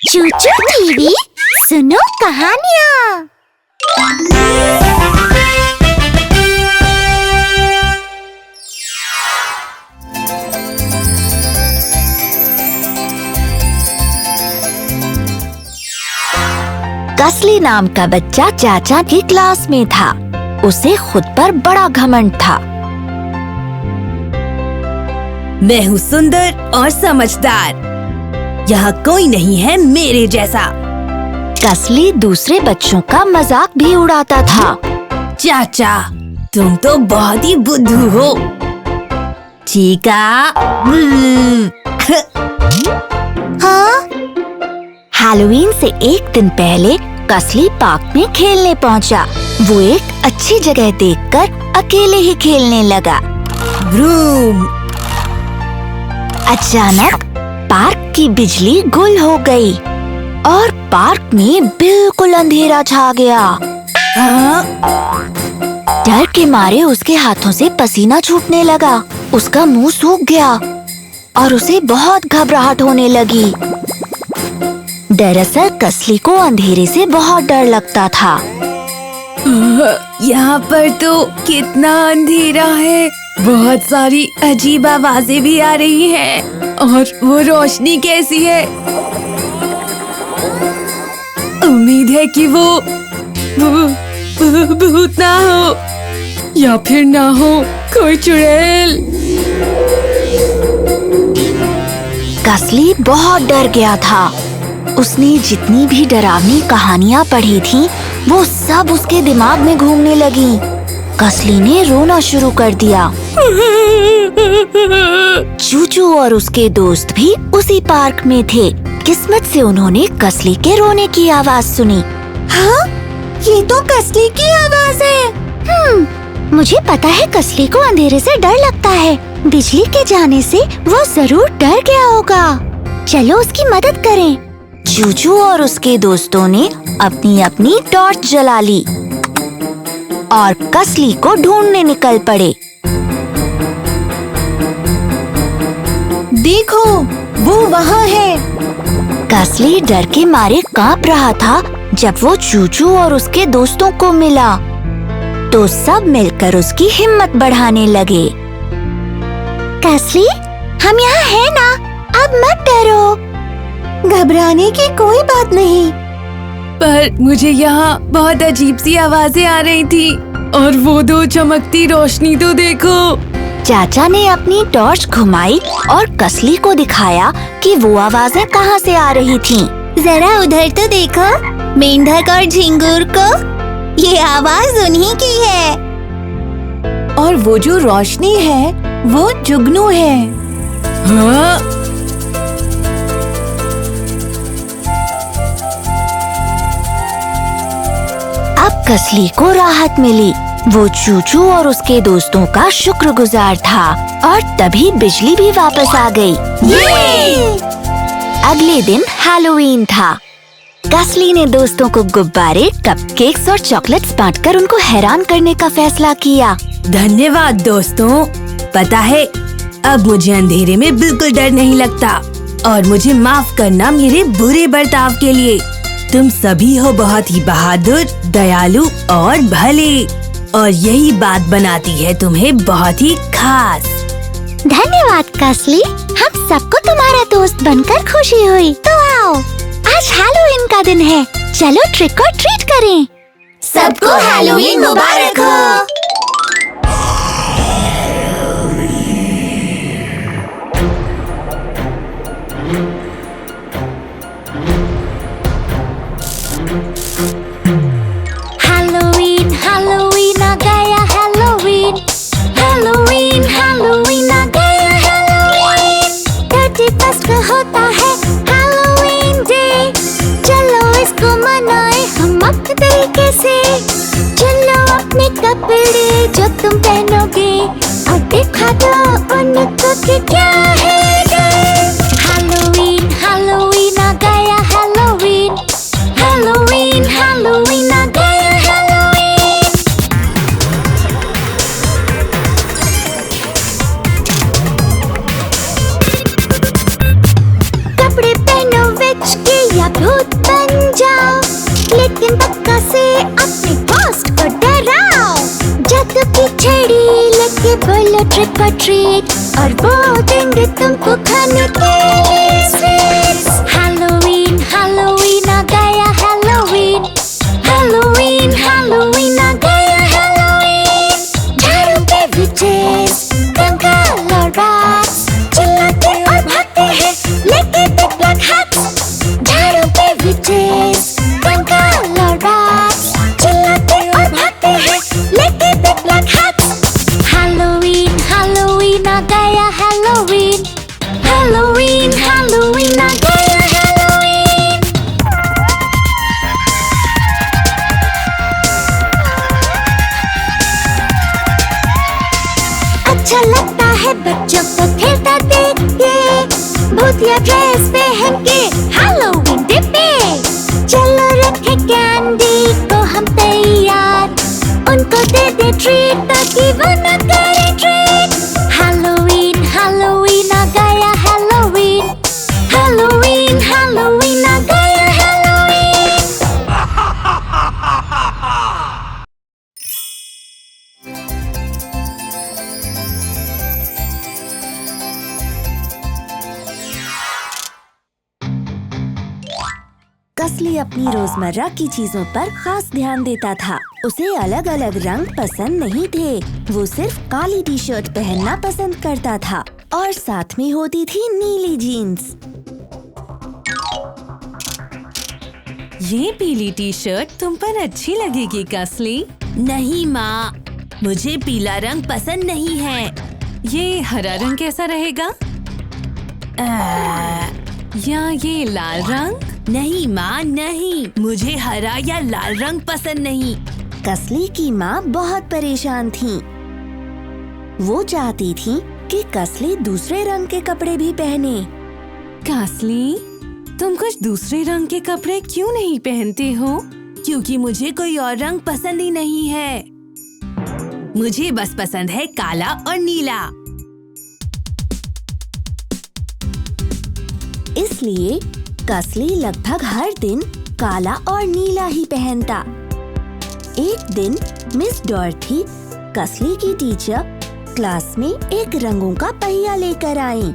चूचू TV सुनो कहानियाँ। कसली नाम का बच्चा चाचा की क्लास में था। उसे खुद पर बड़ा घमंड था। मैं हूँ सुंदर और समझदार। यहाँ कोई नहीं है मेरे जैसा। कसली दूसरे बच्चों का मजाक भी उड़ाता था। चाचा, तुम तो बहुत ही बुद्धू हो। चीका। हाँ? हैलोवीन से एक दिन पहले कसली पार्क में खेलने पहुंचा। वो एक अच्छी जगह देखकर अकेले ही खेलने लगा। ब्रूम। अचानक पार्क की बिजली गुल हो गई और पार्क में बिल्कुल अंधेरा छा गया। हाँ? डर के मारे उसके हाथों से पसीना छूटने लगा। उसका मुंह सूख गया और उसे बहुत घबराहट होने लगी। दरअसल कसली को अंधेरे से बहुत डर लगता था। यहाँ पर तो कितना अंधेरा है। बहुत सारी अजीब आवाजें भी आ रही हैं। और वो रोशनी कैसी है। उम्मीद है कि वो भूत ना हो या फिर ना हो कोई चुड़ैल। कसली बहुत डर गया था। उसने जितनी भी डरावनी कहानियाँ पढ़ी थीं, वो सब उसके दिमाग में घूमने लगी। कसली ने रोना शुरू कर दिया। चूचू और उसके दोस्त भी उसी पार्क में थे। किस्मत से उन्होंने कसली के रोने की आवाज सुनी। हाँ? ये तो कसली की आवाज है। मुझे पता है कसली को अंधेरे से डर लगता है। बिजली के जाने से वो जरूर डर गया होगा। चलो उसकी मदद करें। चूचू और उसके दोस्तों ने अपनी अपनी टॉर्च जला ली और कसली को ढूंढने निकल पड़े। देखो, वो वहाँ है। कसली डर के मारे कांप रहा था। जब वो चूचू और उसके दोस्तों को मिला तो सब मिलकर उसकी हिम्मत बढ़ाने लगे। कसली, हम यहाँ हैं ना, अब मत डरो। घबराने की कोई बात नहीं। पर मुझे यहाँ बहुत अजीब सी आवाजें आ रही थी और वो दो चमकती रोशनी तो देखो। चाचा ने अपनी टॉर्च घुमाई और कसली को दिखाया कि वो आवाजें कहाँ से आ रही थीं। जरा उधर तो देखो, मेंढक और झिंगुर को। ये आवाज उन्हीं की है। और वो जो रोशनी है वो जुगनू है। हाँ? अब कसली को राहत मिली। वो चूचू और उसके दोस्तों का शुक्रगुजार था और तभी बिजली भी वापस आ गई। अगले दिन हैलोवीन था। कसली ने दोस्तों को गुब्बारे, कपकेक्स और चॉकलेट्स बांटकर उनको हैरान करने का फैसला किया। धन्यवाद दोस्तों। पता है, अब मुझे अंधेरे में बिल्कुल डर नहीं लगता। और मुझे माफ करना मेरे बुरे बर्ताव के लिए। तुम सभी हो बहुत ही बहादुर, दयालु और भले, और यही बात बनाती है तुम्हें बहुत ही खास। धन्यवाद कसली, हम सबको तुम्हारा दोस्त बनकर खुशी हुई। तो आओ, आज हैलोवीन का दिन है। चलो ट्रिक और ट्रीट करें। सबको हैलोवीन मुबारक हो। हैलोवीन हैलोवीन आ गया हैलोवीन। हैलोवीन हैलोवीन आ गया हैलोवीन। 31 को होता है हैलोवीन डे। चलो इसको मनाए हम अपने तरीके से। चलो अपने कपड़े जो तुम पहनोगे और दिखा दो उनको कि क्या है ये। हैलोवीन हैलोवीन आ गया हैलोवीन। हैलोवीन हैलोवीन आ गया हैलोवीन। कपड़े पहनो विच के या भूत बन जाओ, लेकिन पक्का से अपने घोस्ट को डराओ। जादू की छड़ी लेके बोलो ट्रिक और ट्रीट, और वो देंगे तुमको खाने के लिए स्वीट्स। हैलोवीन हैलोवीन आ गया हैलोवीन, हैलोवीन हैलोवीन आ गया हैलोवीन। झाड़ू पे विचेस, कंकाल और रैट्स चिल्लाते और भागते हैं लेके बिग ब्लैक हैट्स। झाड़ू पे विचेस, कंकाल और रैट्स चिल्लाते और भागते हैं लेके big black hats. Halloween Halloween आ गया हैलोवीन, हैलोवीन हैलोवीन आ गया हैलोवीन। अच्छा लगता है बच्चों को खेलता देख के, भूतिया ड्रेस पहन के हैलोवीन डे पे। चलो रखे कैंडी को हम तैयार, उनको दे दे ट्रीट ताकि वो न करे ट्रीट। हैलोवीन हैलोवीन आ गया हैलोवीन, हैलोवीन हैलोवीन आ गया हैलोवीन। कसली अपनी रोजमर्रा की चीजों पर खास ध्यान देता था। उसे अलग अलग रंग पसंद नहीं थे। वो सिर्फ काली टी शर्ट पहनना पसंद करता था और साथ में होती थी नीली जीन्स। ये पीली टी शर्ट तुम पर अच्छी लगेगी कसली। नहीं माँ, मुझे पीला रंग पसंद नहीं है। ये हरा रंग कैसा रहेगा? या ये लाल रंग? नहीं माँ नहीं, मुझे हरा या लाल रंग पसंद नहीं। कसली की माँ बहुत परेशान थी। वो चाहती थी कि कसली दूसरे रंग के कपड़े भी पहने। कसली, तुम कुछ दूसरे रंग के कपड़े क्यों नहीं पहनते हो? क्योंकि मुझे कोई और रंग पसंद ही नहीं है। मुझे बस पसंद है काला और नीला। इसलिए कसली लगभग हर दिन काला और नीला ही पहनता। एक दिन मिस डॉर्थी, कसली की टीचर, क्लास में एक रंगों का पहिया लेकर आईं।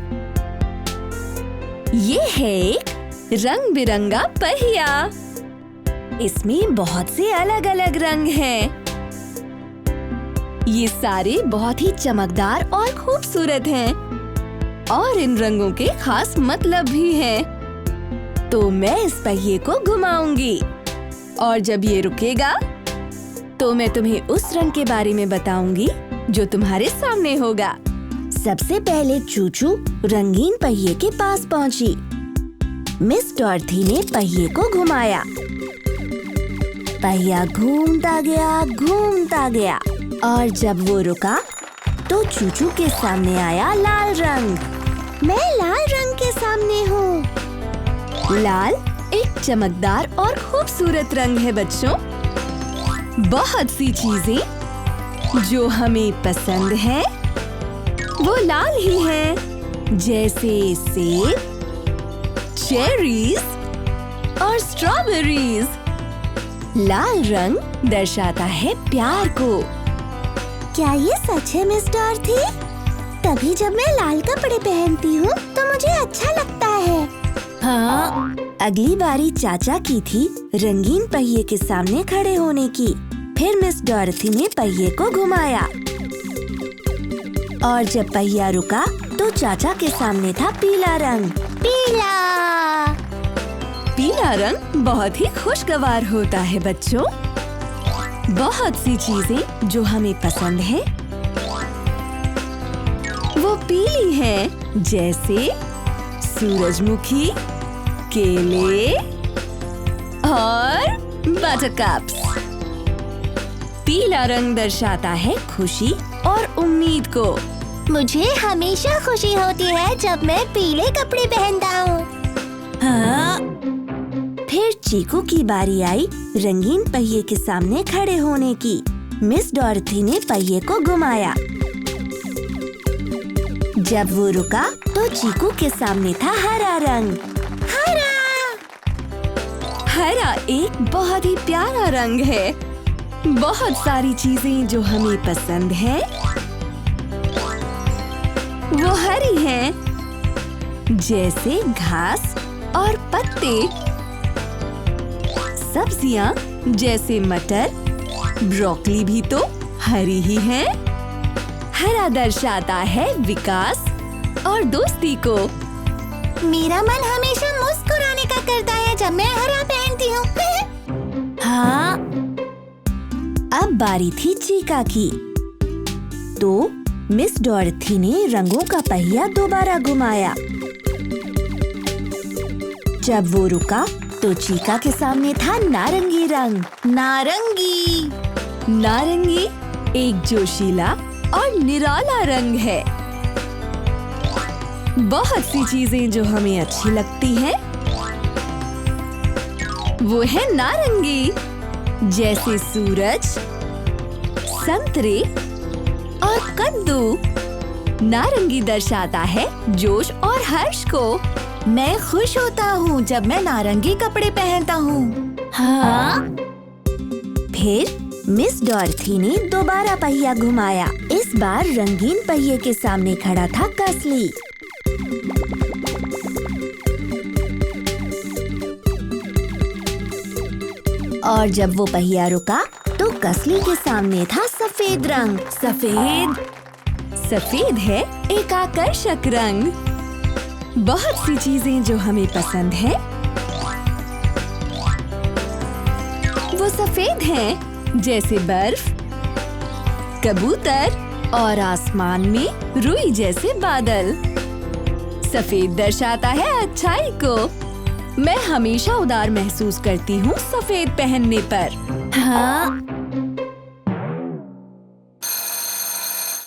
ये है एक रंग बिरंगा पहिया। इसमें बहुत से अलग अलग रंग हैं। ये सारे बहुत ही चमकदार और खूबसूरत हैं। और इन रंगों के खास मतलब भी हैं। तो मैं इस पहिए को घुमाऊंगी और जब ये रुकेगा तो मैं तुम्हें उस रंग के बारे में बताऊंगी जो तुम्हारे सामने होगा। सबसे पहले चूचू रंगीन पहिए के पास पहुंची। मिस डॉर्थी ने पहिए को घुमाया। पहिया घूमता गया और जब वो रुका तो चूचू के सामने आया लाल रंग। मैं लाल रंग के सामने हूँ। लाल एक चमकदार और खूबसूरत रंग है बच्चों। बहुत सी चीजें जो हमें पसंद है वो लाल ही हैं, जैसे सेब, चेरीज और स्ट्रॉबेरीज। लाल रंग दर्शाता है प्यार को। क्या ये सच है मिस डॉर्थी? तभी जब मैं लाल कपड़े पहनती हूँ तो मुझे अच्छा लगता है। हाँ, अगली बारी चाचा की थी रंगीन पहिए के सामने खड़े होने की। फिर मिस डॉर्थी ने पहिए को घुमाया और जब पहिया रुका तो चाचा के सामने था पीला रंग। पीला रंग बहुत ही खुशगवार होता है बच्चों। बहुत सी चीजें जो हमें पसंद है वो पीली हैं, जैसे सूरजमुखी, केले और बटरकप्स। पीला रंग दर्शाता है खुशी और उम्मीद को। मुझे हमेशा खुशी होती है जब मैं पीले कपड़े पहनता हूँ। हाँ, फिर चीकू की बारी आई रंगीन पहिए के सामने खड़े होने की। मिस डॉर्थी ने पहिए को घुमाया। जब वो रुका तो चीकू के सामने था हरा रंग। हरा एक बहुत ही प्यारा रंग है। बहुत सारी चीजें जो हमें पसंद है वो हरी हैं, जैसे घास और पत्ते। सब्जियां जैसे मटर, ब्रोकली भी तो हरी ही हैं। हरा दर्शाता है विकास और दोस्ती को। मेरा मन हमेशा मुस्कुराने का करता है जब मैं हरा पहनती हूँ। हाँ, अब बारी थी चीका की। तो मिस डॉरथी ने रंगों का पहिया दोबारा घुमाया। जब वो रुका तो चीका के सामने था नारंगी रंग। नारंगी एक जोशीला और निराला रंग है। बहुत सी चीजें जो हमें अच्छी लगती हैं वो है नारंगी, जैसे सूरज, संतरे और कद्दू। नारंगी दर्शाता है जोश और हर्ष को। मैं खुश होता हूँ जब मैं नारंगी कपड़े पहनता हूँ। हाँ? फिर मिस डॉरथी ने दोबारा पहिया घुमाया। इस बार रंगीन पहिए के सामने खड़ा था कसली। और जब वो पहिया रुका तो कसली के सामने था सफेद रंग। सफेद है एक आकर्षक रंग। बहुत सी चीजें जो हमें पसंद है वो सफेद हैं, जैसे बर्फ, कबूतर और आसमान में रुई जैसे बादल। सफेद दर्शाता है अच्छाई को। मैं हमेशा उदार महसूस करती हूँ सफेद पहनने पर। हाँ।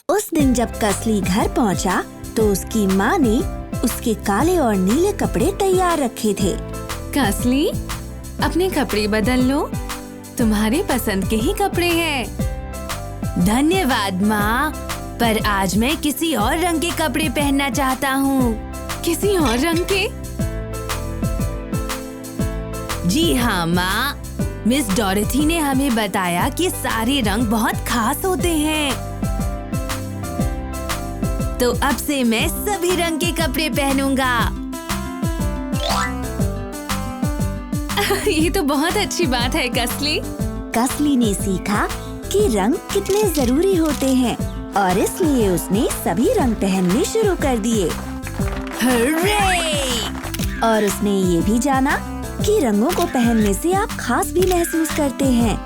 उस दिन जब कसली घर पहुँचा तो उसकी माँ ने उसके काले और नीले कपड़े तैयार रखे थे। कसली, अपने कपड़े बदल लो, तुम्हारे पसंद के ही कपड़े हैं। धन्यवाद माँ, पर आज मैं किसी और रंग के कपड़े पहनना चाहता हूँ। किसी और रंग के? जी हाँ माँ, मिस डॉरथी ने हमें बताया कि सारे रंग बहुत खास होते हैं। तो अब से मैं सभी रंग के कपड़े पहनूंगा। ये तो बहुत अच्छी बात है कसली। कसली ने सीखा कि रंग कितने जरूरी होते हैं और इसलिए उसने सभी रंग पहनने शुरू कर दिए। हर्रे! और उसने ये भी जाना कि रंगों को पहनने से आप खास भी महसूस करते हैं।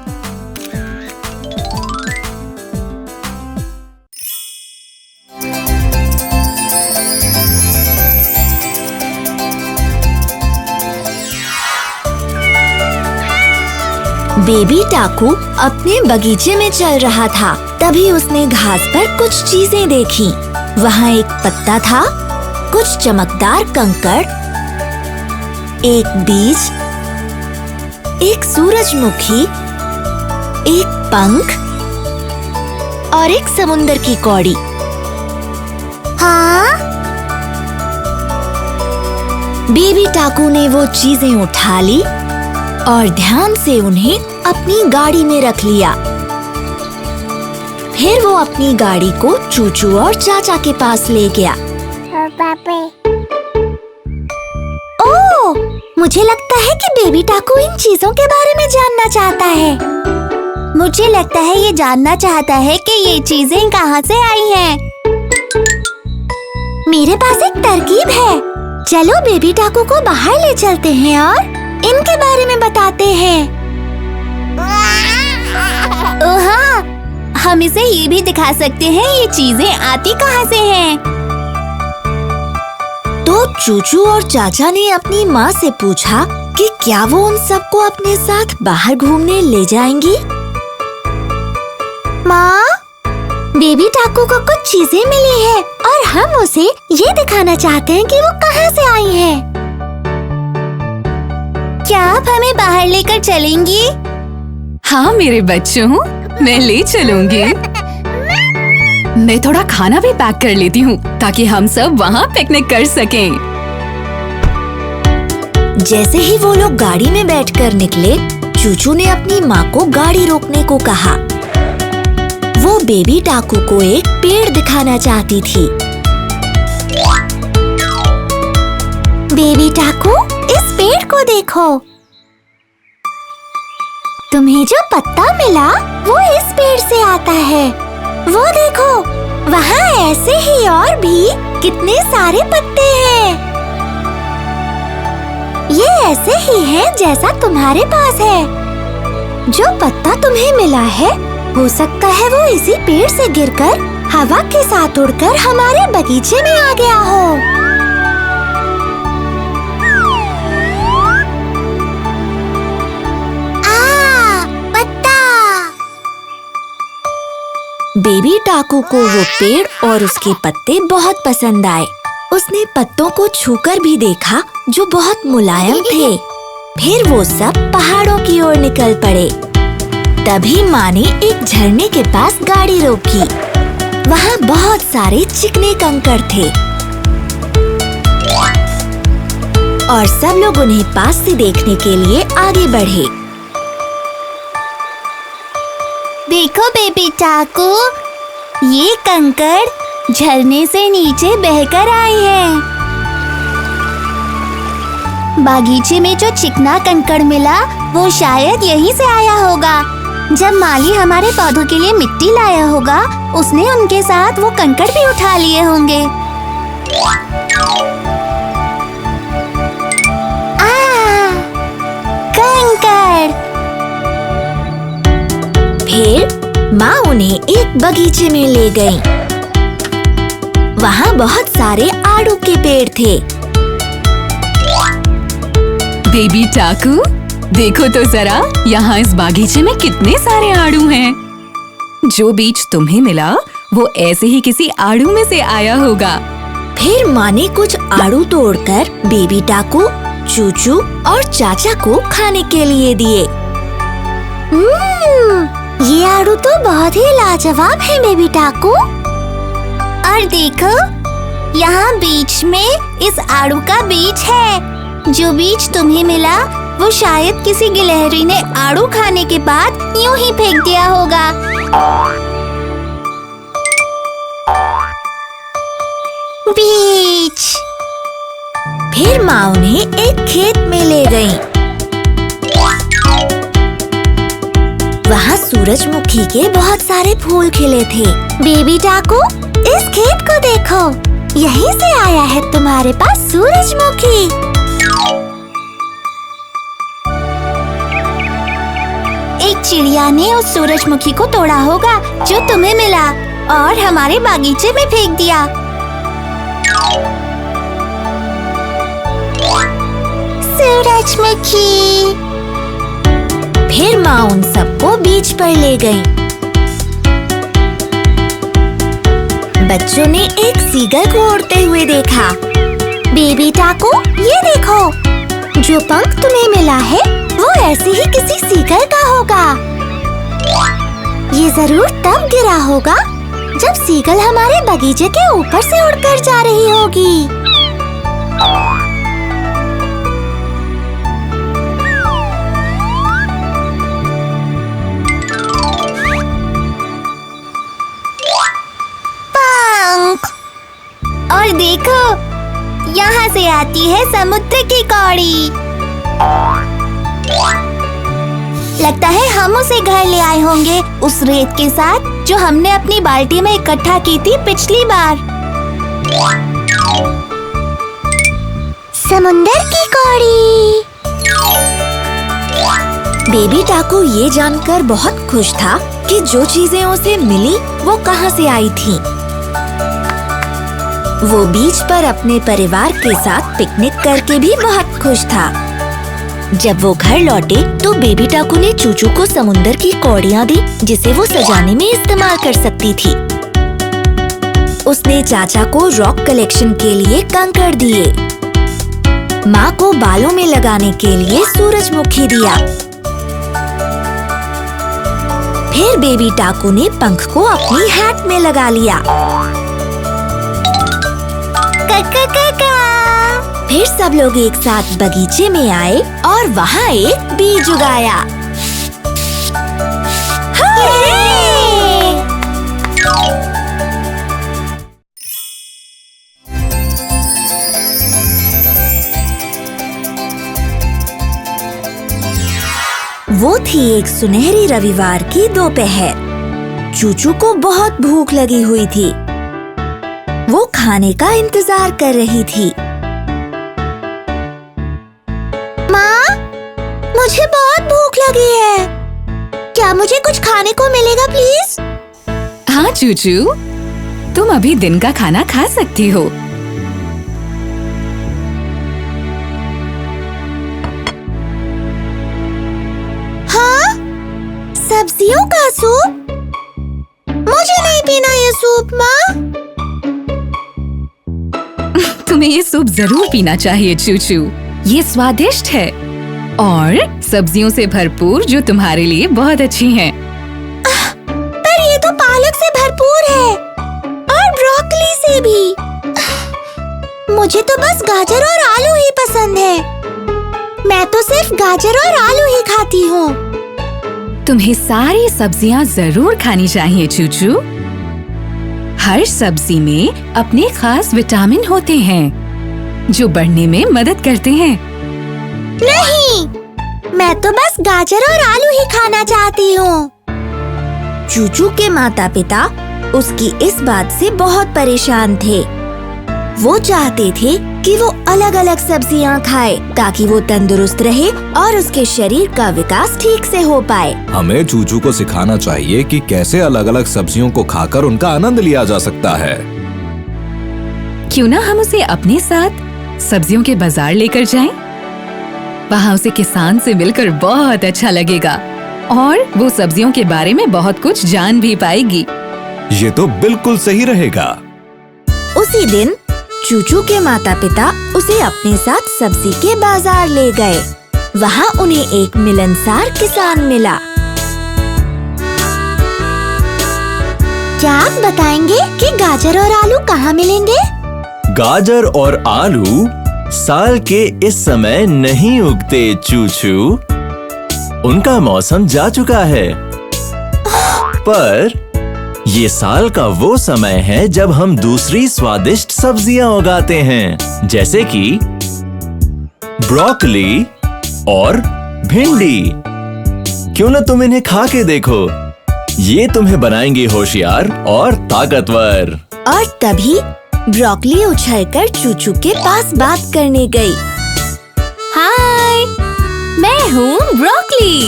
बेबी टाकू अपने बगीचे में चल रहा था। तभी उसने घास पर कुछ चीजें देखी। वहाँ एक पत्ता था, कुछ चमकदार कंकड़, एक बीज, एक सूरजमुखी, एक पंख और एक समुंदर की कौड़ी। हाँ? बेबी टाकू ने वो चीजें उठा ली और ध्यान से उन्हें अपनी गाड़ी में रख लिया। फिर वो अपनी गाड़ी को चूचू और चाचा के पास ले गया। ओह, मुझे लगता है कि बेबी टाकू इन चीजों के बारे में जानना चाहता है। मुझे लगता है ये जानना चाहता है कि ये चीजें कहाँ से आई हैं। मेरे पास एक तरकीब है। चलो बेबी टाकू को बाहर ले चलते हैं और इनके बारे में बताते हैं। ओह हाँ, हम इसे ये भी दिखा सकते हैं ये चीजें आती कहाँ से हैं। तो चूचू और चाचा ने अपनी माँ से पूछा कि क्या वो उन सबको अपने साथ बाहर घूमने ले जाएंगी। माँ, बेबी टाकू को कुछ चीजें मिली है और हम उसे ये दिखाना चाहते हैं कि वो कहाँ से आई हैं। क्या आप हमें बाहर लेकर चलेंगी? हाँ मेरे बच्चों, मैं ले चलूंगी। मैं थोड़ा खाना भी पैक कर लेती हूँ ताकि हम सब वहाँ पिकनिक कर सकें। जैसे ही वो लोग गाड़ी में बैठकर निकले, चूचू ने अपनी माँ को गाड़ी रोकने को कहा। वो बेबी टाकू को एक पेड़ दिखाना चाहती थी। बेबी टाकू, इस पेड़ को देखो। तुम्हें जो पत्ता मिला वो इस पेड़ से आता है। वो देखो, वहाँ ऐसे ही और भी कितने सारे पत्ते हैं। ये ऐसे ही है जैसा तुम्हारे पास है। जो पत्ता तुम्हें मिला है, हो सकता है वो इसी पेड़ से गिरकर हवा के साथ उड़कर हमारे बगीचे में आ गया हो। बेबी टाकू को वो पेड़ और उसके पत्ते बहुत पसंद आए। उसने पत्तों को छूकर भी देखा जो बहुत मुलायम थे। फिर वो सब पहाड़ों की ओर निकल पड़े। तभी माँ ने एक झरने के पास गाड़ी रोकी। वहाँ बहुत सारे चिकने कंकड़ थे और सब लोग उन्हें पास से देखने के लिए आगे बढ़े। देखो बेबी टाकू, ये कंकड़ झरने से नीचे बहकर आए हैं। बागीचे में जो चिकना कंकड़ मिला वो शायद यहीं से आया होगा। जब माली हमारे पौधों के लिए मिट्टी लाया होगा, उसने उनके साथ वो कंकड़ भी उठा लिए होंगे। कंकड़। फिर माँ उन्हें एक बगीचे में ले गई। वहाँ बहुत सारे आड़ू के पेड़ थे। बेबी टाकू, देखो तो जरा, यहाँ इस बागीचे में कितने सारे आड़ू हैं। जो बीज तुम्हें मिला वो ऐसे ही किसी आड़ू में से आया होगा। फिर माँ ने कुछ आड़ू तोड़कर बेबी टाकू, चूचू और चाचा को खाने के लिए दिए। ये आड़ू तो बहुत ही लाजवाब है बेबी टाकू। और देखो, यहाँ बीच में इस आड़ू का बीज है। जो बीज तुम्हें मिला वो शायद किसी गिलहरी ने आड़ू खाने के बाद यूं ही फेंक दिया होगा। बीज। फिर माँ उन्हें एक खेत में ले गई। वहाँ सूरजमुखी के बहुत सारे फूल खिले थे। बेबी टाकू, इस खेत को देखो, यहीं से आया है तुम्हारे पास सूरजमुखी। एक चिड़िया ने उस सूरजमुखी को तोड़ा होगा जो तुम्हें मिला और हमारे बागीचे में फेंक दिया। सूरजमुखी। फिर माँ उन सबको बीच पर ले गई। बच्चों ने एक सीगल को उड़ते हुए देखा। बेबी टाकू, ये देखो, जो पंख तुम्हें मिला है वो ऐसे ही किसी सीगल का होगा। ये जरूर तब गिरा होगा जब सीगल हमारे बगीचे के ऊपर से उड़कर जा रही होगी। और देखो, यहाँ से आती है समुद्र की कौड़ी। लगता है हम उसे घर ले आए होंगे, उस रेत के साथ जो हमने अपनी बाल्टी में इकट्ठा की थी पिछली बार। समुद्र की कौड़ी। बेबी टाकू ये जानकर बहुत खुश था कि जो चीजें उसे मिली वो कहाँ से आई थी। वो बीच पर अपने परिवार के साथ पिकनिक करके भी बहुत खुश था। जब वो घर लौटे तो बेबी टाकू ने चूचू को समुंदर की कौड़ियाँ दी जिसे वो सजाने में इस्तेमाल कर सकती थी। उसने चाचा को रॉक कलेक्शन के लिए कंकड़ दिए। माँ को बालों में लगाने के लिए सूरजमुखी दिया। फिर बेबी टाकू ने पंख को अपनी हैट में लगा लिया। फिर सब लोग एक साथ बगीचे में आए और वहाँ एक बीज उगाया। वो थी एक सुनहरी रविवार की दोपहर। चूचू को बहुत भूख लगी हुई थी। वो खाने का इंतजार कर रही थी। माँ, मुझे बहुत भूख लगी है। क्या मुझे कुछ खाने को मिलेगा प्लीज? हाँ चूचू, तुम अभी दिन का खाना खा सकती हो। हाँ? सब्जियों का सूप? मुझे नहीं पीना ये सूप माँ। तुम्हें ये सूप जरूर पीना चाहिए चूचू। ये स्वादिष्ट है और सब्जियों से भरपूर, जो तुम्हारे लिए बहुत अच्छी हैं। पर ये तो पालक से भरपूर है और ब्रोकली से भी। मुझे तो बस गाजर और आलू ही पसंद है। मैं तो सिर्फ गाजर और आलू ही खाती हूँ। तुम्हें सारी सब्जियाँ जरूर खानी चाहिए चूचू। हर सब्जी में अपने खास विटामिन होते हैं जो बढ़ने में मदद करते हैं। नहीं, मैं तो बस गाजर और आलू ही खाना चाहती हूँ। चूचू के माता पिता उसकी इस बात से बहुत परेशान थे। वो चाहते थे कि वो अलग अलग सब्जियां खाए ताकि वो तंदुरुस्त रहे और उसके शरीर का विकास ठीक से हो पाए। हमें चूचू को सिखाना चाहिए कि कैसे अलग अलग सब्जियों को खाकर उनका आनंद लिया जा सकता है। क्यों ना हम उसे अपने साथ सब्जियों के बाजार लेकर जाएं? वहाँ उसे किसान से मिलकर बहुत अच्छा लगेगा और वो सब्जियों के बारे में बहुत कुछ जान भी पाएगी। ये तो बिल्कुल सही रहेगा। उसी दिन चूचू के माता पिता उसे अपने साथ सब्जी के बाजार ले गए। वहाँ उन्हें एक मिलनसार किसान मिला। क्या आप बताएंगे कि गाजर और आलू कहाँ मिलेंगे? गाजर और आलू साल के इस समय नहीं उगते चूचू। उनका मौसम जा चुका है। पर ये साल का वो समय है जब हम दूसरी स्वादिष्ट सब्जियां उगाते हैं, जैसे कि ब्रोकली और भिंडी। क्यों न तुम इन्हें खा के देखो। ये तुम्हें बनाएंगे होशियार और ताकतवर। और तभी ब्रोकली उछलकर चूचू के पास बात करने गई। हाय, मैं हूँ ब्रोकली।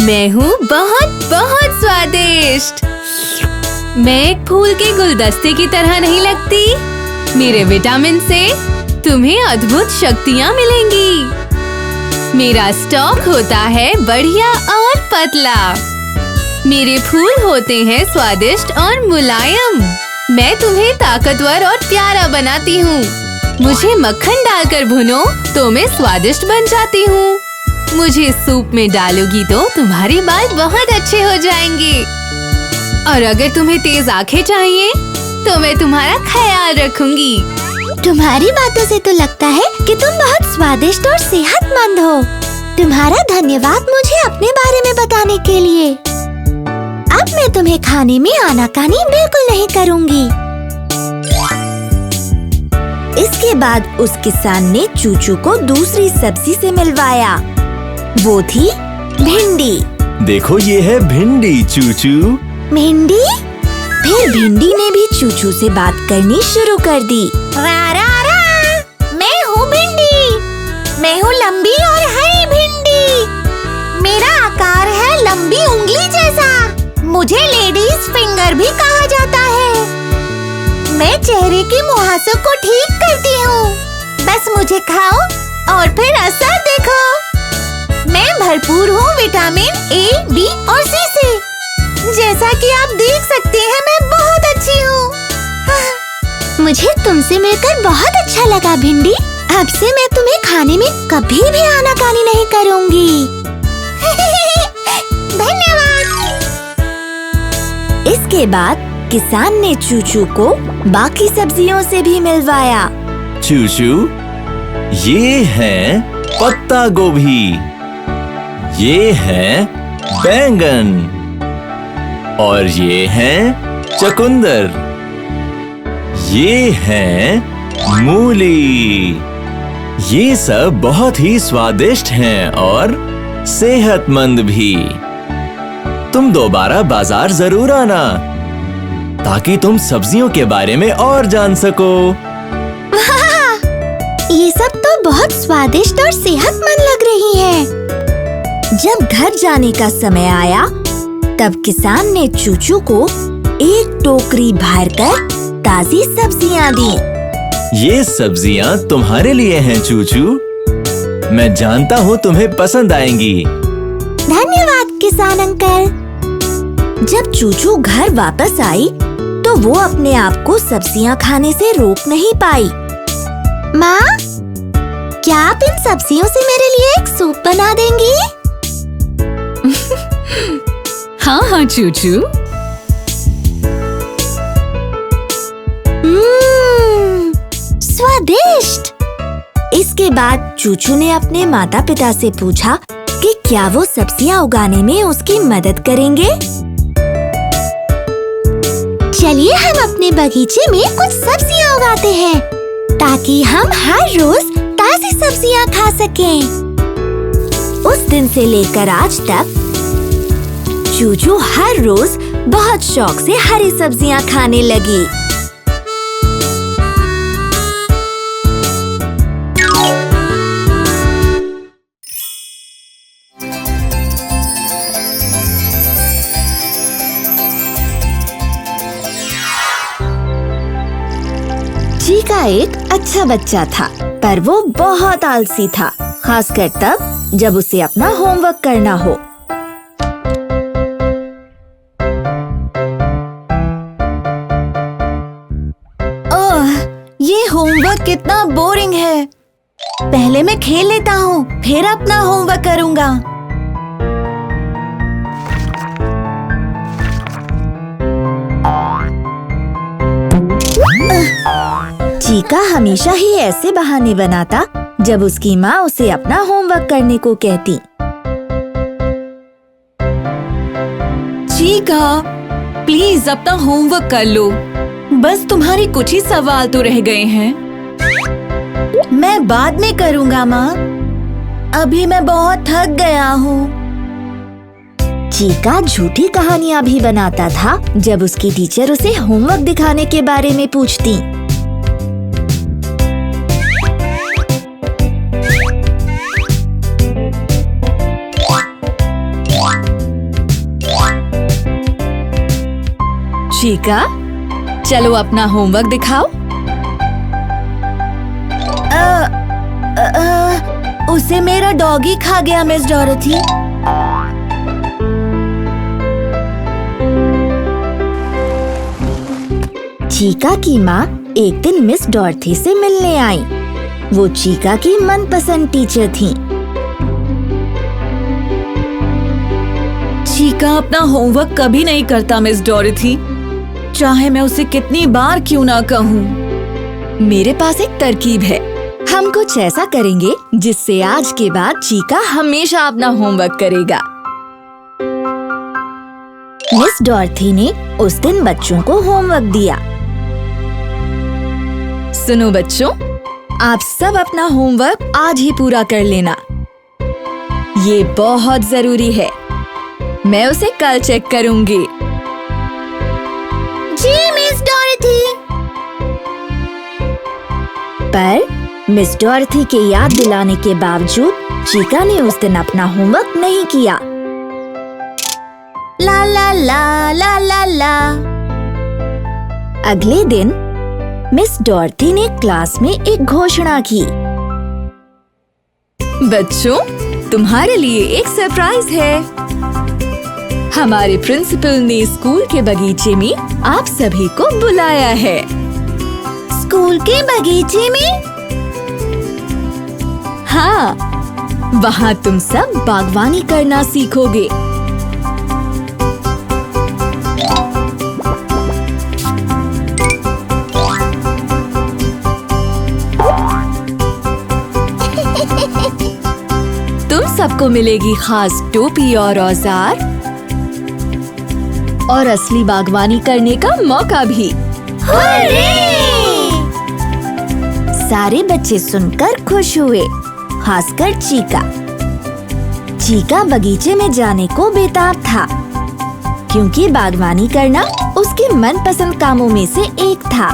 मैं हूँ बहुत बहुत स्वादिष्ट। मैं एक फूल के गुलदस्ते की तरह नहीं लगती। मेरे विटामिन से तुम्हें अद्भुत शक्तियाँ मिलेंगी। मेरा स्टॉक होता है बढ़िया और पतला। मेरे फूल होते हैं स्वादिष्ट और मुलायम। मैं तुम्हें ताकतवर और प्यारा बनाती हूँ। मुझे मक्खन डालकर भुनो तो मैं स्वादिष्ट बन जाती हूँ। मुझे सूप में डालोगी तो तुम्हारे बाल बहुत अच्छे हो जाएंगे। और अगर तुम्हें तेज आंखें चाहिए तो मैं तुम्हारा ख्याल रखूंगी। तुम्हारी बातों से तो लगता है कि तुम बहुत स्वादिष्ट और सेहतमंद हो। तुम्हारा धन्यवाद मुझे अपने बारे में बताने के लिए। अब मैं तुम्हें खाने में आनाकानी बिल्कुल नहीं करूंगी। इसके बाद उस किसान ने चूचू को दूसरी सब्जी से मिलवाया। वो थी भिंडी। देखो ये है भिंडी चूचू। भिंडी? फिर भिंडी ने भी चूचू से बात करनी शुरू कर दी। रा रा रा, मैं हूँ भिंडी। मैं हूँ लंबी और हरी भिंडी। मेरा आकार है लंबी उंगली जैसा। मुझे लेडीज फिंगर भी कहा जाता है। मैं चेहरे की मुहासों को ठीक करती हूँ। बस मुझे खाओ और फिर असर देखो। मैं भरपूर हूँ विटामिन ए, बी और सी से। जैसा कि आप देख सकते हैं मैं बहुत अच्छी हूँ। मुझे तुमसे मिलकर बहुत अच्छा लगा भिंडी। अब से मैं तुम्हें खाने में कभी भी आनाकानी नहीं करूँगी। धन्यवाद। इसके बाद किसान ने चूचू को बाकी सब्जियों से भी मिलवाया। चूचू, ये है पत्ता गोभी, ये है बैंगन और ये है चुकंदर, ये है मूली। ये सब बहुत ही स्वादिष्ट हैं और सेहतमंद भी। तुम दोबारा बाजार जरूर आना ताकि तुम सब्जियों के बारे में और जान सको। ये सब तो बहुत स्वादिष्ट और सेहतमंद लग रही है। जब घर जाने का समय आया तब किसान ने चूचू को एक टोकरी भरकर ताजी सब्जियां दी। ये सब्जियां तुम्हारे लिए हैं चूचू। मैं जानता हूँ तुम्हें पसंद आएंगी। धन्यवाद किसान अंकल। जब चूचू घर वापस आई तो वो अपने आप को सब्जियां खाने से रोक नहीं पाई। माँ, क्या आप इन सब्जियों से मेरे लिए एक सूप बना देंगी? हाँ हाँ चूचू। स्वादिष्ट। इसके बाद चूचू ने अपने माता पिता से पूछा कि क्या वो सब्जियां उगाने में उसकी मदद करेंगे। चलिए हम अपने बगीचे में कुछ सब्जियां उगाते हैं ताकि हम हर रोज ताजी सब्जियां खा सकें। उस दिन से लेकर आज तक चूचू हर रोज बहुत शौक से हरी सब्जियां खाने लगी। चीका एक अच्छा बच्चा था, पर वो बहुत आलसी था, खासकर तब जब उसे अपना होमवर्क करना हो। ओह, ये होमवर्क कितना बोरिंग है। पहले मैं खेल लेता हूँ, फिर अपना होमवर्क करूँगा। चीका हमेशा ही ऐसे बहाने बनाता जब उसकी माँ उसे अपना होमवर्क करने को कहती। चीका, प्लीज अपना होमवर्क कर लो। बस तुम्हारे कुछ ही सवाल तो रह गए हैं। मैं बाद में करूँगा माँ, अभी मैं बहुत थक गया हूँ। चीका झूठी कहानियाँ भी बनाता था जब उसकी टीचर उसे होमवर्क दिखाने के बारे में पूछती। चीका, चलो अपना होमवर्क दिखाओ। उसे मेरा डॉगी खा गया मिस डॉरथी। चीका की माँ एक दिन मिस डॉरथी से मिलने आई। वो चीका की मनपसंद टीचर थी। चीका अपना होमवर्क कभी नहीं करता मिस डॉरथी, चाहे मैं उसे कितनी बार क्यों ना कहूँ। मेरे पास एक तरकीब है। हम कुछ ऐसा करेंगे जिससे आज के बाद चीका हमेशा अपना होमवर्क करेगा। मिस डॉरथी ने उस दिन बच्चों को होमवर्क दिया। सुनो बच्चों, आप सब अपना होमवर्क आज ही पूरा कर लेना। ये बहुत जरूरी है। मैं उसे कल चेक करूंगी। जी मिस डॉरथी। पर मिस डॉरथी के याद दिलाने के बावजूद चीका ने उस दिन अपना होमवर्क नहीं किया। ला ला ला ला ला ला। अगले दिन मिस डॉरथी ने क्लास में एक घोषणा की। बच्चों, तुम्हारे लिए एक सरप्राइज है। हमारे प्रिंसिपल ने स्कूल के बगीचे में आप सभी को बुलाया है। स्कूल के बगीचे में? हाँ, वहाँ तुम सब बागवानी करना सीखोगे। सबको मिलेगी खास टोपी और औजार और असली बागवानी करने का मौका भी। सारे बच्चे सुनकर खुश हुए, खासकर चीका। चीका बगीचे में जाने को बेताब था, क्योंकि बागवानी करना उसके मनपसंद कामों में से एक था।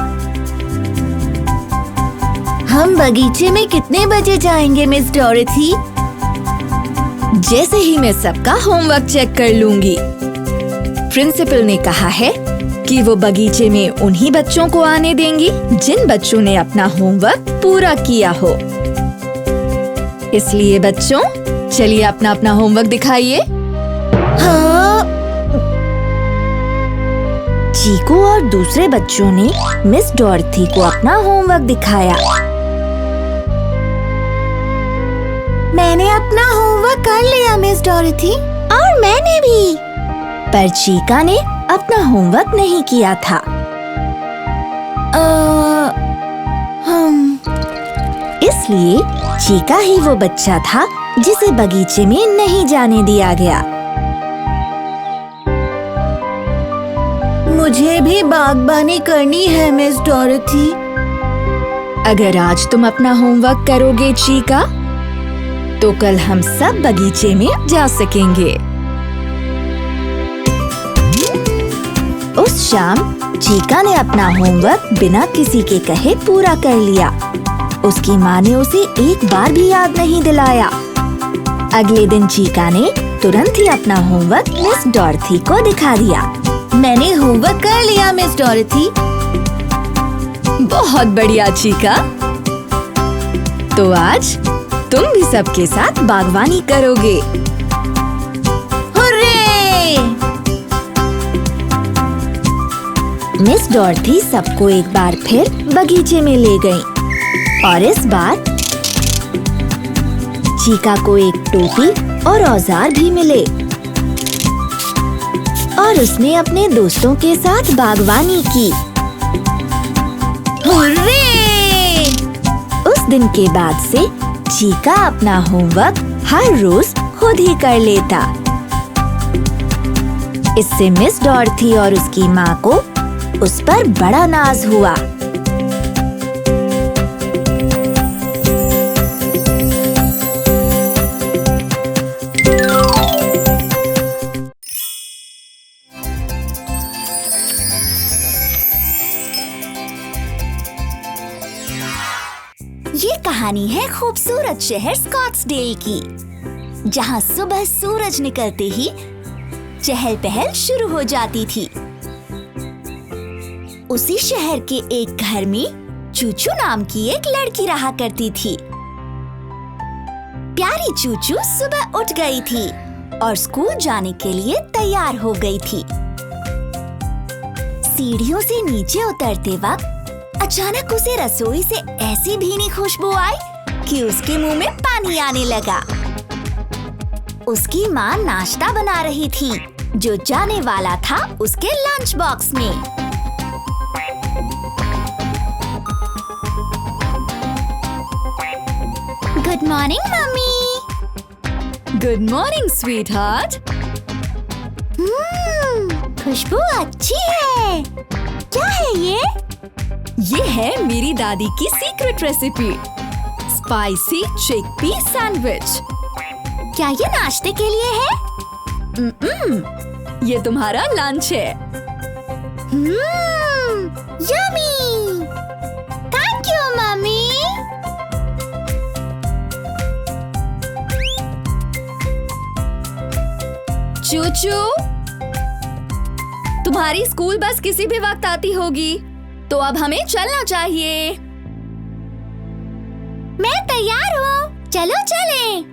हम बगीचे में कितने बजे जाएंगे मिस डोरेथी? जैसे ही मैं सबका होमवर्क चेक कर लूंगी। प्रिंसिपल ने कहा है कि वो बगीचे में उन्हीं बच्चों को आने देंगी जिन बच्चों ने अपना होमवर्क पूरा किया हो। इसलिए बच्चों, चलिए अपना अपना होमवर्क दिखाइए। हाँ। चीकू और दूसरे बच्चों ने मिस डोरेथी को अपना होमवर्क दिखाया। मैंने अपना होमवर्क कर लिया मिस डोरेथी। और मैंने भी। पर चीका ने अपना होमवर्क नहीं किया था। इसलिए चीका ही वो बच्चा था जिसे बगीचे में नहीं जाने दिया गया। मुझे भी बागबानी करनी है मिस डोरेथी। अगर आज तुम अपना होमवर्क करोगे चीका, तो कल हम सब बगीचे में जा सकेंगे। उस शाम चीका ने अपना होमवर्क बिना किसी के कहे पूरा कर लिया। उसकी माँ ने उसे एक बार भी याद नहीं दिलाया। अगले दिन चीका ने तुरंत ही अपना होमवर्क मिस डोरेथी को दिखा दिया। मैंने होमवर्क कर लिया मिस डोरेथी। बहुत बढ़िया चीका। तो आज तुम भी सबके साथ बागवानी करोगे। हुर्रे! मिस डोरेथी सबको एक बार फिर बगीचे में ले गईं। और इस बार चीका को एक टोपी और औजार भी मिले और उसने अपने दोस्तों के साथ बागवानी की। हुर्रे! उस दिन के बाद से चीका अपना होमवर्क हर रोज खुद ही कर लेता। इससे मिस डोरेथी और उसकी माँ को उस पर बड़ा नाज हुआ। ये कहानी है खूबसूरत शहर स्कॉट्सडेल की, जहाँ सुबह सूरज निकलते ही चहल पहल शुरू हो जाती थी। उसी शहर के एक घर में चूचू नाम की एक लड़की रहा करती थी। प्यारी चूचू सुबह उठ गई थी और स्कूल जाने के लिए तैयार हो गई थी। सीढ़ियों से नीचे उतरते वक्त अचानक उसे रसोई से ऐसी भीनी खुशबू आई कि उसके मुंह में पानी आने लगा। उसकी माँ नाश्ता बना रही थी जो जाने वाला था उसके लंच बॉक्स में। Good morning mummy. Good morning sweetheart. खुशबू अच्छी है। क्या है ये है मेरी दादी की secret recipe, spicy chickpea sandwich. क्या ये नाश्ते के लिए है? ये तुम्हारा लंच है। Yummy. Thank you mummy. Chuchu, तुम्हारी स्कूल बस किसी भी वक्त आती होगी, तो अब हमें चलना चाहिए। मैं तैयार हूँ, चलो चलें।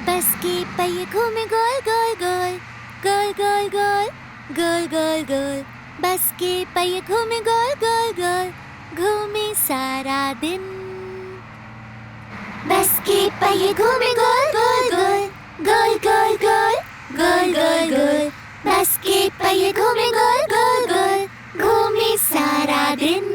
बस के पहिए घूमे गोल गोल गोल, गोल गोल गोल, गोल गोल गोल। बस के पहिए घूमे गोल गोल गोल, घूमे सारा दिन। बस के पहिए घूमे गोल गोल गोल, गोल गोल गोल, गोल गोल गोल। बस के पहिए घूमे गोल गोल गोल, घूमे सारा दिन।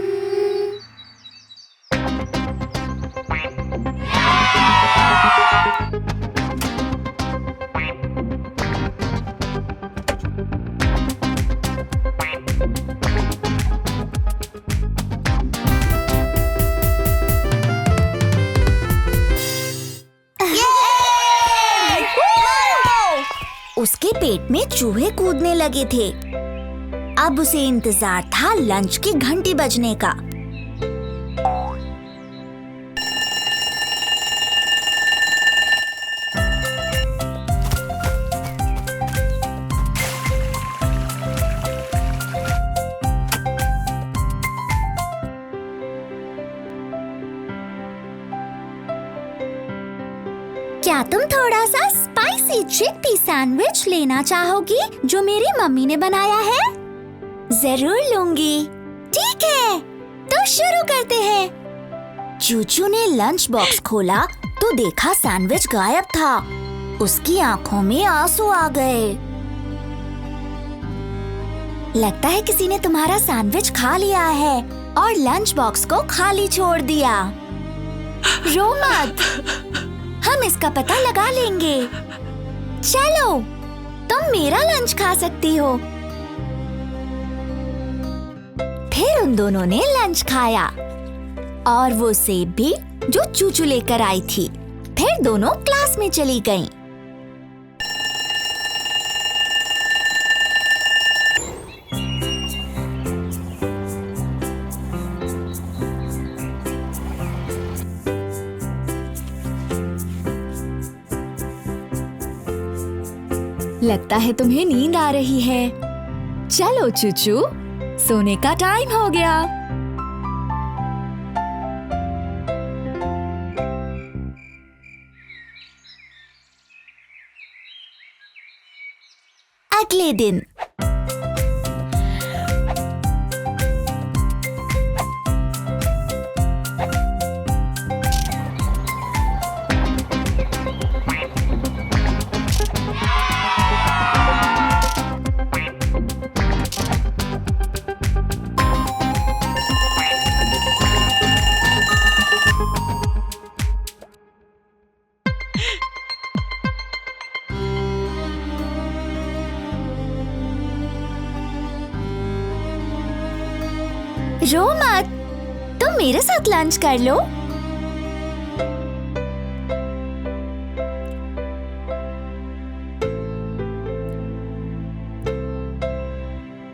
उसके पेट में चूहे कूदने लगे थे। अब उसे इंतजार था लंच की घंटी बजने का। क्या तुम थोड़ा सा स्पाइसी चिकपी सैंडविच लेना चाहोगी जो मेरी मम्मी ने बनाया है? जरूर लूंगी। ठीक है, तो शुरू करते हैं। चूचू ने लंच बॉक्स खोला तो देखा सैंडविच गायब था। उसकी आंखों में आंसू आ गए। लगता है किसी ने तुम्हारा सैंडविच खा लिया है और लंच बॉक्स को खाली छोड़ दिया। रो मत, हम इसका पता लगा लेंगे। चलो, तुम मेरा लंच खा सकती हो। फिर उन दोनों ने लंच खाया और वो सेब भी जो चूचू लेकर आई थी। फिर दोनों क्लास में चली गईं। लगता है तुम्हें नींद आ रही है। चलो चूचू, सोने का टाइम हो गया। अगले दिन रो मत, तुम मेरे साथ लंच कर लो।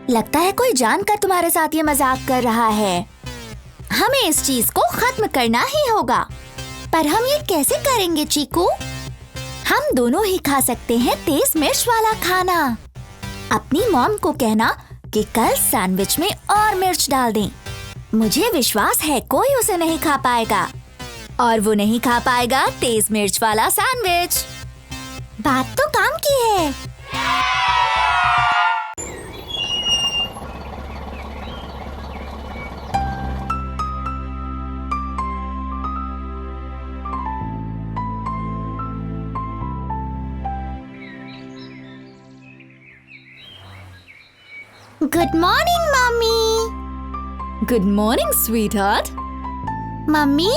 लगता है कोई जानकर तुम्हारे साथ ये मजाक कर रहा है। हमें इस चीज को खत्म करना ही होगा। पर हम ये कैसे करेंगे चीकू? हम दोनों ही खा सकते हैं तेज मिर्च वाला खाना। अपनी मॉम को कहना कि कल सैंडविच में और मिर्च डाल दें। मुझे विश्वास है कोई उसे नहीं खा पाएगा और वो नहीं खा पाएगा तेज मिर्च वाला सैंडविच। बात तो काम की है। Good morning mummy. Good morning sweetheart. Mummy,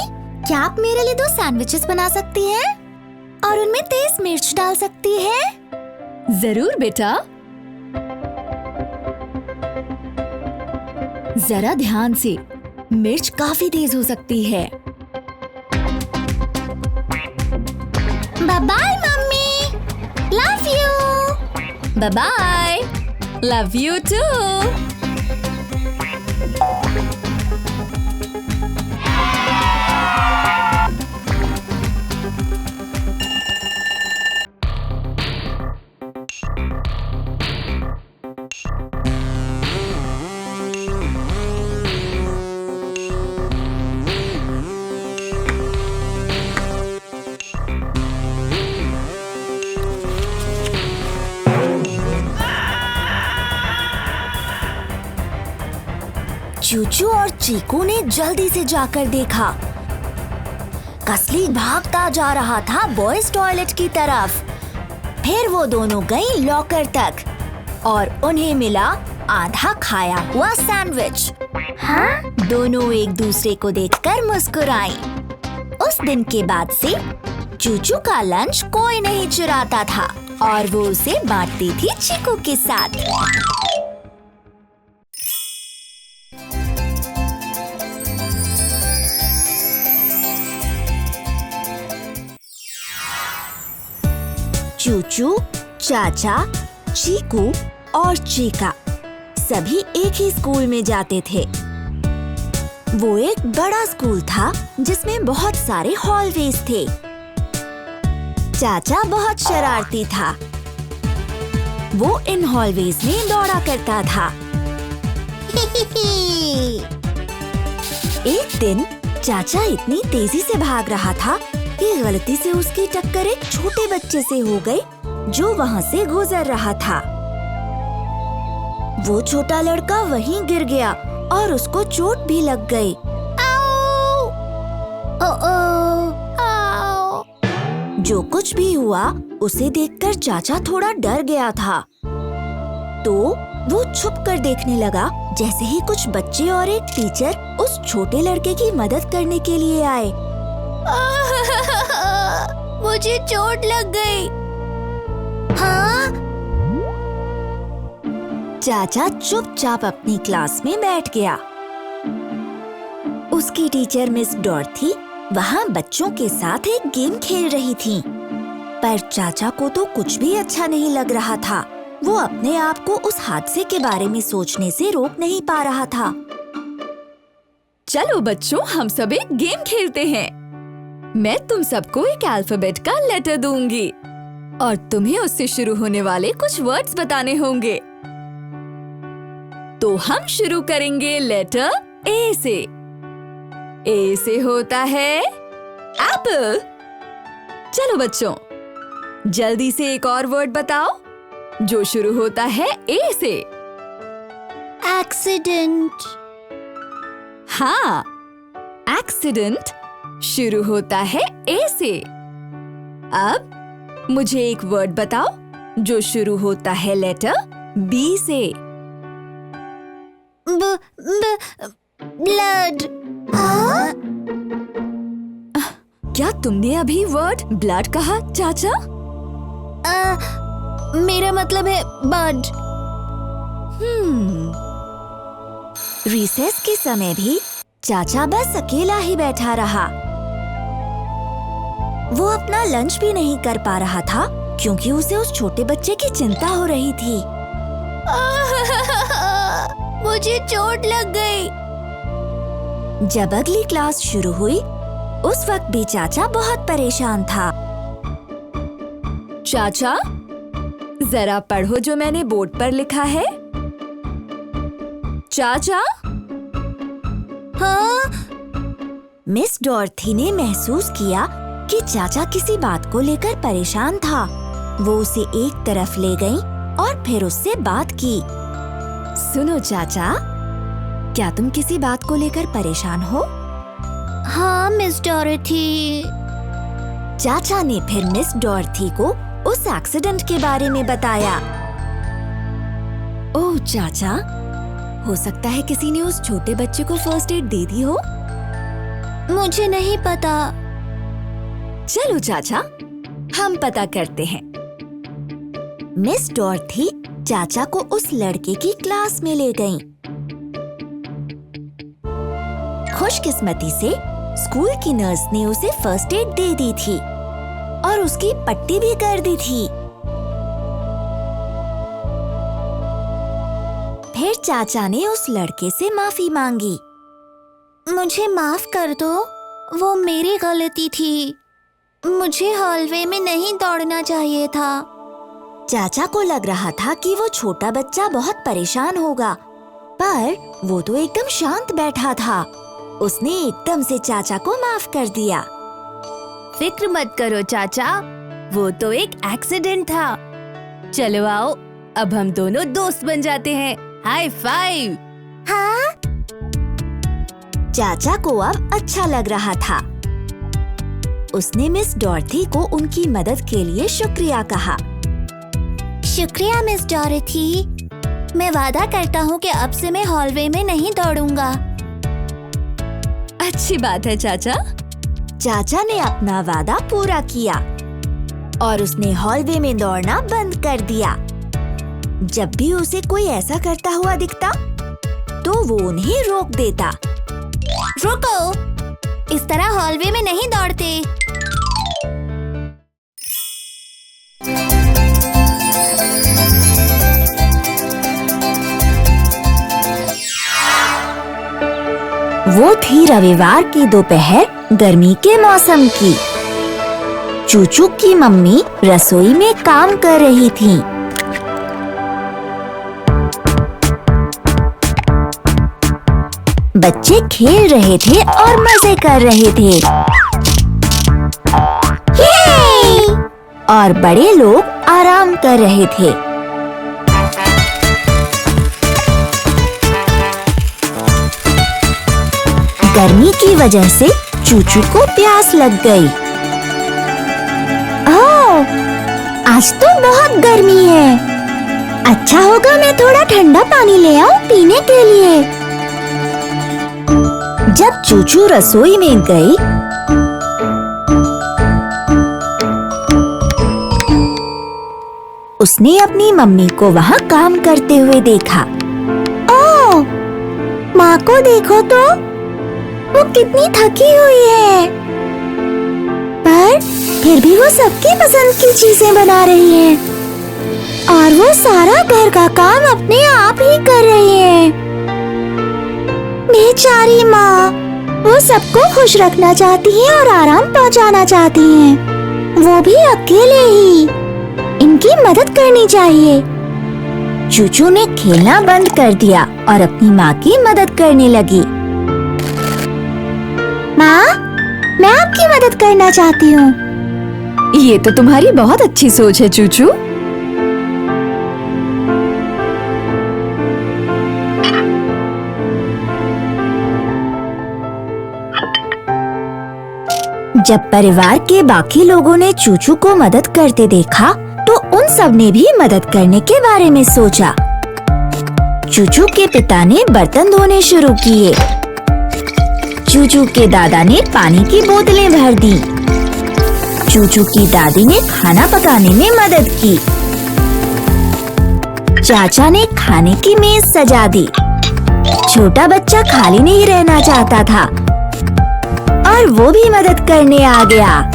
क्या आप मेरे लिए 2 सैंडविचेस बना सकती हैं और उनमें तेज मिर्च डाल सकती हैं? जरूर बेटा। जरा ध्यान से, मिर्च काफी तेज हो सकती है। Bye bye mummy, love you. Bye bye, love you too. Chuchu और चीकू ने जल्दी से जाकर देखा। कसली भागता जा रहा था बॉयज टॉयलेट की तरफ। फिर वो दोनों गई लॉकर तक। और उन्हें मिला आधा खाया हुआ सैंडविच। हाँ? दोनों एक दूसरे को देखकर मुस्कुराई। उस दिन के बाद से चूचू का लंच कोई नहीं चुराता था और वो उसे बांटती थी चीकू के साथ। चूचू, चाचा, चीकू और चीका सभी एक ही स्कूल में जाते थे। वो एक बड़ा स्कूल था जिसमें बहुत सारे हॉलवेज थे। चाचा बहुत शरारती था। वो इन हॉलवेज में दौड़ा करता था। एक दिन चाचा इतनी तेजी से भाग रहा था कि गलती से उसकी टक्कर एक छोटे बच्चे से हो गई जो वहाँ से गुजर रहा था। वो छोटा लड़का वहीं गिर गया और उसको चोट भी लग गई। आओ! आओ! जो कुछ भी हुआ उसे देखकर चाचा थोड़ा डर गया था, तो वो छुप कर देखने लगा। जैसे ही कुछ बच्चे और एक टीचर उस छोटे लड़के की मदद करने के लिए आए। मुझे चोट लग गई। हाँ? चाचा चुपचाप अपनी क्लास में बैठ गया। उसकी टीचर मिस डॉर्थी वहाँ बच्चों के साथ एक गेम खेल रही थी, पर चाचा को तो कुछ भी अच्छा नहीं लग रहा था। वो अपने आप को उस हादसे के बारे में सोचने से रोक नहीं पा रहा था। चलो बच्चों, हम सब एक गेम खेलते हैं। मैं तुम सबको एक अल्फाबेट का लेटर दूंगी और तुम्हें उससे शुरू होने वाले कुछ वर्ड्स बताने होंगे। तो हम शुरू करेंगे लेटर ए से। ए से होता है एप्पल। चलो बच्चों, जल्दी से एक और वर्ड बताओ जो शुरू होता है ए से। एक्सीडेंट। हाँ, एक्सीडेंट शुरू होता है ए से। अब मुझे एक वर्ड बताओ जो शुरू होता है लेटर बी से। ब्लड। हाँ? क्या तुमने अभी वर्ड ब्लड कहा चाचा? मेरा मतलब है बर्ड। रिसेस के समय भी चाचा बस अकेला ही बैठा रहा। वो अपना लंच भी नहीं कर पा रहा था क्योंकि उसे उस छोटे बच्चे की चिंता हो रही थी। मुझे चोट लग गई। जब अगली क्लास शुरू हुई उस वक्त भी चाचा बहुत परेशान था। चाचा, जरा पढ़ो जो मैंने बोर्ड पर लिखा है। चाचा? हाँ? मिस डॉर्थी ने महसूस किया कि चाचा किसी बात को लेकर परेशान था। वो उसे एक तरफ ले गई और फिर उससे बात की। सुनो चाचा, क्या तुम किसी बात को लेकर परेशान हो? हाँ मिस डॉर्थी। चाचा ने फिर मिस डॉर्थी को उस एक्सीडेंट के बारे में बताया। ओह चाचा, हो सकता है किसी ने उस छोटे बच्चे को फर्स्ट एड दे दी हो। मुझे नहीं पता। चलो चाचा, हम पता करते हैं। मिस डॉर्थी चाचा को उस लड़के की क्लास में ले गईं। खुशकिस्मती से स्कूल की नर्स ने उसे फर्स्ट एड दे दी थी और उसकी पट्टी भी कर दी थी। फिर चाचा ने उस लड़के से माफी मांगी। मुझे माफ कर दो, वो मेरी गलती थी। मुझे हॉलवे में नहीं दौड़ना चाहिए था। चाचा को लग रहा था कि वो छोटा बच्चा बहुत परेशान होगा, पर वो तो एकदम शांत बैठा था। उसने एकदम से चाचा को माफ कर दिया। फिक्र मत करो चाचा, वो तो एक एक्सीडेंट था। चलो आओ, अब हम दोनों दोस्त बन जाते हैं। High five. हाँ? चाचा को अब अच्छा लग रहा था। उसने मिस डॉर्थी को उनकी मदद के लिए शुक्रिया कहा। शुक्रिया मिस डॉरेथी। मैं वादा करता हूँ कि अब से मैं हॉलवे में नहीं दौड़ूंगा। अच्छी बात है चाचा। चाचा ने अपना वादा पूरा किया और उसने हॉलवे में दौड़ना बंद कर दिया। जब भी उसे कोई ऐसा करता हुआ दिखता तो वो उन्हें रोक देता। रुको, इस तरह हॉलवे में नहीं दौड़ते। वो थी रविवार की दोपहर, गर्मी के मौसम की। चूचू की मम्मी रसोई में काम कर रही थी। बच्चे खेल रहे थे और मजे कर रहे थे। ये! और बड़े लोग आराम कर रहे थे। गर्मी की वजह से चूचू को प्यास लग गई। ओह, आज तो बहुत गर्मी है। अच्छा होगा मैं थोड़ा ठंडा पानी ले आऊं पीने के लिए। जब चूचू रसोई में गई उसने अपनी मम्मी को वहाँ काम करते हुए देखा। ओह, माँ को देखो तो, वो कितनी थकी हुई है, पर फिर भी वो सबकी पसंद की चीजें बना रही है और वो सारा घर का काम अपने आप ही कर रही है। बेचारी माँ, वो सबको खुश रखना चाहती है और आराम पहुँचाना चाहती है, वो भी अकेले ही। इनकी मदद करनी चाहिए। चूचू ने खेलना बंद कर दिया और अपनी माँ की मदद करने लगी। माँ, मैं आपकी मदद करना चाहती हूँ। ये तो तुम्हारी बहुत अच्छी सोच है चूचू। जब परिवार के बाकी लोगों ने चूचू को मदद करते देखा तो उन सब ने भी मदद करने के बारे में सोचा। चूचू के पिता ने बर्तन धोने शुरू किए। चूचू के दादा ने पानी की बोतलें भर दी। चूचू की दादी ने खाना पकाने में मदद की। चाचा ने खाने की मेज सजा दी। छोटा बच्चा खाली नहीं रहना चाहता था और वो भी मदद करने आ गया।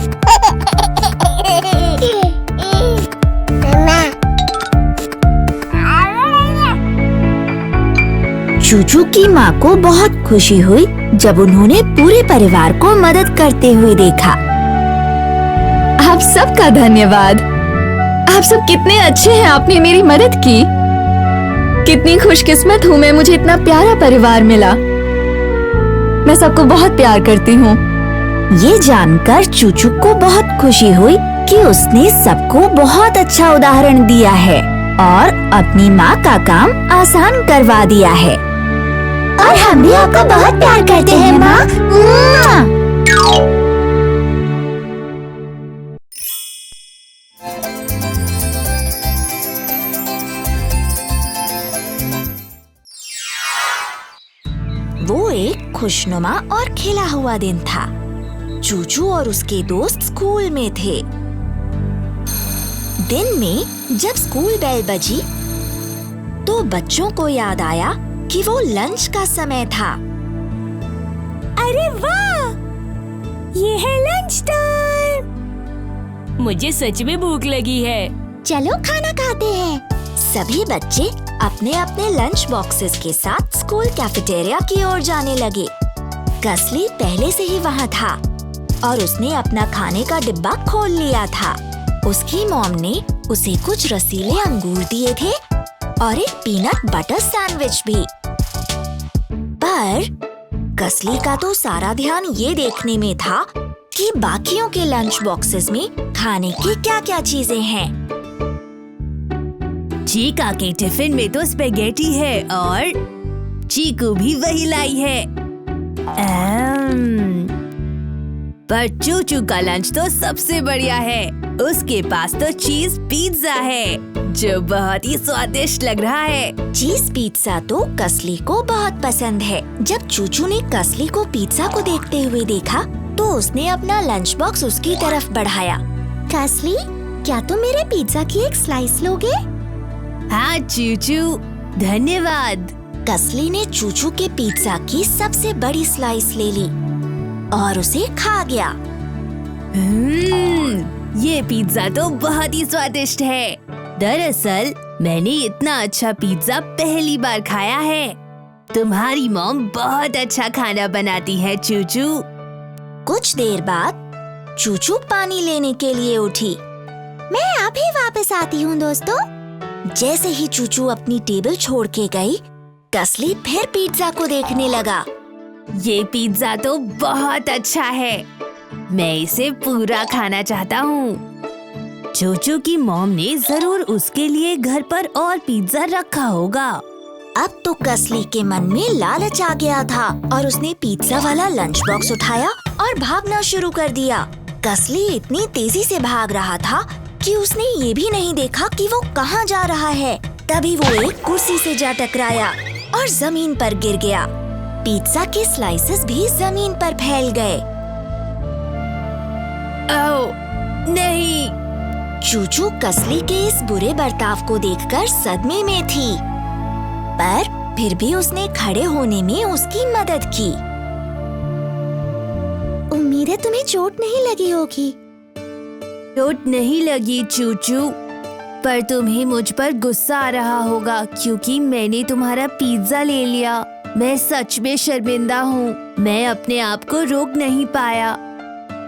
चूचू की माँ को बहुत खुशी हुई जब उन्होंने पूरे परिवार को मदद करते हुए देखा। आप सबका धन्यवाद। आप सब कितने अच्छे हैं, आपने मेरी मदद की। कितनी खुशकिस्मत हूँ मैं, मुझे इतना प्यारा परिवार मिला। मैं सबको बहुत प्यार करती हूँ। ये जानकर चूचू को बहुत खुशी हुई कि उसने सबको बहुत अच्छा उदाहरण दिया है और अपनी माँ का काम आसान करवा दिया है। और हम भी आपको बहुत प्यार करते हैं माँ। वो एक खुशनुमा और खिला हुआ दिन था। चूचू और उसके दोस्त स्कूल में थे। दिन में जब स्कूल बेल बजी तो बच्चों को याद आया कि वो लंच का समय था। अरे वाह, ये है लंच टाइम। मुझे सच में भूख लगी है। चलो खाना खाते हैं। सभी बच्चे अपने अपने लंच बॉक्सेस के साथ स्कूल कैफेटेरिया की ओर जाने लगे। कसली पहले से ही वहाँ था और उसने अपना खाने का डिब्बा खोल लिया था। उसकी मॉम ने उसे कुछ रसीले अंगूर दिए थे और एक पीनट बटर सैंडविच भी। पर कसली का तो सारा ध्यान ये देखने में था कि बाकियों के लंच बॉक्सेस में खाने की क्या-क्या चीजें हैं। चीका के टिफिन में तो स्पेगेटी है और चीकू भी वही लाई है। पर चूचू का लंच तो सबसे बढ़िया है। उसके पास तो चीज पिज्जा है। जो बहुत ही स्वादिष्ट लग रहा है। चीज पिज्जा तो कसली को बहुत पसंद है। जब चूचू ने कसली को पिज्जा को देखते हुए देखा तो उसने अपना लंच बॉक्स उसकी तरफ बढ़ाया। कसली, क्या तुम मेरे पिज्जा की एक स्लाइस लोगे? हाँ चूचू, धन्यवाद। कसली ने चूचू के पिज्जा की सबसे बड़ी स्लाइस ले ली और उसे खा गया। ये पिज्जा तो बहुत ही स्वादिष्ट है। दरअसल मैंने इतना अच्छा पिज्जा पहली बार खाया है। तुम्हारी मॉम बहुत अच्छा खाना बनाती है चूचू। कुछ देर बाद चूचू पानी लेने के लिए उठी। मैं अभी वापस आती हूँ दोस्तों। जैसे ही चूचू अपनी टेबल छोड़ के गई, कसली फिर पिज्जा को देखने लगा। ये पिज्जा तो बहुत अच्छा है। मैं इसे पूरा खाना चाहता हूँ। चूचू की मॉम ने जरूर उसके लिए घर पर और पिज्जा रखा होगा। अब तो कसली के मन में लालच आ गया था और उसने पिज्जा वाला लंच बॉक्स उठाया और भागना शुरू कर दिया। कसली इतनी तेजी से भाग रहा था कि उसने ये भी नहीं देखा कि वो कहाँ जा रहा है। तभी वो एक कुर्सी से जा टकराया और जमीन पर गिर गया। पिज्जा के स्लाइसेस भी जमीन पर फैल गए। ओह नहीं! चूचू कसली के इस बुरे बर्ताव को देखकर सदमे में थी, पर फिर भी उसने खड़े होने में उसकी मदद की। उम्मीद है तुम्हें चोट नहीं लगी होगी। चोट नहीं लगी चूचू, पर तुम्हें मुझ पर गुस्सा आ रहा होगा क्योंकि मैंने तुम्हारा पिज्जा ले लिया। मैं सच में शर्मिंदा हूँ। मैं अपने आप को रोक नहीं पाया।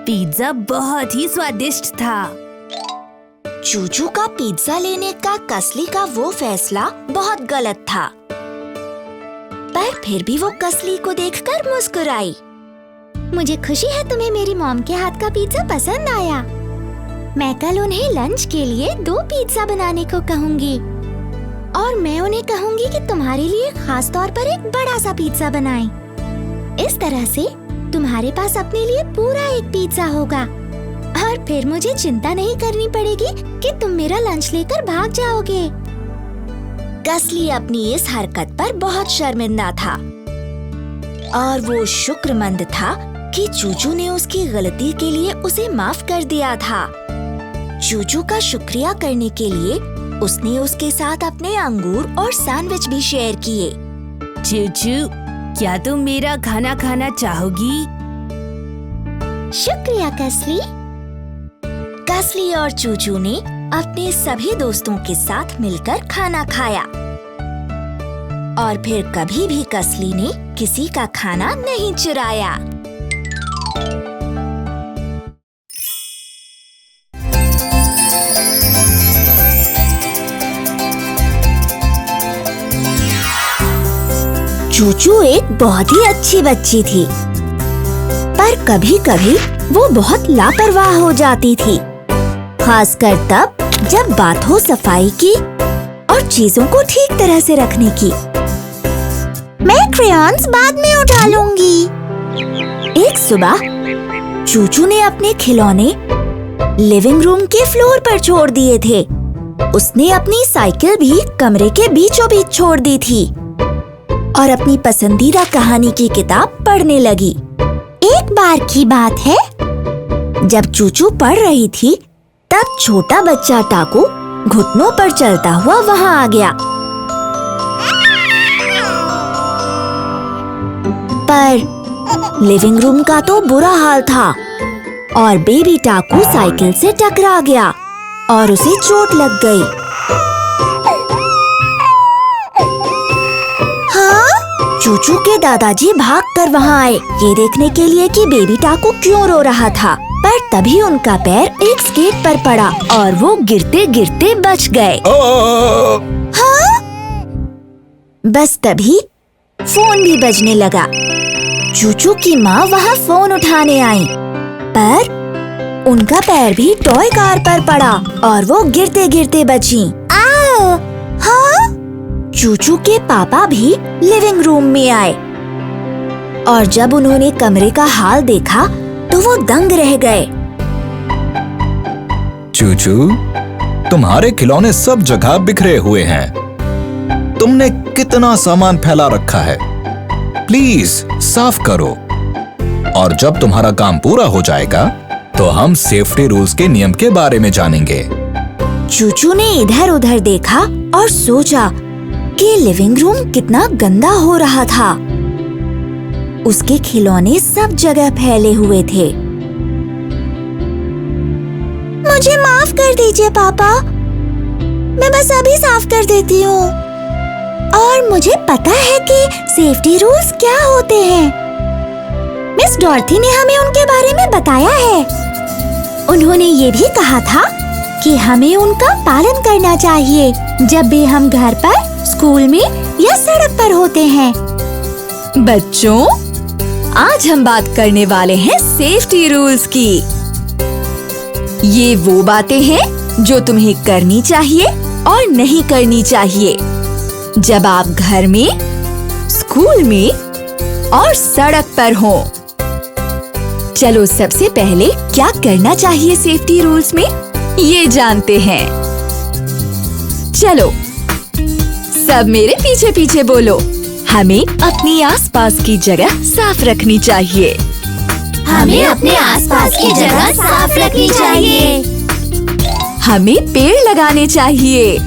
पिज्जा बहुत ही स्वादिष्ट था। चूचू का पिज्जा लेने का कसली का वो फैसला बहुत गलत था, पर फिर भी वो कसली को देखकर मुस्कुराई। मुझे खुशी है तुम्हें मेरी मॉम के हाथ का पिज्जा पसंद आया। मैं कल उन्हें लंच के लिए 2 पिज्जा बनाने को कहूँगी और मैं उन्हें कहूँगी कि तुम्हारे लिए खास तौर पर एक बड़ा सा पिज्जा बनाएं। इस तरह से तुम्हारे पास अपने लिए पूरा एक पिज्जा होगा और फिर मुझे चिंता नहीं करनी पड़ेगी कि तुम मेरा लंच लेकर भाग जाओगे। कसली अपनी इस हरकत पर बहुत शर्मिंदा था और वो शुक्रमंद था कि चूचू ने उसकी गलती के लिए उसे माफ कर दिया था। चूचू का शुक्रिया करने के लिए उसने उसके साथ अपने अंगूर और सैंडविच भी शेयर किए। चूचू, क्या तुम मेरा खाना खाना चाहोगी? शुक्रिया कसली। कसली और चूचू ने अपने सभी दोस्तों के साथ मिलकर खाना खाया और फिर कभी भी कसली ने किसी का खाना नहीं चुराया। चूचू एक बहुत ही अच्छी बच्ची थी, पर कभी-कभी वो बहुत लापरवाह हो जाती थी, खासकर तब जब बात हो सफाई की और चीजों को ठीक तरह से रखने की। मैं क्रेयॉन्स बाद में उठा लूंगी। एक सुबह चूचू ने अपने खिलौने लिविंग रूम के फ्लोर पर छोड़ दिए थे। उसने अपनी साइकिल भी कमरे के बीचों बीच छोड़ दी थी और अपनी पसंदीदा कहानी की किताब पढ़ने लगी। एक बार की बात है, जब चूचू पढ़ रही थी तब छोटा बच्चा टाकू घुटनों पर चलता हुआ वहां आ गया। पर लिविंग रूम का तो बुरा हाल था और बेबी टाकू साइकिल से टकरा गया और उसे चोट लग गई। हाँ? चूचू के दादाजी भागकर वहां आए ये देखने के लिए कि बेबी टाकू क्यों रो रहा था, पर तभी उनका पैर एक स्केट पर पड़ा और वो गिरते गिरते बच गए। हाँ? बस तभी फोन भी बजने लगा। चूचू की माँ वहाँ फोन उठाने आई, पर उनका पैर भी टॉय कार पर पड़ा और वो गिरते गिरते बची। आओ! हाँ? चूचू के पापा भी लिविंग रूम में आए और जब उन्होंने कमरे का हाल देखा तो वो दंग रह गए। चूचू, तुम्हारे खिलौने सब जगह बिखरे हुए हैं। तुमने कितना सामान फैला रखा है। प्लीज साफ करो। और जब तुम्हारा काम पूरा हो जाएगा तो हम सेफ्टी रूल्स के नियम के बारे में जानेंगे। चूचू ने इधर उधर देखा और सोचा कि लिविंग रूम कितना गंदा हो रहा था। उसके खिलौने सब जगह फैले हुए थे। मुझे माफ कर दीजिए पापा, मैं बस अभी साफ कर देती हूँ। और मुझे पता है कि सेफ्टी रूल्स क्या होते हैं। मिस डॉर्थी ने हमें उनके बारे में बताया है। उन्होंने ये भी कहा था कि हमें उनका पालन करना चाहिए जब भी हम घर पर, स्कूल में या सड़क पर होते हैं। बच्चों, आज हम बात करने वाले हैं सेफ्टी रूल्स की। ये वो बातें हैं जो तुम्हें करनी चाहिए और नहीं करनी चाहिए जब आप घर में, स्कूल में और सड़क पर हो। चलो सबसे पहले क्या करना चाहिए सेफ्टी रूल्स में, ये जानते हैं। चलो सब मेरे पीछे पीछे बोलो। हमें अपनी आसपास की जगह साफ रखनी चाहिए। हमें अपने आसपास की जगह साफ रखनी चाहिए। हमें पेड़ लगाने चाहिए।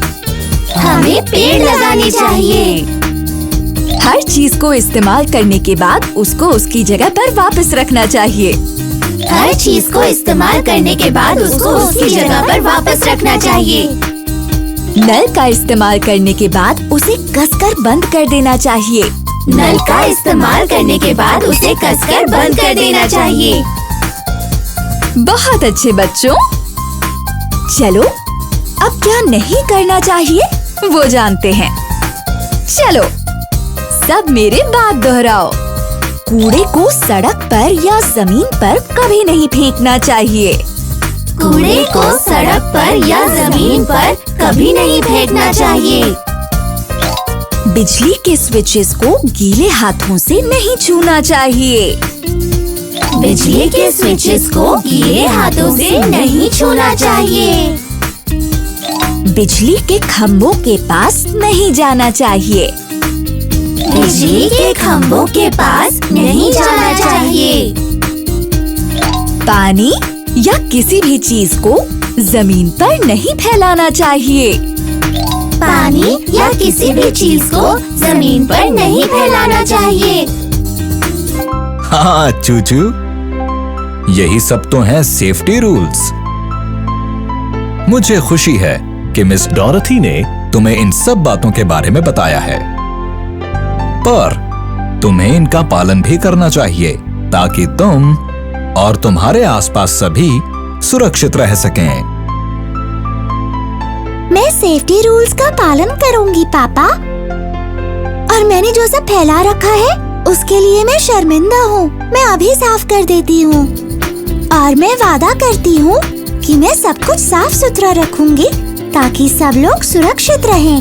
हमें पेड़ लगाने चाहिए। हर चीज को इस्तेमाल करने के बाद उसको उसकी जगह पर वापस रखना चाहिए। हर चीज को इस्तेमाल करने के बाद उसको उसकी जगह पर वापस रखना चाहिए। नल का इस्तेमाल करने के बाद उसे कसकर बंद कर देना चाहिए। नल का इस्तेमाल करने के बाद उसे कसकर बंद कर देना चाहिए। बहुत अच्छे बच्चों। चलो अब क्या नहीं करना चाहिए वो जानते हैं। चलो सब मेरे बात दोहराओ। कूड़े को सड़क पर या जमीन पर कभी नहीं फेंकना चाहिए। कूड़े को सड़क पर या जमीन पर कभी नहीं फेंकना चाहिए। बिजली के स्विचेस को गीले हाथों से नहीं छूना चाहिए। बिजली के स्विचेस को गीले हाथों से नहीं छूना चाहिए। बिजली के खंभों के पास नहीं जाना चाहिए। बिजली के खंभों के पास नहीं जाना चाहिए। पानी या किसी भी चीज को जमीन पर नहीं फैलाना चाहिए। पानी या किसी भी चीज को जमीन पर नहीं फैलाना चाहिए। हाँ चूचू, यही सब तो हैं सेफ्टी रूल्स। मुझे खुशी है कि मिस डॉरथी ने तुम्हें इन सब बातों के बारे में बताया है, पर तुम्हें इनका पालन भी करना चाहिए ताकि तुम और तुम्हारे आसपास सभी सुरक्षित रह सकें। मैं सेफ्टी रूल्स का पालन करूंगी पापा। और मैंने जो सब फैला रखा है उसके लिए मैं शर्मिंदा हूँ। मैं अभी साफ कर देती हूँ और मैं वादा करती हूँ कि मैं सब कुछ साफ सुथरा रखूंगी ताकि सब लोग सुरक्षित रहें।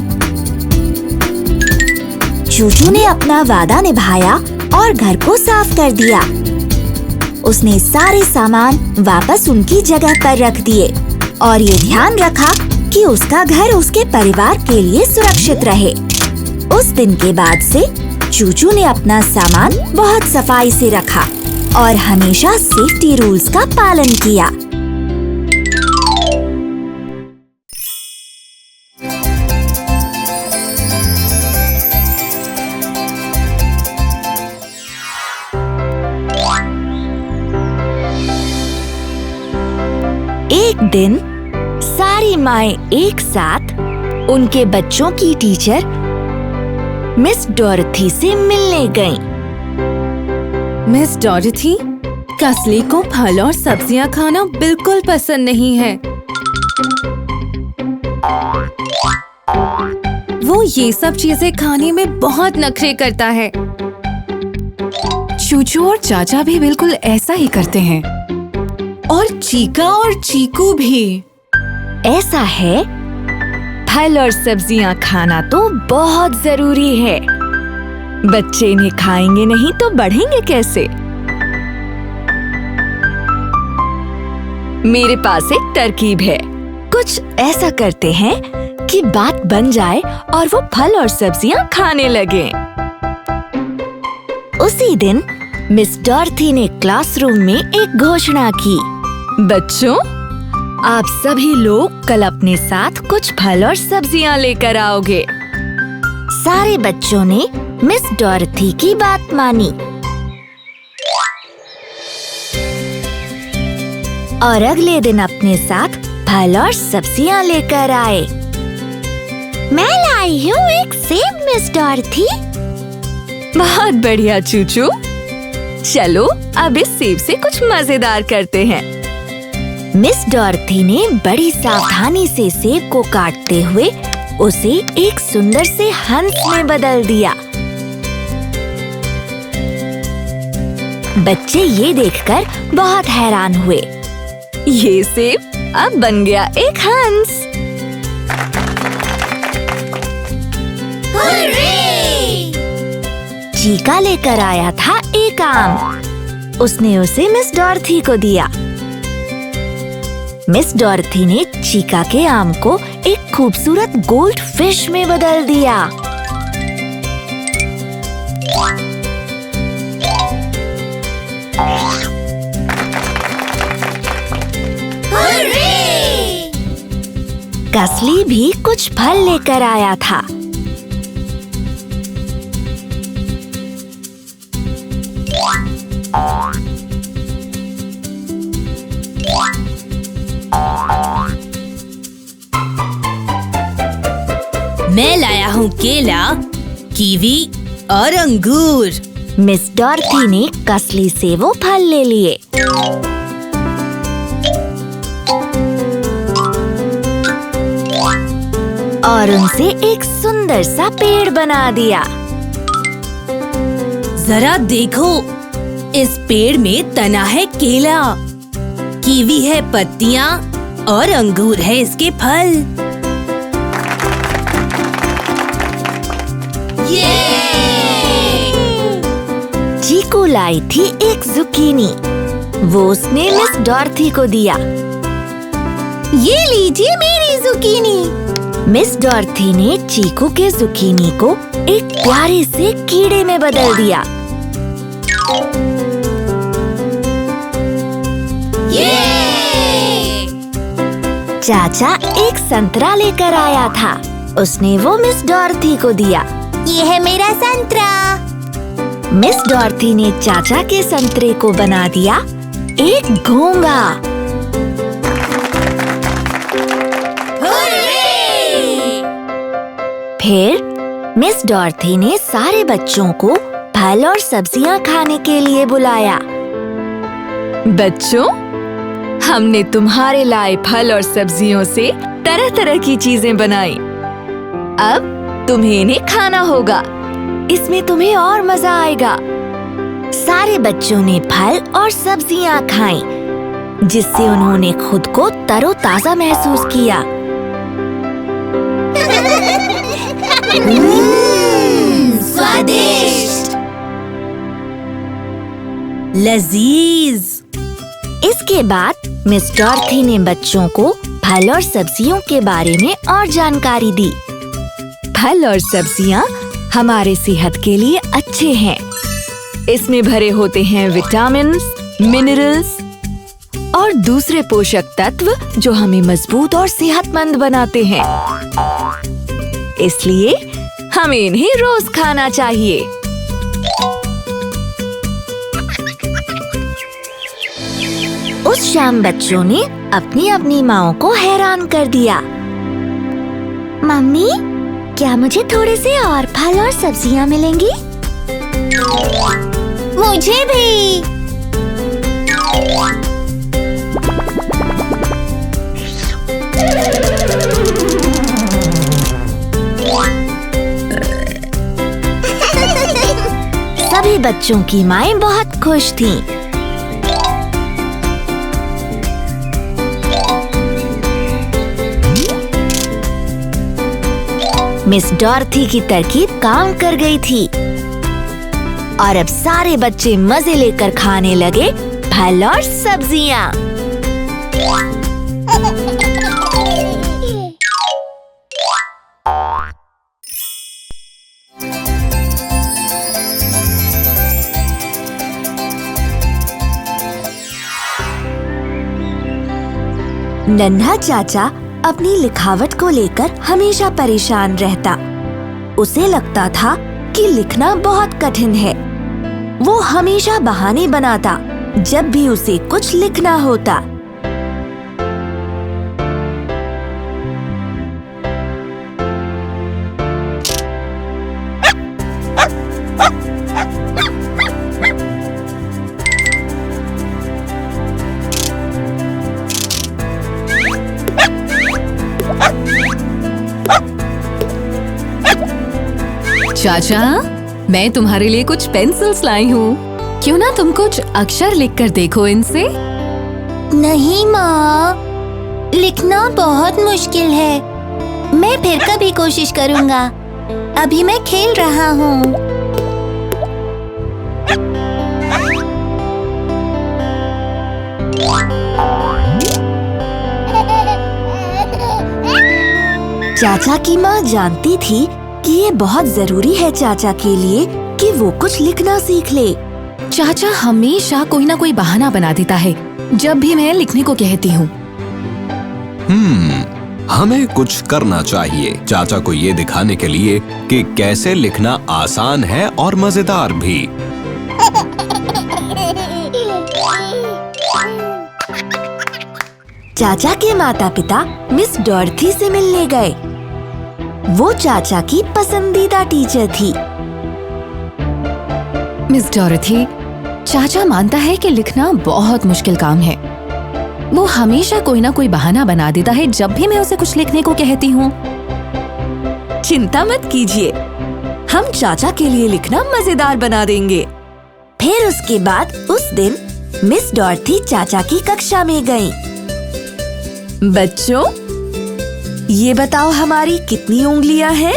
चूचू ने अपना वादा निभाया और घर को साफ कर दिया। उसने सारे सामान वापस उनकी जगह पर रख दिए और ये ध्यान रखा कि उसका घर उसके परिवार के लिए सुरक्षित रहे। उस दिन के बाद से चूचू ने अपना सामान बहुत सफाई से रखा और हमेशा सेफ्टी रूल्स का पालन किया। एक दिन सारी माएं एक साथ उनके बच्चों की टीचर मिस डॉरथी से मिलने गईं। मिस डॉरथी, कसली को फल और सब्जियां खाना बिल्कुल पसंद नहीं है। वो ये सब चीजें खाने में बहुत नखरे करता है। चूचू और चाचा भी बिल्कुल ऐसा ही करते हैं। और चीका और चीकू भी। ऐसा है, फल और सब्जियां खाना तो बहुत जरूरी है। बच्चे इन्हें खाएंगे नहीं तो बढ़ेंगे कैसे? मेरे पास एक तरकीब है। कुछ ऐसा करते हैं कि बात बन जाए और वो फल और सब्जियां खाने लगे। उसी दिन मिस डॉर्थी ने क्लासरूम में एक घोषणा की। बच्चों, आप सभी लोग कल अपने साथ कुछ फल और सब्जियां लेकर आओगे। सारे बच्चों ने मिस डॉर्थी की बात मानी और अगले दिन अपने साथ फल और सब्जियां लेकर आए। मैं लाई हूँ एक सेब मिस डॉर्थी। बहुत बढ़िया चूचू, चलो अब इस सेब से कुछ मजेदार करते हैं। मिस डॉर्थी ने बड़ी सावधानी से सेब को काटते हुए उसे एक सुंदर से हंस में बदल दिया। बच्चे ये देखकर बहुत हैरान हुए। ये सेब अब बन गया एक हंस। चीका लेकर आया था एक आम। उसने उसे मिस डॉर्थी को दिया। मिस डॉर्थी ने चीका के आम को एक खूबसूरत गोल्ड फिश में बदल दिया। कसली भी कुछ फल लेकर आया था। मैं लाया हूँ केला, कीवी और अंगूर। मिस डॉर्थी ने कसली से वो फल ले लिए। और उनसे एक सुंदर सा पेड़ बना दिया। जरा देखो, इस पेड़ में तना है केला, कीवी है पत्तियाँ और अंगूर है इसके फल। चीकू लाई थी एक जुकीनी। वो उसने मिस डॉर्थी को दिया। ये लीजिए मेरी जुकीनी। मिस डॉर्थी ने चीकू के जुकीनी को एक प्यारे से कीड़े में बदल दिया। चाचा एक संतरा लेकर आया था। उसने वो मिस डॉर्थी को दिया। ये है मेरा संतरा। मिस डॉर्थी ने चाचा के संतरे को बना दिया एक घोंगा। फिर मिस डॉर्थी ने सारे बच्चों को फल और सब्जियां खाने के लिए बुलाया। बच्चों, हमने तुम्हारे लाए फल और सब्जियों से तरह तरह की चीजें बनाई। अब तुम्हें इन्हें खाना होगा। इसमें तुम्हें और मजा आएगा। सारे बच्चों ने फल और सब्जियां खाई, जिससे उन्होंने खुद को तरोताजा महसूस किया। स्वादिष्ट, लजीज। इसके बाद मिस डॉर्थी ने बच्चों को फल और सब्जियों के बारे में और जानकारी दी। फल और सब्जियां हमारे सेहत के लिए अच्छे हैं। इसमें भरे होते हैं विटामिन्स, मिनरल्स और दूसरे पोषक तत्व जो हमें मजबूत और सेहतमंद बनाते हैं। इसलिए हमें इन्हें रोज खाना चाहिए। उस शाम बच्चों ने अपनी अपनी माँओं को हैरान कर दिया। मम्मी, क्या मुझे थोड़े से और फल और सब्जियां मिलेंगी? मुझे भी। सभी बच्चों की माएं बहुत खुश थीं। मिस डॉर्थी की तरकीब काम कर गई थी और अब सारे बच्चे मजे लेकर खाने लगे फल और सब्जियां। नन्हा चाचा अपनी लिखावट को लेकर हमेशा परेशान रहता। उसे लगता था कि लिखना बहुत कठिन है। वो हमेशा बहाने बनाता जब भी उसे कुछ लिखना होता। चाचा, मैं तुम्हारे लिए कुछ पेंसिल्स लाई हूँ। क्यों ना तुम कुछ अक्षर लिखकर देखो इनसे? नहीं माँ, लिखना बहुत मुश्किल है। मैं फिर कभी कोशिश करूँगा। अभी मैं खेल रहा हूँ। चाचा की माँ जानती थी कि ये बहुत जरूरी है चाचा के लिए कि वो कुछ लिखना सीख ले। चाचा हमेशा कोई ना कोई बहाना बना देता है जब भी मैं लिखने को कहती हूँ। हमें कुछ करना चाहिए चाचा को ये दिखाने के लिए कि कैसे लिखना आसान है और मजेदार भी। चाचा के माता पिता मिस डॉर्थी से मिलने गए। वो चाचा की पसंदीदा टीचर थी। मिस डॉरथी, चाचा मानता है कि लिखना बहुत मुश्किल काम है। वो हमेशा कोई ना कोई बहाना बना देता है जब भी मैं उसे कुछ लिखने को कहती हूँ। चिंता मत कीजिए, हम चाचा के लिए लिखना मजेदार बना देंगे। फिर उसके बाद उस दिन मिस डॉर्थी चाचा की कक्षा में गईं। बच्चों, ये बताओ हमारी कितनी उंगलियां हैं?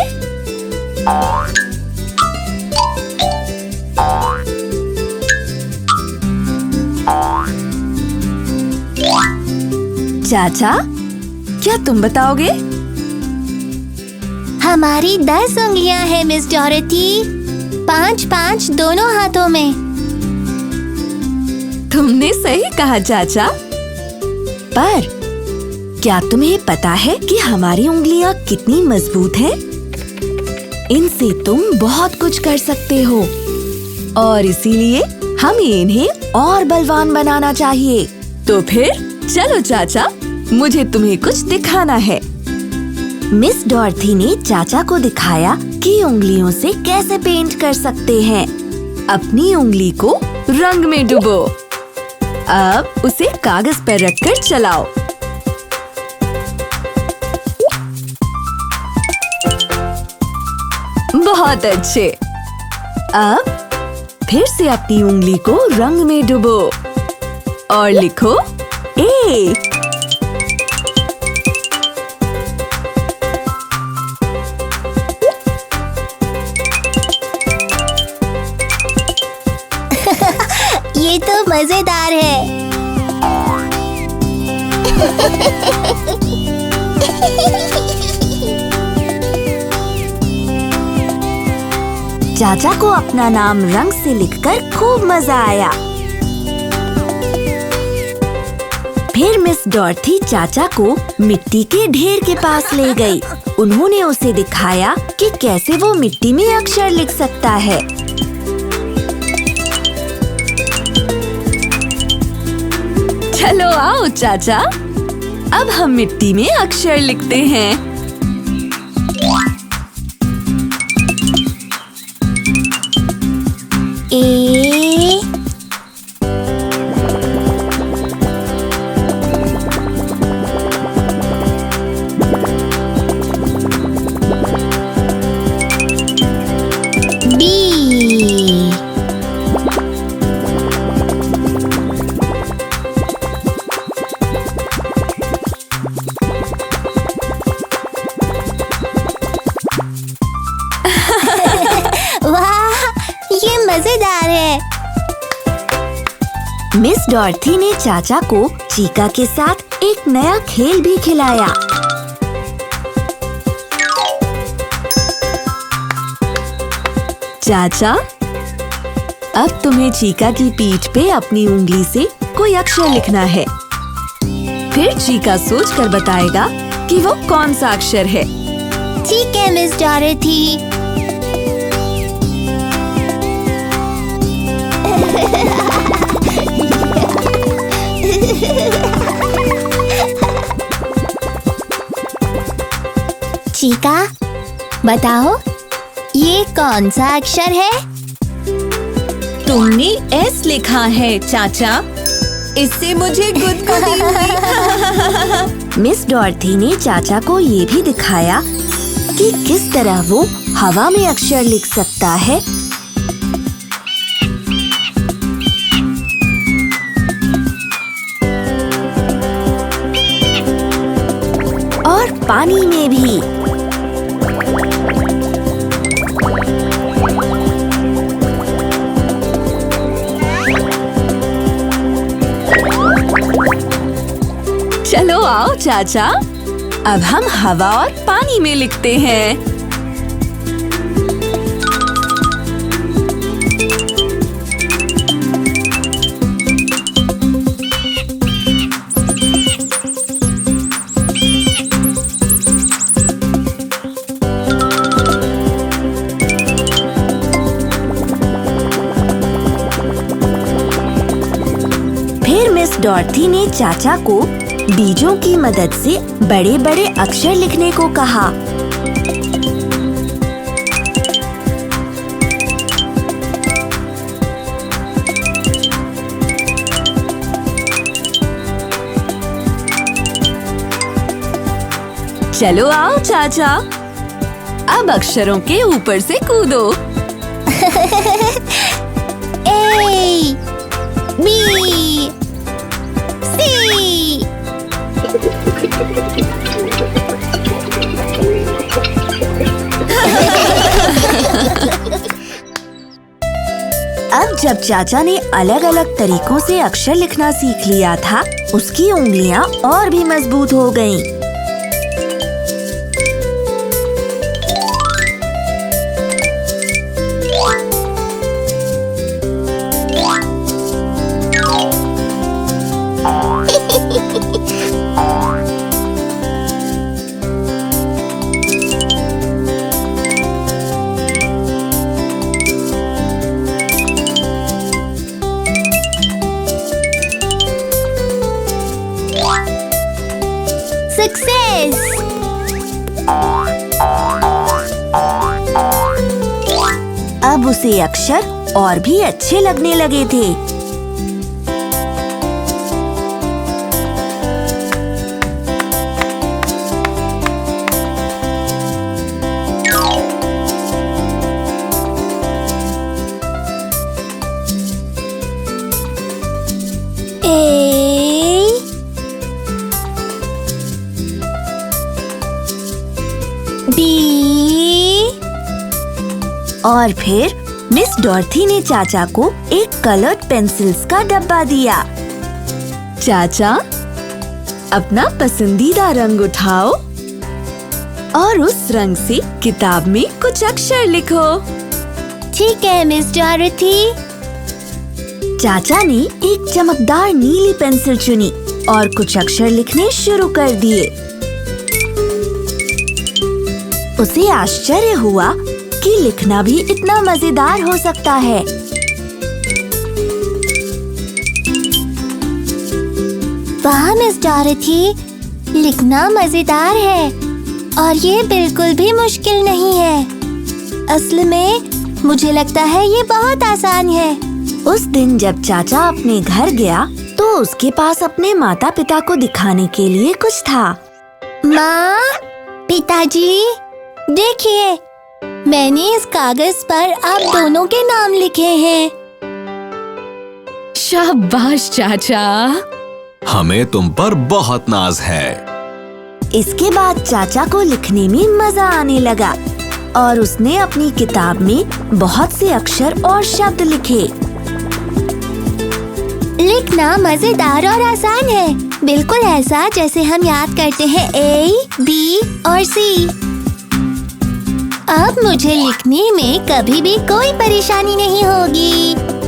चाचा, क्या तुम बताओगे? हमारी 10 उंगलियां हैं मिस डॉरथी। 5-5 दोनों हाथों में। तुमने सही कहा चाचा। पर क्या तुम्हें पता है कि हमारी उंगलियां कितनी मजबूत हैं? इनसे तुम बहुत कुछ कर सकते हो और इसीलिए हमें इन्हें और बलवान बनाना चाहिए। तो फिर चलो चाचा, मुझे तुम्हें कुछ दिखाना है। मिस डॉर्थी ने चाचा को दिखाया कि उंगलियों से कैसे पेंट कर सकते हैं। अपनी उंगली को रंग में डुबो। अब उसे कागज पर रखकर चलाओ। बहुत अच्छे। अब फिर से अपनी उंगली को रंग में डुबो और लिखो ए। ये तो मजेदार है। चाचा को अपना नाम रंग से लिखकर खूब मजा आया। फिर मिस डॉर्थी चाचा को मिट्टी के ढेर के पास ले गई। उन्होंने उसे दिखाया कि कैसे वो मिट्टी में अक्षर लिख सकता है। चलो आओ चाचा, अब हम मिट्टी में अक्षर लिखते हैं। ए, बी, वाह, ये मजेदार है। मिस डॉर्थी ने चाचा को चीका के साथ एक नया खेल भी खिलाया। चाचा, अब तुम्हें चीका की पीठ पे अपनी उंगली से कोई अक्षर लिखना है। फिर चीका सोच कर बताएगा कि वो कौन सा अक्षर है। ठीक है मिस डॉरेथी। चीका, बताओ ये कौन सा अक्षर है? तुमने एस लिखा है चाचा, इससे मुझे गुदगुदी हुई। मिस डॉर्थी ने चाचा को ये भी दिखाया कि किस तरह वो हवा में अक्षर लिख सकता है। और पानी में भी। चलो आओ चाचा, अब हम हवा और पानी में लिखते हैं। फिर मिस डॉर्थी ने चाचा को बीजों की मदद से बड़े-बड़े अक्षर लिखने को कहा। चलो आओ चाचा, अब अक्षरों के ऊपर से कूदो। A, B, C। अब जब चाचा ने अलग-अलग तरीकों से अक्षर लिखना सीख लिया था, उसकी उंगलियां और भी मजबूत हो गईं। सक्सेस। अब उसे अक्षर और भी अच्छे लगने लगे थे। और फिर मिस डॉर्थी ने चाचा को एक कलर्ड पेंसिल्स का डब्बा दिया। चाचा, अपना पसंदीदा रंग उठाओ और उस रंग से किताब में कुछ अक्षर लिखो। ठीक है मिस डॉरेथी। चाचा ने एक चमकदार नीली पेंसिल चुनी और कुछ अक्षर लिखने शुरू कर दिए। उसे आश्चर्य हुआ कि लिखना भी इतना मजेदार हो सकता है। वाह मिस डॉरेथी, लिखना मजेदार है और ये बिल्कुल भी मुश्किल नहीं है। असल में मुझे लगता है ये बहुत आसान है। उस दिन जब चाचा अपने घर गया तो उसके पास अपने माता पिता को दिखाने के लिए कुछ था। माँ, पिताजी, देखिए, मैंने इस कागज पर आप दोनों के नाम लिखे हैं। शाबाश चाचा, हमें तुम पर बहुत नाज है। इसके बाद चाचा को लिखने में मजा आने लगा और उसने अपनी किताब में बहुत से अक्षर और शब्द लिखे। लिखना मजेदार और आसान है, बिल्कुल ऐसा जैसे हम याद करते हैं A, B और C। अब मुझे लिखने में कभी भी कोई परेशानी नहीं होगी।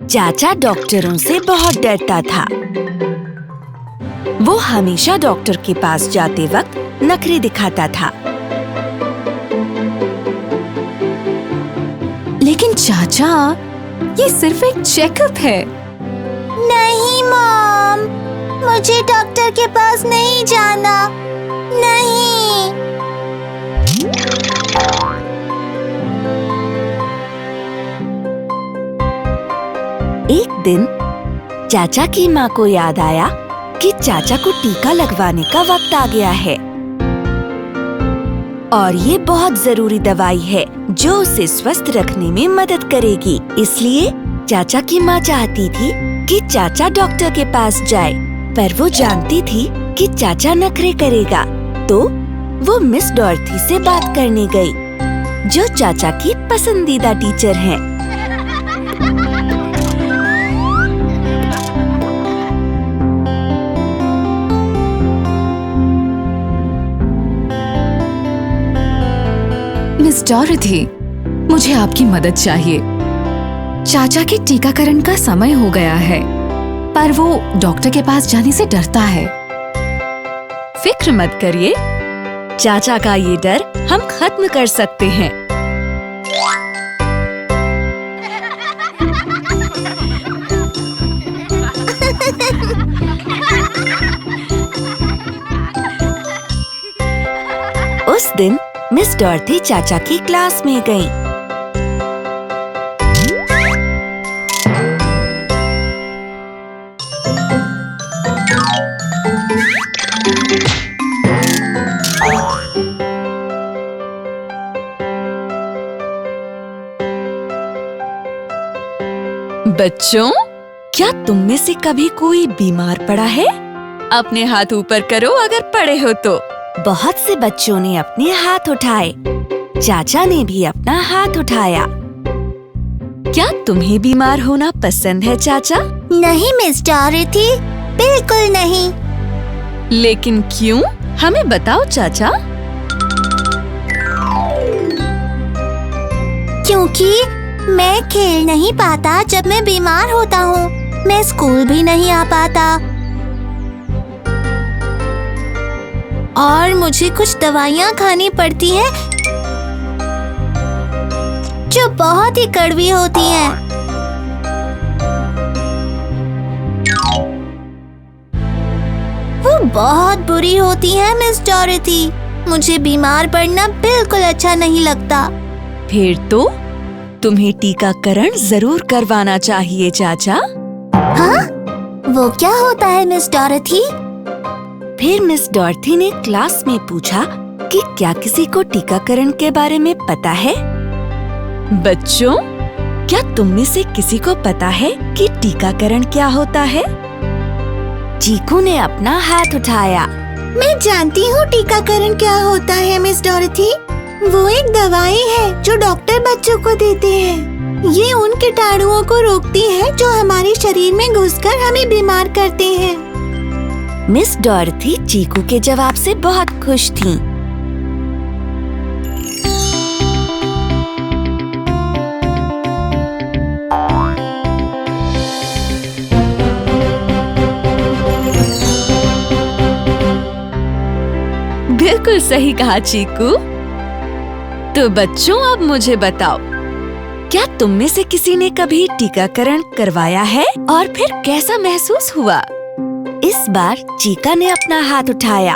चाचा डॉक्टरों से बहुत डरता था। वो हमेशा डॉक्टर के पास जाते वक्त नखरे दिखाता था। लेकिन चाचा, ये सिर्फ एक चेकअप है। नहीं मॉम, मुझे डॉक्टर के पास नहीं जाना। नहीं। एक दिन चाचा की माँ को याद आया कि चाचा को टीका लगवाने का वक्त आ गया है और ये बहुत जरूरी दवाई है जो उसे स्वस्थ रखने में मदद करेगी। इसलिए चाचा की माँ चाहती थी कि चाचा डॉक्टर के पास जाए, पर वो जानती थी कि चाचा नखरे करेगा, तो वो मिस डॉर्थी से बात करने गई, जो चाचा की पसंदीदा टीचर हैं। मिस डॉरथी, मुझे आपकी मदद चाहिए। चाचा के टीकाकरण का समय हो गया है, पर वो डॉक्टर के पास जाने से डरता है। फिक्र मत करिए, चाचा का ये डर हम खत्म कर सकते हैं। उस दिन मिस डॉर्थी चाचा की क्लास में गईं। बच्चों, क्या तुम में से कभी कोई बीमार पड़ा है? अपने हाथ ऊपर करो अगर पड़े हो तो। बहुत से बच्चों ने अपने हाथ उठाए। चाचा ने भी अपना हाथ उठाया। क्या तुम्हें बीमार होना पसंद है चाचा? नहीं मिस डॉरथी, बिल्कुल नहीं। लेकिन क्यों? हमें बताओ चाचा। क्योंकि मैं खेल नहीं पाता जब मैं बीमार होता हूँ। मैं स्कूल भी नहीं आ पाता और मुझे कुछ दवाइयाँ खानी पड़ती हैं जो बहुत ही कड़वी होती हैं। वो बहुत बुरी होती हैं मिस डॉरथी। मुझे बीमार पड़ना बिल्कुल अच्छा नहीं लगता। फिर तो तुम्हें टीकाकरण जरूर करवाना चाहिए चाचा। हाँ? वो क्या होता है मिस डॉरथी? फिर मिस डॉर्थी ने क्लास में पूछा कि क्या किसी को टीकाकरण के बारे में पता है? बच्चों, क्या तुम में से किसी को पता है कि टीकाकरण क्या होता है? चीकू ने अपना हाथ उठाया। मैं जानती हूँ टीकाकरण क्या होता है मिस डॉरथी। वो एक दवाई है जो डॉक्टर बच्चों को देते हैं। ये उन कीटाणुओं को रोकती है जो हमारे शरीर में घुसकर हमें बीमार करते हैं। मिस डॉर्थी चीकू के जवाब से बहुत खुश थीं। बिल्कुल सही कहा चीकू। तो बच्चों, अब मुझे बताओ, क्या तुम में से किसी ने कभी टीकाकरण करवाया है और फिर कैसा महसूस हुआ? इस बार चीका ने अपना हाथ उठाया।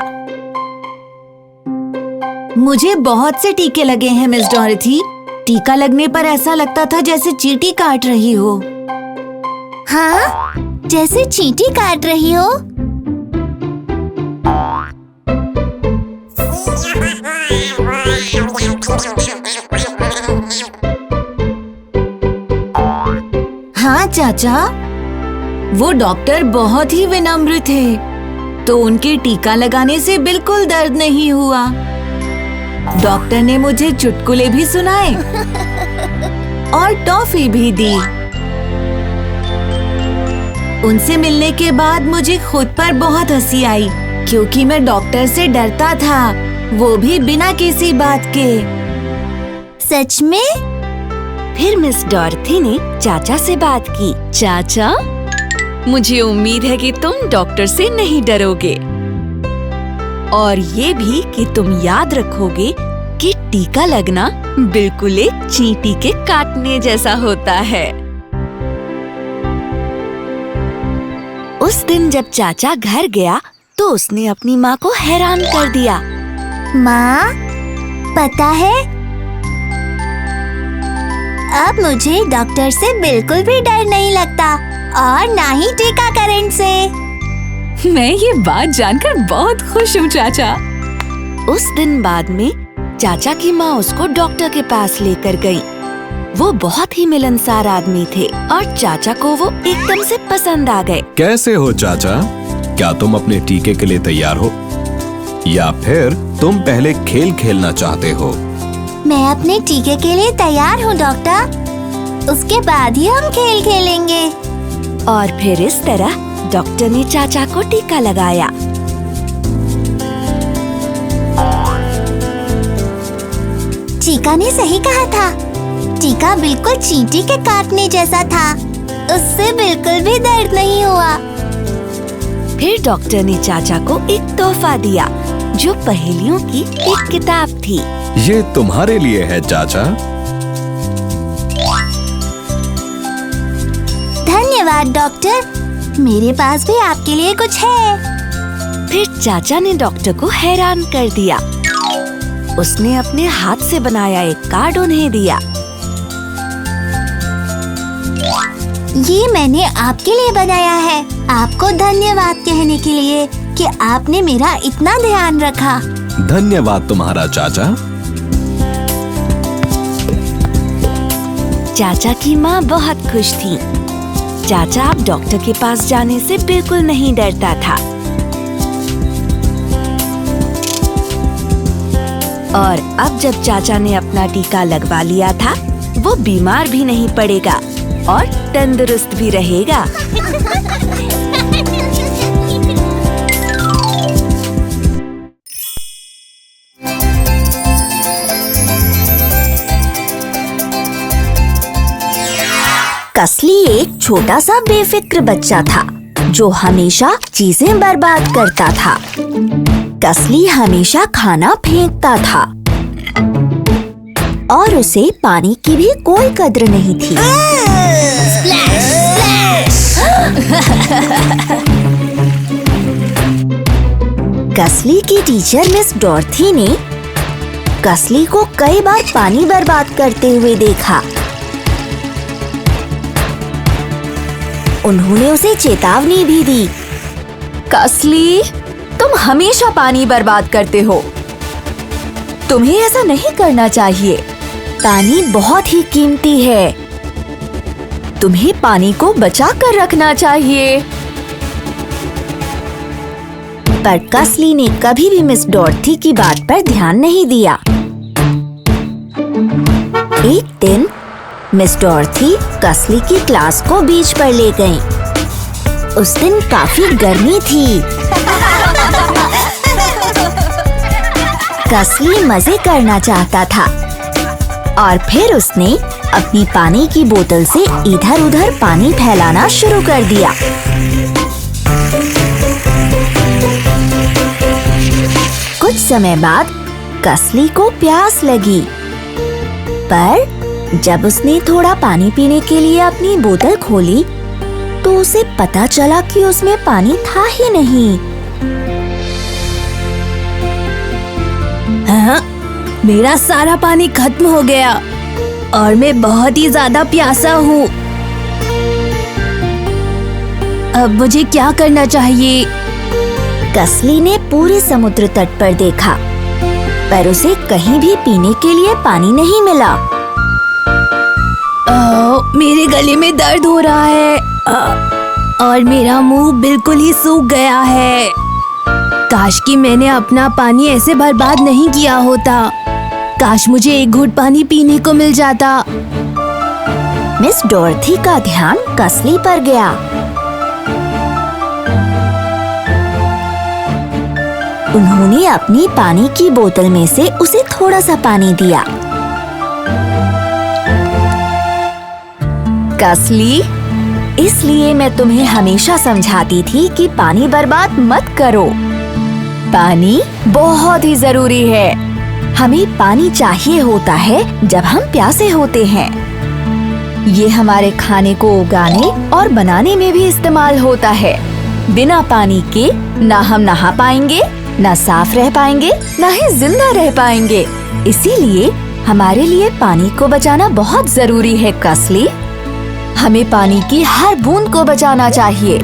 मुझे बहुत से टीके लगे हैं मिस डॉरेथी। टीका लगने पर ऐसा लगता था जैसे चींटी काट रही हो। हाँ, जैसे चींटी काट रही हो। हाँ चाचा, वो डॉक्टर बहुत ही विनम्र थे, तो उनके टीका लगाने से बिल्कुल दर्द नहीं हुआ। डॉक्टर ने मुझे चुटकुले भी सुनाए और टॉफी भी दी। उनसे मिलने के बाद मुझे खुद पर बहुत हंसी आई, क्योंकि मैं डॉक्टर से डरता था, वो भी बिना किसी बात के। सच में? फिर मिस डॉर्थी ने चाचा से बात की। चाचा, मुझे उम्मीद है कि तुम डॉक्टर से नहीं डरोगे, और ये भी कि तुम याद रखोगे कि टीका लगना बिल्कुल एक चींटी के काटने जैसा होता है। उस दिन जब चाचा घर गया तो उसने अपनी माँ को हैरान कर दिया। माँ, पता है, अब मुझे डॉक्टर से बिल्कुल भी डर नहीं लगता, और ना ही टीकाकरण से। मैं ये बात जानकर बहुत खुश हूँ चाचा। उस दिन बाद में चाचा की माँ उसको डॉक्टर के पास लेकर गई। वो बहुत ही मिलनसार आदमी थे और चाचा को वो एकदम से पसंद आ गए। कैसे हो चाचा? क्या तुम अपने टीके के लिए तैयार हो, या फिर तुम पहले खेल खेलना चाहते हो? मैं अपने टीके के लिए तैयार हूँ डॉक्टर, उसके बाद ही हम खेल खेलेंगे। और फिर इस तरह डॉक्टर ने चाचा को टीका लगाया। चीका ने सही कहा था, टीका बिल्कुल चींटी के काटने जैसा था, उससे बिल्कुल भी दर्द नहीं हुआ। फिर डॉक्टर ने चाचा को एक तोहफा दिया, जो पहेलियों की एक किताब थी। ये तुम्हारे लिए है चाचा। धन्यवाद डॉक्टर, मेरे पास भी आपके लिए कुछ है। फिर चाचा ने डॉक्टर को हैरान कर दिया। उसने अपने हाथ से बनाया एक कार्ड उन्हें दिया। ये मैंने आपके लिए बनाया है, आपको धन्यवाद कहने के लिए कि आपने मेरा इतना ध्यान रखा। धन्यवाद तुम्हारा चाचा। चाचा की माँ बहुत खुश थी। चाचा अब डॉक्टर के पास जाने से बिल्कुल नहीं डरता था, और अब जब चाचा ने अपना टीका लगवा लिया था, वो बीमार भी नहीं पड़ेगा और तंदुरुस्त भी रहेगा। कसली एक छोटा सा बेफिक्र बच्चा था, जो हमेशा चीजें बर्बाद करता था। कसली हमेशा खाना फेंकता था, और उसे पानी की भी कोई कद्र नहीं थी। कसली की टीचर मिस डॉर्थी ने कसली को कई बार पानी बर्बाद करते हुए देखा। उन्होंने उसे चेतावनी भी दी। कसली, तुम हमेशा पानी बर्बाद करते हो। तुम्हें ऐसा नहीं करना चाहिए। पानी बहुत ही कीमती है। तुम्हें पानी को बचा कर रखना चाहिए। पर कसली ने कभी भी मिस डॉर्थी की बात पर ध्यान नहीं दिया। एक दिन मिस डॉर्थी कसली की क्लास को बीच पर ले गईं। उस दिन काफी गर्मी थी। कसली मजे करना चाहता था, और फिर उसने अपनी पानी की बोतल से इधर उधर पानी फैलाना शुरू कर दिया। कुछ समय बाद कसली को प्यास लगी, पर जब उसने थोड़ा पानी पीने के लिए अपनी बोतल खोली, तो उसे पता चला कि उसमें पानी था ही नहीं। हाँ, मेरा सारा पानी खत्म हो गया और मैं बहुत ही ज्यादा प्यासा हूँ। अब मुझे क्या करना चाहिए? कसली ने पूरे समुद्र तट पर देखा, पर उसे कहीं भी पीने के लिए पानी नहीं मिला। मेरे गले में दर्द हो रहा है और मेरा मुंह बिल्कुल ही सूख गया है। काश कि मैंने अपना पानी ऐसे बर्बाद नहीं किया होता। काश मुझे एक घूंट पानी पीने को मिल जाता। मिस डॉर्थी का ध्यान कसली पर गया। उन्होंने अपनी पानी की बोतल में से उसे थोड़ा सा पानी दिया। कसली, इसलिए मैं तुम्हें हमेशा समझाती थी कि पानी बर्बाद मत करो। पानी बहुत ही जरूरी है। हमें पानी चाहिए होता है जब हम प्यासे होते हैं। ये हमारे खाने को उगाने और बनाने में भी इस्तेमाल होता है। बिना पानी के ना हम नहा पाएंगे, ना साफ रह पाएंगे, ना ही जिंदा रह पाएंगे। इसीलिए हमारे लिए पानी को बचाना बहुत जरूरी है कसली। हमें पानी की हर बूंद को बचाना चाहिए।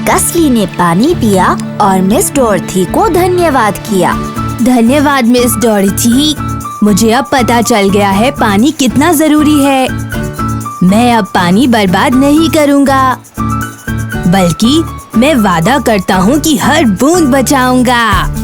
कसली ने पानी पिया और मिस डॉर्थी को धन्यवाद किया। धन्यवाद मिस डॉर्थी। मुझे अब पता चल गया है पानी कितना जरूरी है। मैं अब पानी बर्बाद नहीं करूँगा, बल्कि मैं वादा करता हूँ कि हर बूंद बचाऊंगा।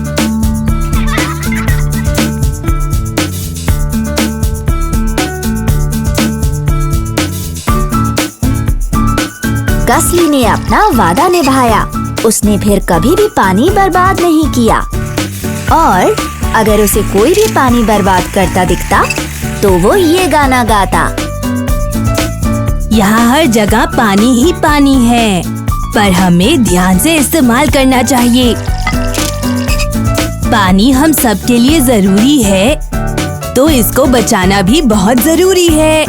कसली ने अपना वादा निभाया। उसने फिर कभी भी पानी बर्बाद नहीं किया और अगर उसे कोई भी पानी बर्बाद करता दिखता तो वो ये गाना गाता। यहाँ हर जगह पानी ही पानी है, पर हमें ध्यान से इस्तेमाल करना चाहिए। पानी हम सबके लिए जरूरी है, तो इसको बचाना भी बहुत जरूरी है।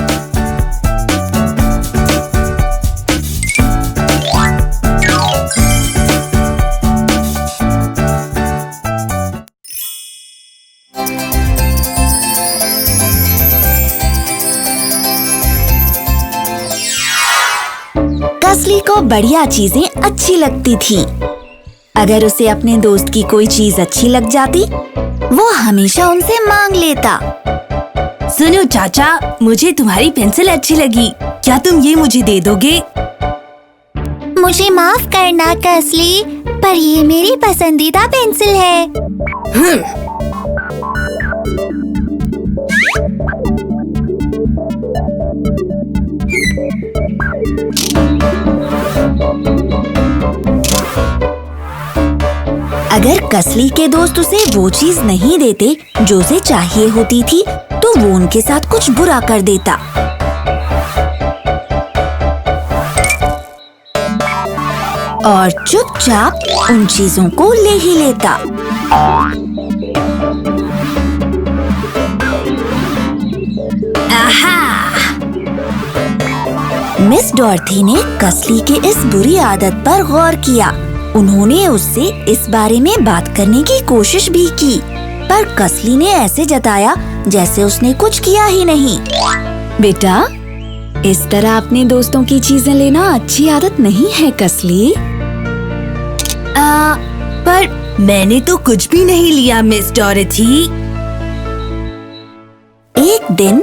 कसली को बढ़िया चीजें अच्छी लगती थी। अगर उसे अपने दोस्त की कोई चीज अच्छी लग जाती, वो हमेशा उनसे मांग लेता। सुनो चाचा, मुझे तुम्हारी पेंसिल अच्छी लगी। क्या तुम ये मुझे दे दोगे? मुझे माफ करना कसली, पर ये मेरी पसंदीदा पेंसिल है। अगर कसली के दोस्त उसे वो चीज नहीं देते जो उसे चाहिए होती थी, तो वो उनके साथ कुछ बुरा कर देता। और चुपचाप उन चीजों को ले ही लेता। आहा! मिस डॉर्थी ने कसली के इस बुरी आदत पर गौर किया। उन्होंने उससे इस बारे में बात करने की कोशिश भी की, पर कसली ने ऐसे जताया जैसे उसने कुछ किया ही नहीं। बेटा, इस तरह अपने दोस्तों की चीजें लेना अच्छी आदत नहीं है कसली। पर मैंने तो कुछ भी नहीं लिया मिस डॉर्थी। एक दिन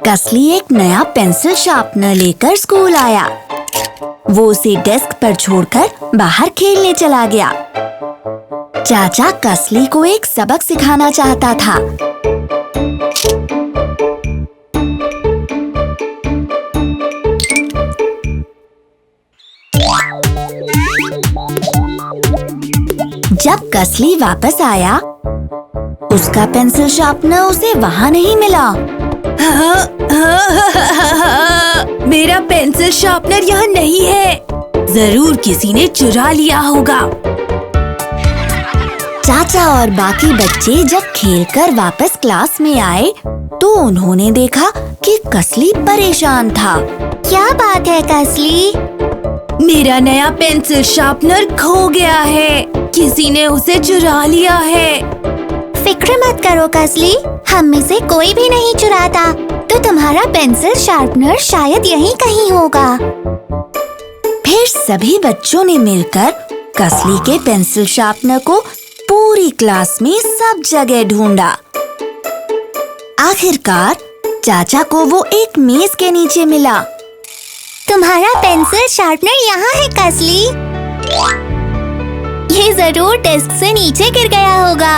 कसली एक नया पेंसिल शार्पनर लेकर स्कूल आया। वो उसे डेस्क पर छोड़कर बाहर खेलने चला गया। चाचा कसली को एक सबक सिखाना चाहता था। जब कसली वापस आया, उसका पेंसिल शार्पनर उसे वहाँ नहीं मिला। मेरा पेंसिल शार्पनर यहाँ नहीं है। जरूर किसी ने चुरा लिया होगा। चाचा और बाकी बच्चे जब खेलकर वापस क्लास में आए, तो उन्होंने देखा कि कसली परेशान था। क्या बात है कसली? मेरा नया पेंसिल शार्पनर खो गया है। किसी ने उसे चुरा लिया है। फिक्र मत करो कसली, हम में से कोई भी नहीं चुराता। तो तुम्हारा पेंसिल शार्पनर शायद यहीं कहीं होगा। फिर सभी बच्चों ने मिलकर कसली के पेंसिल शार्पनर को पूरी क्लास में सब जगह ढूंढा। आखिरकार चाचा को वो एक मेज के नीचे मिला। तुम्हारा पेंसिल शार्पनर यहाँ है कसली। ये जरूर डेस्क से नीचे गिर गया होगा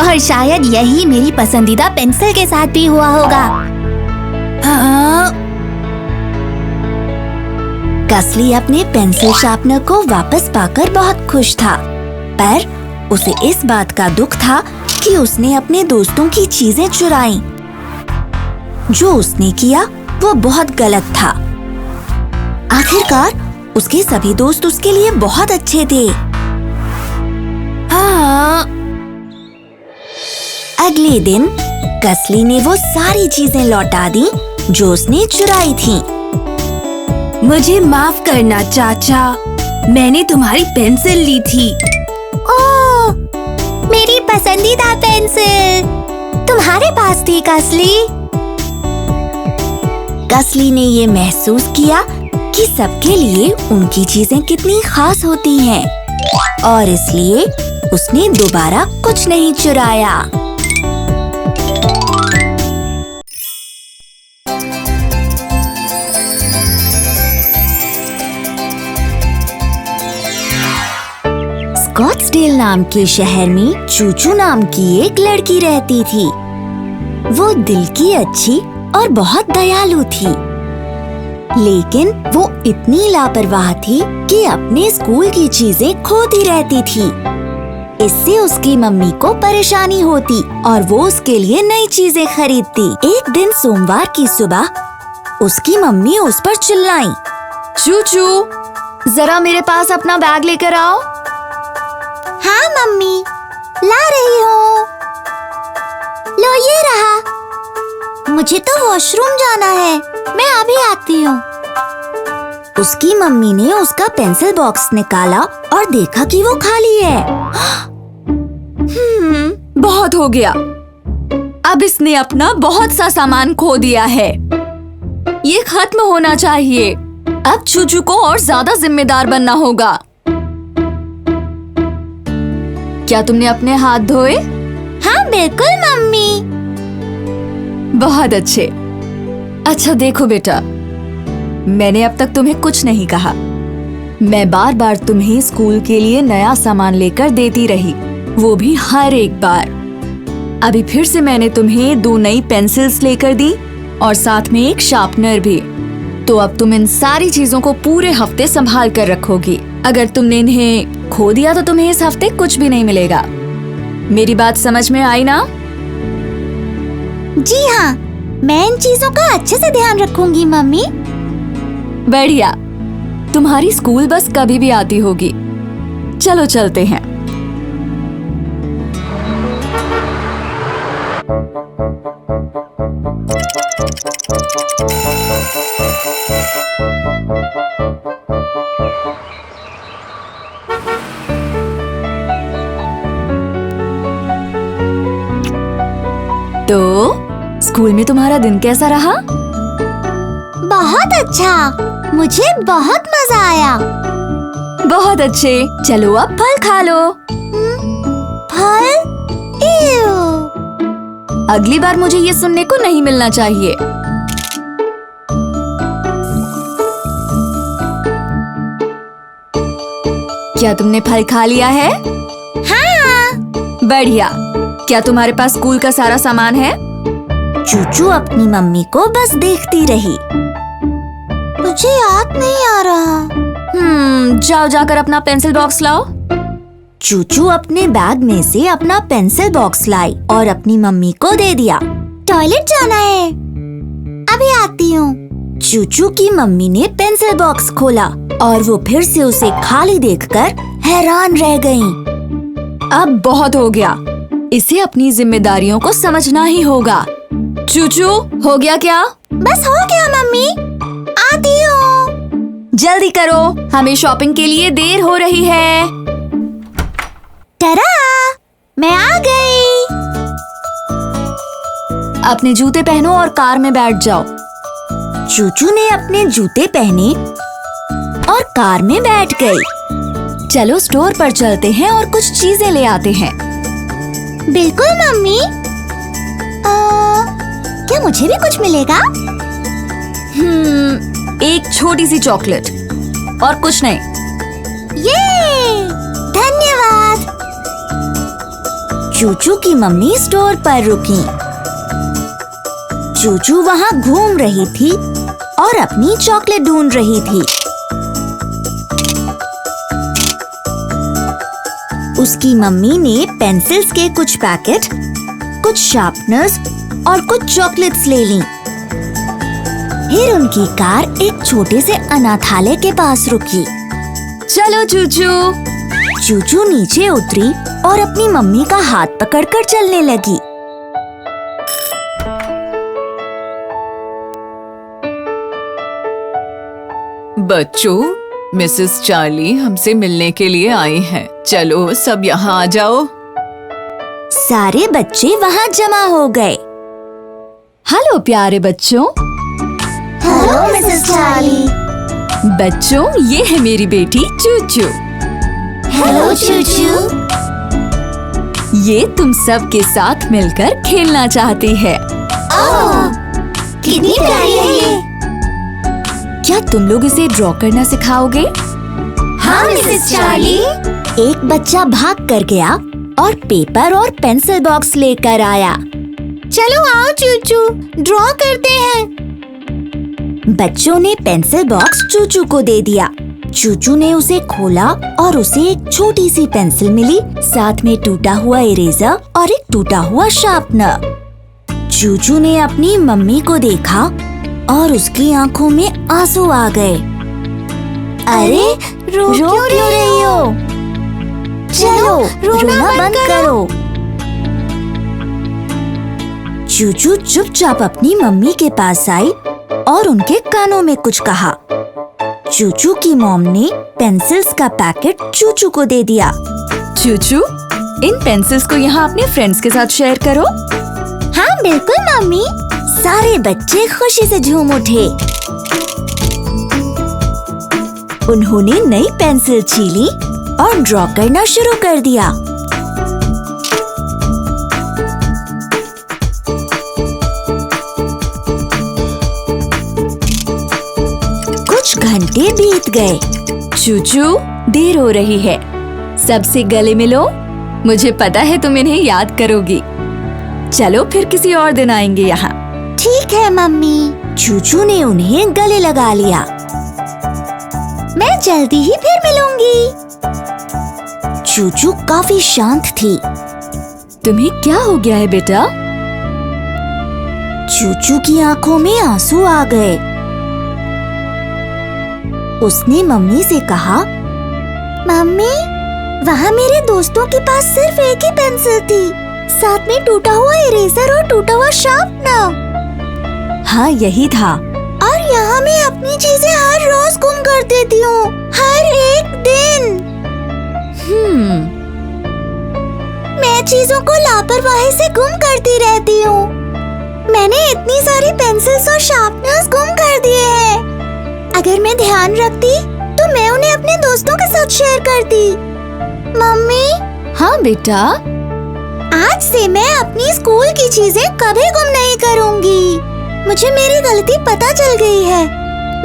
और शायद यही मेरी पसंदीदा पेंसिल के साथ भी हुआ होगा। हाँ। कसली अपने पेंसिल शार्पनर को वापस पाकर बहुत खुश था, पर उसे इस बात का दुख था कि उसने अपने दोस्तों की चीजें चुराई। जो उसने किया वो बहुत गलत था। आखिरकार उसके सभी दोस्त उसके लिए बहुत अच्छे थे। हाँ। अगले दिन कसली ने वो सारी चीजें लौटा दी जो उसने चुराई थी। मुझे माफ करना चाचा, मैंने तुम्हारी पेंसिल ली थी। ओह, मेरी पसंदीदा पेंसिल तुम्हारे पास थी कसली। कसली ने ये महसूस किया कि सबके लिए उनकी चीजें कितनी खास होती हैं, और इसलिए उसने दोबारा कुछ नहीं चुराया। स्कॉट्सडेल नाम के शहर में चूचू नाम की एक लड़की रहती थी। वो दिल की अच्छी और बहुत दयालु थी, लेकिन वो इतनी लापरवाह थी कि अपने स्कूल की चीजें खोती रहती थी। इससे उसकी मम्मी को परेशानी होती और वो उसके लिए नई चीजें खरीदती। एक दिन सोमवार की सुबह उसकी मम्मी उस पर चिल्लाई, चूचू, जरा मेरे पास अपना बैग लेकर आओ। हाँ मम्मी, ला रही हूँ। लो ये रहा। मुझे तो वॉशरूम जाना है, मैं अभी आती हूँ। उसकी मम्मी ने उसका पेंसिल बॉक्स निकाला और देखा कि वो खाली है। बहुत हो गया, अब इसने अपना बहुत सा सामान खो दिया है। ये खत्म होना चाहिए। अब चूचू को और ज्यादा जिम्मेदार बनना होगा। क्या तुमने अपने हाथ धोए? हाँ बिल्कुल मम्मी। बहुत अच्छे। अच्छा देखो बेटा, मैंने अब तक तुम्हें कुछ नहीं कहा। मैं बार बार तुम्हें स्कूल के लिए नया सामान लेकर देती रही, वो भी हर एक बार। अभी फिर से मैंने तुम्हें 2 नई पेंसिल्स लेकर दी और साथ में एक शार्पनर भी। तो अब तुम इन सारी चीजों को पूरे हफ्ते संभाल कर रखोगी। अगर तुमने इन्हें खो दिया तो तुम्हें इस हफ्ते कुछ भी नहीं मिलेगा। मेरी बात समझ में आई ना? जी हाँ, मैं इन चीजों का अच्छे से ध्यान रखूंगी मम्मी। बढ़िया। तुम्हारी स्कूल बस कभी भी आती होगी। चलो चलते हैं। तो स्कूल में तुम्हारा दिन कैसा रहा? बहुत अच्छा, मुझे बहुत मजा आया। बहुत अच्छे। चलो अब फल खा लो। फल? इव। अगली बार मुझे ये सुनने को नहीं मिलना चाहिए। क्या तुमने फल खा लिया है? हाँ। बढ़िया। क्या तुम्हारे पास स्कूल का सारा सामान है? चूचू अपनी मम्मी को बस देखती रही। मुझे याद नहीं आ रहा। जाओ जाकर अपना पेंसिल बॉक्स लाओ। चूचू अपने बैग में से अपना पेंसिल बॉक्स लाई और अपनी मम्मी को दे दिया। टॉयलेट जाना है, अभी आती हूँ। चूचू की मम्मी ने पेंसिल बॉक्स खोला और वो फिर से उसे खाली देखकर हैरान रह गईं। अब बहुत हो गया, इसे अपनी जिम्मेदारियों को समझना ही होगा। चूचू, हो गया क्या? बस हो गया मम्मी, आती हूँ। जल्दी करो, हमें शॉपिंग के लिए देर हो रही है। टरा, मैं आ गई। अपने जूते पहनो और कार में बैठ जाओ। चूचू ने अपने जूते पहने और कार में बैठ गई। चलो स्टोर पर चलते हैं और कुछ चीजें ले आते हैं। बिल्कुल मम्मी। क्या मुझे भी कुछ मिलेगा? एक छोटी सी चॉकलेट और कुछ नहीं। ये धन्यवाद। चूचू की मम्मी स्टोर पर रुकी। चूचू वहाँ घूम रही थी और अपनी चॉकलेट ढूंढ रही थी। उसकी मम्मी ने पेंसिल्स के कुछ पैकेट, कुछ शार्पनर्स और कुछ चॉकलेट्स ले लीं। फिर उनकी कार एक छोटे से अनाथालय के पास रुकी। चलो चूचू। चूचू नीचे उतरी और अपनी मम्मी का हाथ पकड़कर चलने लगी। बच्चों, मिसेस चार्ली हमसे मिलने के लिए आई हैं। चलो सब यहाँ आ जाओ। सारे बच्चे वहाँ जमा हो गए। हेलो प्यारे बच्चों। Hello Mrs Charlie. बच्चों, ये है मेरी बेटी चूचू। हेलो चूचू। ये तुम सब के साथ मिलकर खेलना चाहती है। कितनी प्यारी है ये। क्या तुम लोग इसे ड्रॉ करना सिखाओगे? हाँ मिसेस चार्ली। एक बच्चा भाग कर गया और पेपर और पेंसिल बॉक्स लेकर आया। चलो आओ चूचू, ड्रॉ करते हैं। बच्चों ने पेंसिल बॉक्स चूचू को दे दिया। चूचू ने उसे खोला और उसे एक छोटी सी पेंसिल मिली, साथ में टूटा हुआ इरेजर और एक टूटा हुआ शार्पनर। चूचू ने अपनी मम्मी को देखा और उसकी आंखों में आंसू आ गए। अरे रो क्यों रही हो? चलो रोना बंद करो। चूचू चुपचाप अपनी मम्मी के पास आई और उनके कानों में कुछ कहा। चूचू की मॉम ने पेंसिल्स का पैकेट चूचू को दे दिया। चूचू, इन पेंसिल्स को यहाँ अपने फ्रेंड्स के साथ शेयर करो। हाँ बिल्कुल मम्मी। सारे बच्चे खुशी से झूम उठे। उन्होंने नई पेंसिल छीली और ड्रॉ करना शुरू कर दिया। कुछ घंटे बीत गए। चूचू, देर हो रही है। सबसे गले मिलो। मुझे पता है तुम इन्हें याद करोगी। चलो फिर किसी और दिन आएंगे यहाँ। ठीक है मम्मी। चूचू ने उन्हें गले लगा लिया। मैं जल्दी ही फिर मिलूंगी। चूचू काफी शांत थी। तुम्हें क्या हो गया है बेटा? चूचू की आंखों में आंसू आ गए। उसने मम्मी से कहा, मम्मी, वहाँ मेरे दोस्तों के पास सिर्फ एक ही पेंसिल थी, साथ में टूटा हुआ इरेजर और टूटा हुआ शार्पनर। हाँ यही था। और यहाँ मैं अपनी चीजें हर रोज गुम कर देती हूँ, हर एक दिन। मैं चीजों को लापरवाही से गुम करती रहती हूँ। मैंने इतनी सारी पेंसिल्स और शार्पनर्स गुम कर दिए हैं। अगर मैं ध्यान रखती तो मैं उन्हें अपने दोस्तों के साथ शेयर करती। मम्मी। हाँ बेटा। आज से मैं अपनी स्कूल की चीजें कभी गुम नहीं करूँगी। मुझे मेरी गलती पता चल गई है।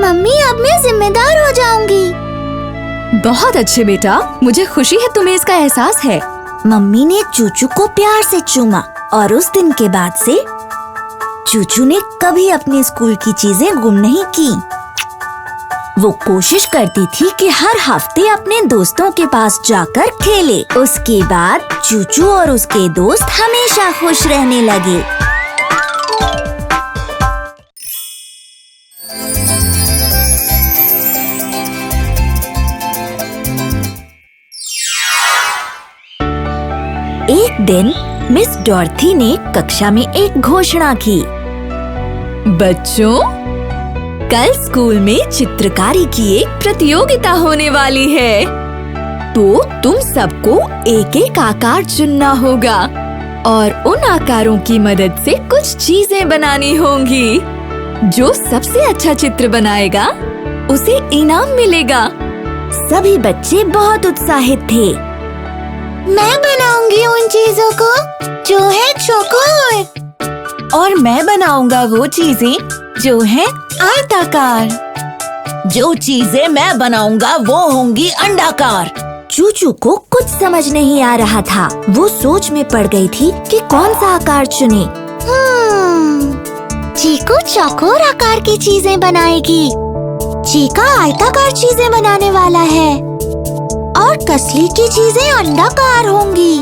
मम्मी, अब मैं जिम्मेदार हो जाऊंगी। बहुत अच्छे बेटा, मुझे खुशी है तुम्हें इसका एहसास है। मम्मी ने चूचू को प्यार से चूमा और उस दिन के बाद से चूचू ने कभी अपने स्कूल की चीजें गुम नहीं की। वो कोशिश करती थी कि हर हफ्ते अपने दोस्तों के पास जाकर खेले। उसके बाद चूचू और उसके दोस्त हमेशा खुश रहने लगे। एक दिन मिस डॉर्थी ने कक्षा में एक घोषणा की। बच्चों, कल स्कूल में चित्रकारी की एक प्रतियोगिता होने वाली है। तो तुम सबको एक एक आकार चुनना होगा और उन आकारों की मदद से कुछ चीजें बनानी होंगी। जो सबसे अच्छा चित्र बनाएगा उसे इनाम मिलेगा। सभी बच्चे बहुत उत्साहित थे। मैं बनाऊंगी उन चीजों को जो है चौकोर। और मैं बनाऊंगा वो चीजें जो हैं आयताकार। जो चीजें मैं बनाऊंगा वो होंगी अंडाकार। चूचू को कुछ समझ नहीं आ रहा था। वो सोच में पड़ गई थी कि कौन सा आकार चुने। चीकू चौकोर आकार की चीजें बनाएगी। चीका आयताकार चीजें बनाने वाला है और कसली की चीजें अंडाकार होंगी।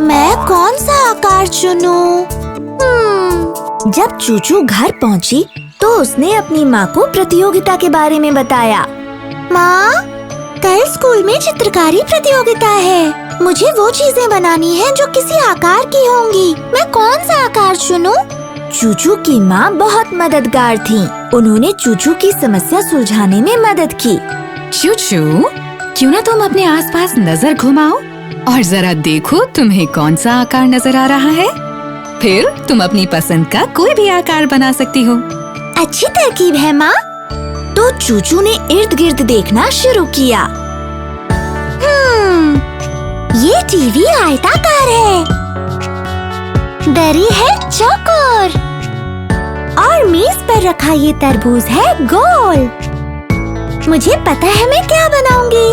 मैं कौन सा आकार चुनूं? जब चूचू घर पहुंची तो उसने अपनी माँ को प्रतियोगिता के बारे में बताया। माँ, कल स्कूल में चित्रकारी प्रतियोगिता है। मुझे वो चीजें बनानी हैं जो किसी आकार की होंगी। मैं कौन सा आकार चुनूं? चूचू की माँ बहुत मददगार थी। उन्होंने चूचू की समस्या सुलझाने में मदद की। चूचू, क्यों ना तुम अपने आसपास नजर घुमाओ और जरा देखो तुम्हें कौन सा आकार नजर आ रहा है। फिर तुम अपनी पसंद का कोई भी आकार बना सकती हो। अच्छी तरकीब है माँ। तो चूचू ने इर्द गिर्द देखना शुरू किया। ये टीवी आयताकार है, दरी है चौकोर और मेज पर रखा ये तरबूज है गोल। मुझे पता है मैं क्या बनाऊंगी।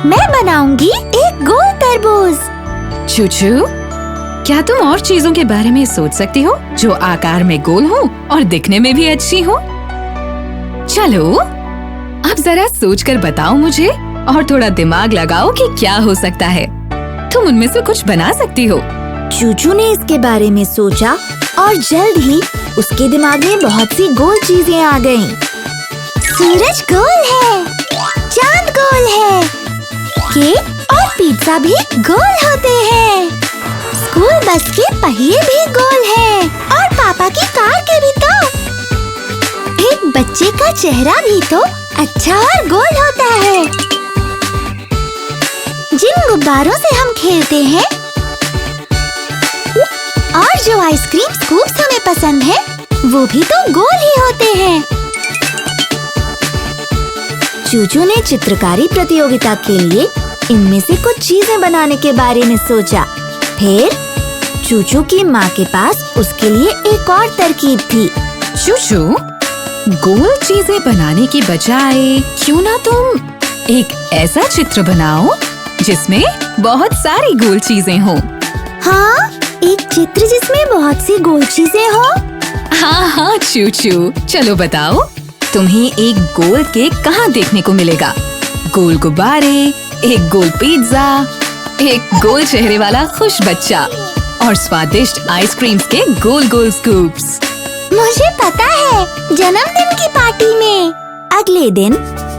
मैं बनाऊंगी एक गोल तरबूज। चूचू, क्या तुम और चीजों के बारे में सोच सकती हो जो आकार में गोल हो और दिखने में भी अच्छी हो? चलो, अब जरा सोचकर बताओ मुझे और थोड़ा दिमाग लगाओ कि क्या हो सकता है। तुम उनमें से कुछ बना सकती हो। चूचू ने इसके बारे में सोचा और जल्द ही उसके दिमाग में बहुत सी गोल चीजें आ गईं। सूरज गोल है, चांद गोल है, केक और पिज्जा भी गोल होते हैं। स्कूल बस के पहिए भी गोल हैं और पापा की कार के भी तो। एक बच्चे का चेहरा भी तो अच्छा और गोल होता है। जिन गुब्बारों से हम खेलते हैं और जो आइसक्रीम स्कूप्स हमें पसंद है वो भी तो गोल ही होते हैं। चूचू ने चित्रकारी प्रतियोगिता के लिए इनमें से कुछ चीजें बनाने के बारे में सोचा। फिर चूचू की माँ के पास उसके लिए एक और तरकीब थी। चूचू, गोल चीजें बनाने की बजाय क्यों ना तुम एक ऐसा चित्र बनाओ जिसमें बहुत सारी गोल चीजें हों। हाँ, एक चित्र जिसमें बहुत सी गोल चीजें हो। हाँ चूचू, चलो बताओ तुम्हें एक गोल केक कहाँ देखने को मिलेगा? गोल गुब्बारे, एक गोल पिज्जा, एक गोल चेहरे वाला खुश बच्चा और स्वादिष्ट आइसक्रीम के गोल गोल स्कूप्स। मुझे पता है, जन्मदिन की पार्टी में। अगले दिन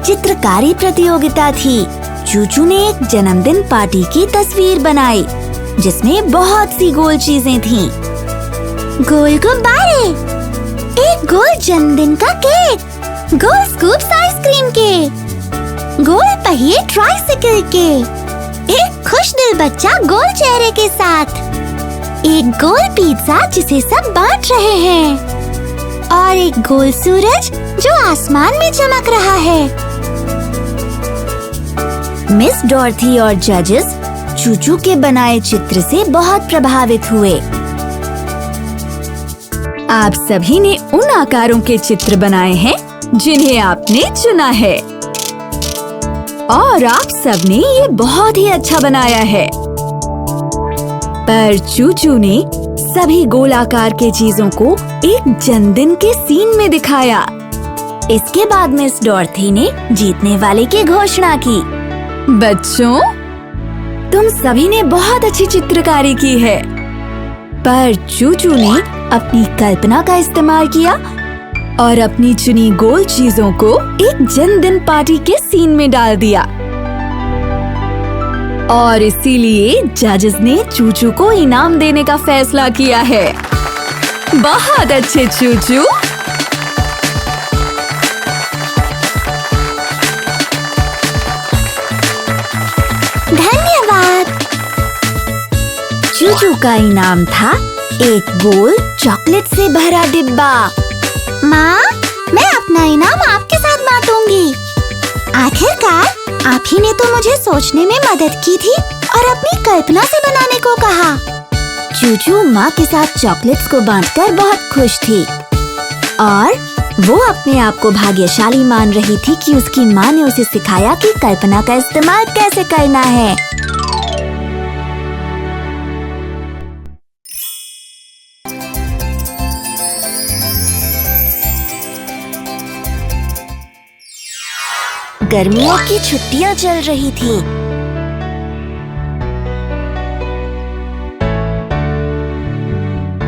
चित्रकारी प्रतियोगिता थी। चूचू ने एक जन्मदिन पार्टी की तस्वीर बनाई जिसमें बहुत सी गोल चीजें थीं। गोल गुब्बारे, एक गोल जन्मदिन का केक, गोल स्कूप्स आइसक्रीम के, गोल पहिए ट्राइसिकल के, एक खुश दिल बच्चा गोल चेहरे के साथ, एक गोल पिज्जा जिसे सब बांट रहे हैं और एक गोल सूरज जो आसमान में चमक रहा है। मिस डॉर्थी और जजेस चूचू के बनाए चित्र से बहुत प्रभावित हुए। आप सभी ने उन आकारों के चित्र बनाए हैं जिन्हें आपने चुना है और आप सबने ये बहुत ही अच्छा बनाया है। पर चूचू ने सभी गोल आकार के चीजों को एक जन्मदिन के सीन में दिखाया। इसके बाद मिस डॉर्थी ने जीतने वाले की घोषणा की। बच्चों, तुम सभी ने बहुत अच्छी चित्रकारी की है, पर चूचू ने अपनी कल्पना का इस्तेमाल किया और अपनी चुनी गोल चीजों को एक जन्मदिन पार्टी के सीन में डाल दिया और इसीलिए जजेस ने चूचू को इनाम देने का फैसला किया है। बहुत अच्छे चूचू। धन्यवाद। चूचू का इनाम था एक गोल चॉकलेट से भरा डिब्बा। माँ, मैं अपना इनाम आपके साथ बांटूंगी। आखिरकार आप ही ने तो मुझे सोचने में मदद की थी और अपनी कल्पना से बनाने को कहा। चूचू माँ के साथ चॉकलेट्स को बांटकर बहुत खुश थी और वो अपने आप को भाग्यशाली मान रही थी कि उसकी माँ ने उसे सिखाया कि कल्पना का इस्तेमाल कैसे करना है। गर्मियों की छुट्टियां चल रही थीं।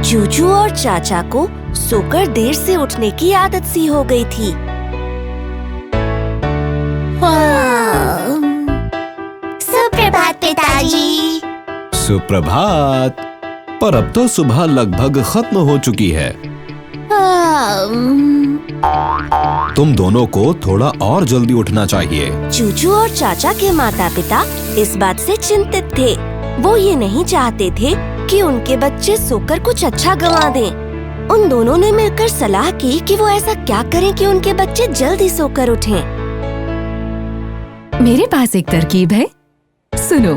चूचू और चाचा को सोकर देर से उठने की आदत सी हो गई थी। सुप्रभात पिताजी। सुप्रभात। पर अब तो सुबह लगभग खत्म हो चुकी है। तुम दोनों को थोड़ा और जल्दी उठना चाहिए। चूचू और चाचा के माता पिता इस बात से चिंतित थे। वो ये नहीं चाहते थे कि उनके बच्चे सोकर कुछ अच्छा गंवा दें। उन दोनों ने मिलकर सलाह की कि वो ऐसा क्या करें कि उनके बच्चे जल्दी सोकर उठें। मेरे पास एक तरकीब है, सुनो।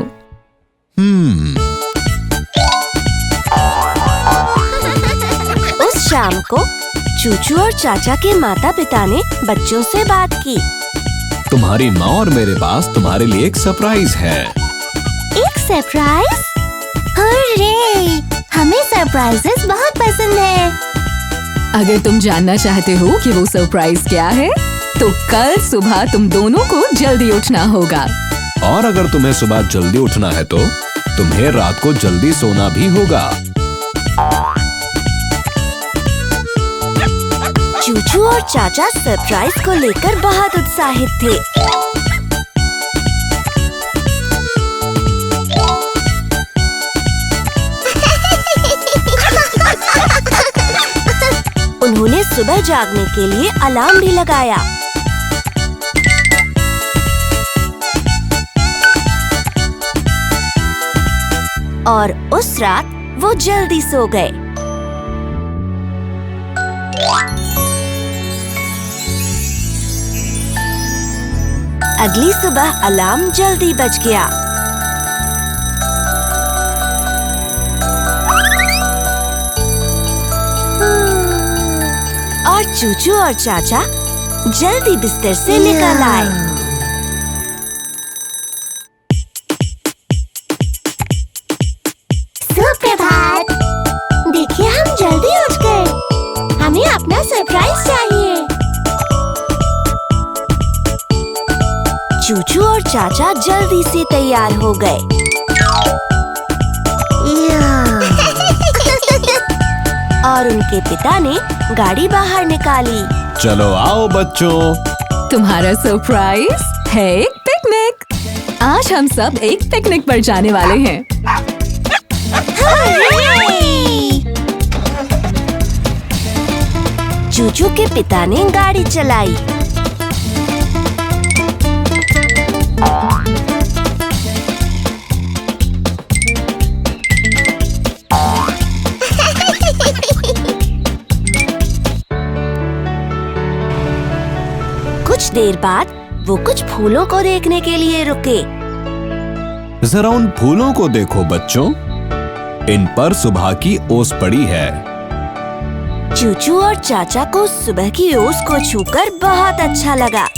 उस शाम को चूचू और चाचा के माता पिता ने बच्चों से बात की। तुम्हारी माँ और मेरे पास तुम्हारे लिए एक सरप्राइज है। एक सरप्राइज? अरे, हमें सरप्राइजेस बहुत पसंद है। अगर तुम जानना चाहते हो कि वो सरप्राइज क्या है, तो कल सुबह तुम दोनों को जल्दी उठना होगा। और अगर तुम्हें सुबह जल्दी उठना है तो तुम्हें रात को जल्दी सोना भी होगा। चूचू और चाचा सरप्राइज को लेकर बहुत उत्साहित थे। उन्होंने सुबह जागने के लिए अलार्म भी लगाया। और उस रात वो जल्दी सो गए। अगली सुबह अलार्म जल्दी बज गया। और चूचू और चाचा जल्दी बिस्तर से निकल आए। सुप्रभात। देखिए, हम जल्दी उठ गए। हमें अपना सरप्राइज चाहिए। चूचू और चाचा जल्दी से तैयार हो गए। और उनके पिता ने गाड़ी बाहर निकाली। चलो आओ बच्चों, तुम्हारा सरप्राइज है एक पिकनिक। आज हम सब एक पिकनिक पर जाने वाले हैं। चूचू के पिता ने गाड़ी चलाई। कुछ देर बाद वो कुछ फूलों को देखने के लिए रुके। जरा उन फूलों को देखो बच्चों, इन पर सुबह की ओस पड़ी है। चूचू और चाचा को सुबह की ओस को छूकर बहुत अच्छा लगा।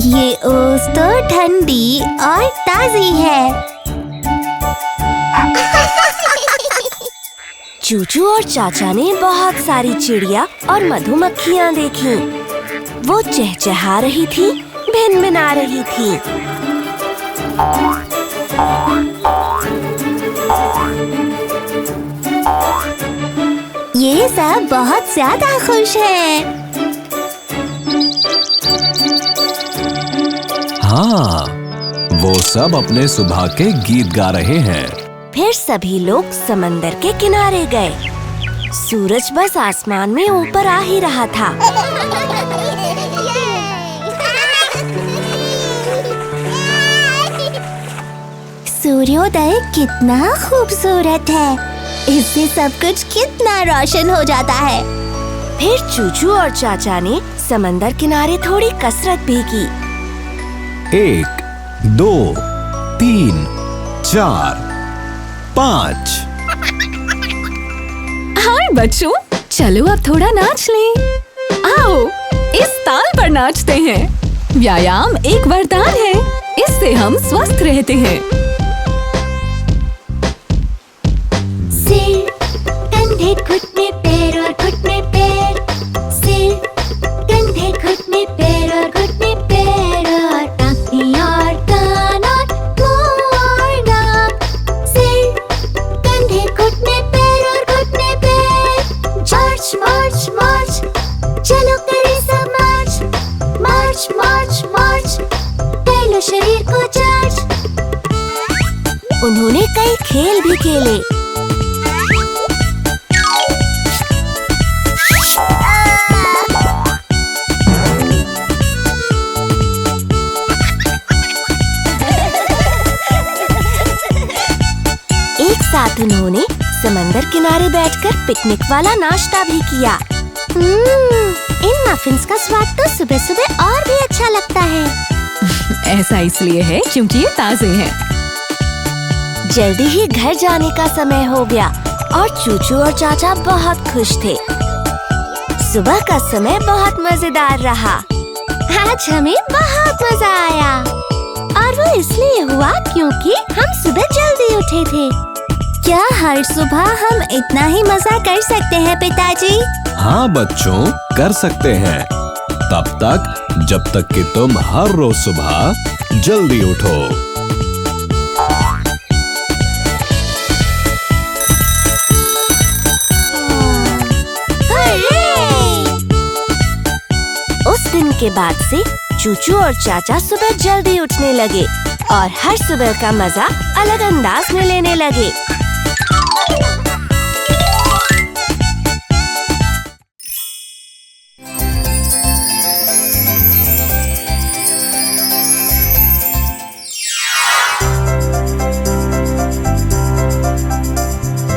ये ओस तो ठंडी और ताजी है। चूचू और चाचा ने बहुत सारी चिड़िया और मधुमक्खियाँ देखीं। वो चहचहा रही थी, भिनभिना रही थी। ये सब बहुत ज्यादा खुश है। हाँ, वो सब अपने सुबह के गीत गा रहे हैं। फिर सभी लोग समंदर के किनारे गए। सूरज बस आसमान में ऊपर आ ही रहा था। सूर्योदय कितना खूबसूरत है। इससे सब कुछ कितना रोशन हो जाता है। फिर चूचू और चाचा ने समंदर किनारे थोड़ी कसरत भी की। 1, 2, 3, 4, 5। हाय बच्चों, चलो अब थोड़ा नाच लें। आओ, इस ताल पर नाचते हैं। व्यायाम एक वरदान है, इससे हम स्वस्थ रहते हैं। सिर, कंधे, घुटने, पैर और घुटने पैर। सिर, कंधे, घुटने, पैर और घुटने पैर और आँखें और कान और मुँह और नाक। सिर, कंधे, घुटने, पैर और घुटने पैर। मार्च मार्च मार्च, चलो करें सब मार्च। मार्च मार्च मार्च, कर लो शरीर को चार्ज। उन्होंने कई खेल भी खेले। एक साथ उन्होंने समंदर किनारे बैठकर पिकनिक वाला नाश्ता भी किया। इन मफिन्स का स्वाद तो सुबह सुबह और भी अच्छा लगता है। ऐसा इसलिए है क्योंकि ये ताजे हैं। जल्दी ही घर जाने का समय हो गया और चूचू और चाचा बहुत खुश थे। सुबह का समय बहुत मजेदार रहा। आज हमें बहुत मजा आया और वो इसलिए हुआ क्योंकि हम सुबह जल्दी उठे थे। क्या हर सुबह हम इतना ही मजा कर सकते हैं पिताजी? हाँ बच्चों, कर सकते हैं। तब तक जब तक कि तुम हर रोज सुबह जल्दी उठो। उस दिन के बाद से चूचू और चाचा सुबह जल्दी उठने लगे और हर सुबह का मजा अलग अंदाज में लेने लगे।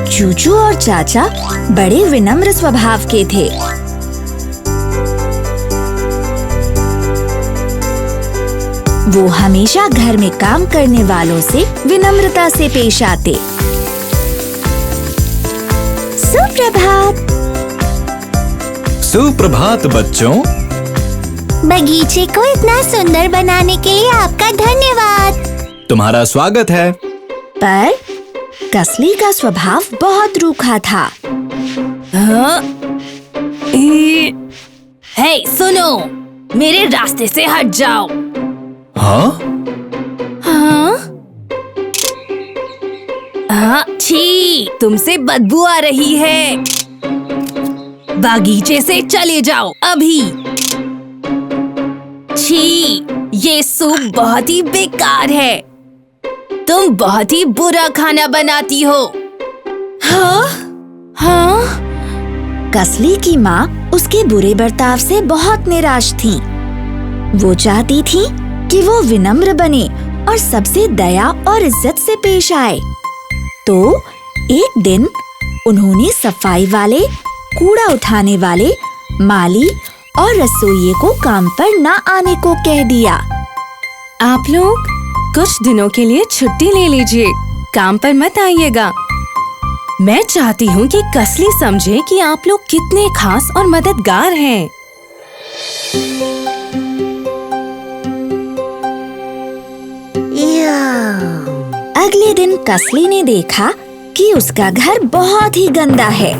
चूचू और चाचा बड़े विनम्र स्वभाव के थे। वो हमेशा घर में काम करने वालों से विनम्रता से पेश आते। सुप्रभात। सुप्रभात बच्चों। बगीचे को इतना सुंदर बनाने के लिए आपका धन्यवाद। तुम्हारा स्वागत है। पर कसली का स्वभाव बहुत रूखा था। हे सुनो, मेरे रास्ते से हट जाओ। हाँ? हाँ, छी, तुमसे बदबू आ रही है। बागीचे से चले जाओ अभी। छी, ये सूप बहुत ही बेकार है। तुम बहुत ही बुरा खाना बनाती हो। हाँ? हाँ? कसली की माँ उसके बुरे बर्ताव से बहुत निराश थी। वो चाहती थी कि वो विनम्र बने और सबसे दया और इज्जत से पेश आए। तो एक दिन उन्होंने सफाई वाले, कूड़ा उठाने वाले, माली और रसोइये को काम पर न आने को कह दिया। आप लोग कुछ दिनों के लिए छुट्टी ले लीजिए, काम पर मत आइएगा। मैं चाहती हूँ कि कसली समझे कि आप लोग कितने खास और मददगार हैं। अगले दिन कसली ने देखा कि उसका घर बहुत ही गंदा है।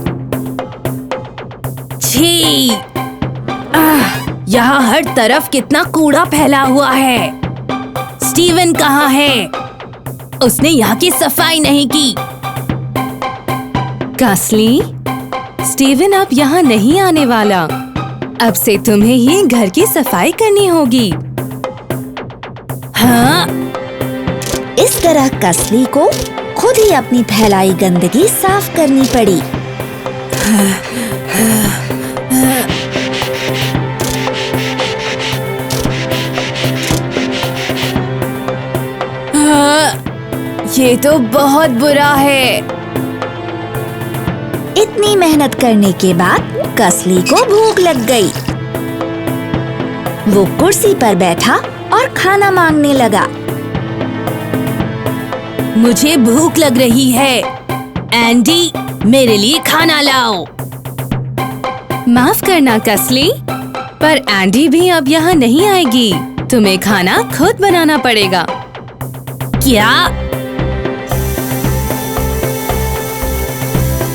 छी! यहाँ हर तरफ कितना कूड़ा फैला हुआ है। स्टीवन कहाँ है? उसने यहाँ की सफाई नहीं की। कसली, स्टीवन अब यहाँ नहीं आने वाला। अब से तुम्हें ही घर की सफाई करनी होगी। हाँ? इस तरह कसली को खुद ही अपनी फैलाई गंदगी साफ करनी पड़ी। ये तो बहुत बुरा है। इतनी मेहनत करने के बाद कसली को भूख लग गई। वो कुर्सी पर बैठा और खाना मांगने लगा। मुझे भूख लग रही है। एंडी, मेरे लिए खाना लाओ। माफ करना कसली, पर एंडी भी अब यहाँ नहीं आएगी। तुम्हें खाना खुद बनाना पड़ेगा। क्या?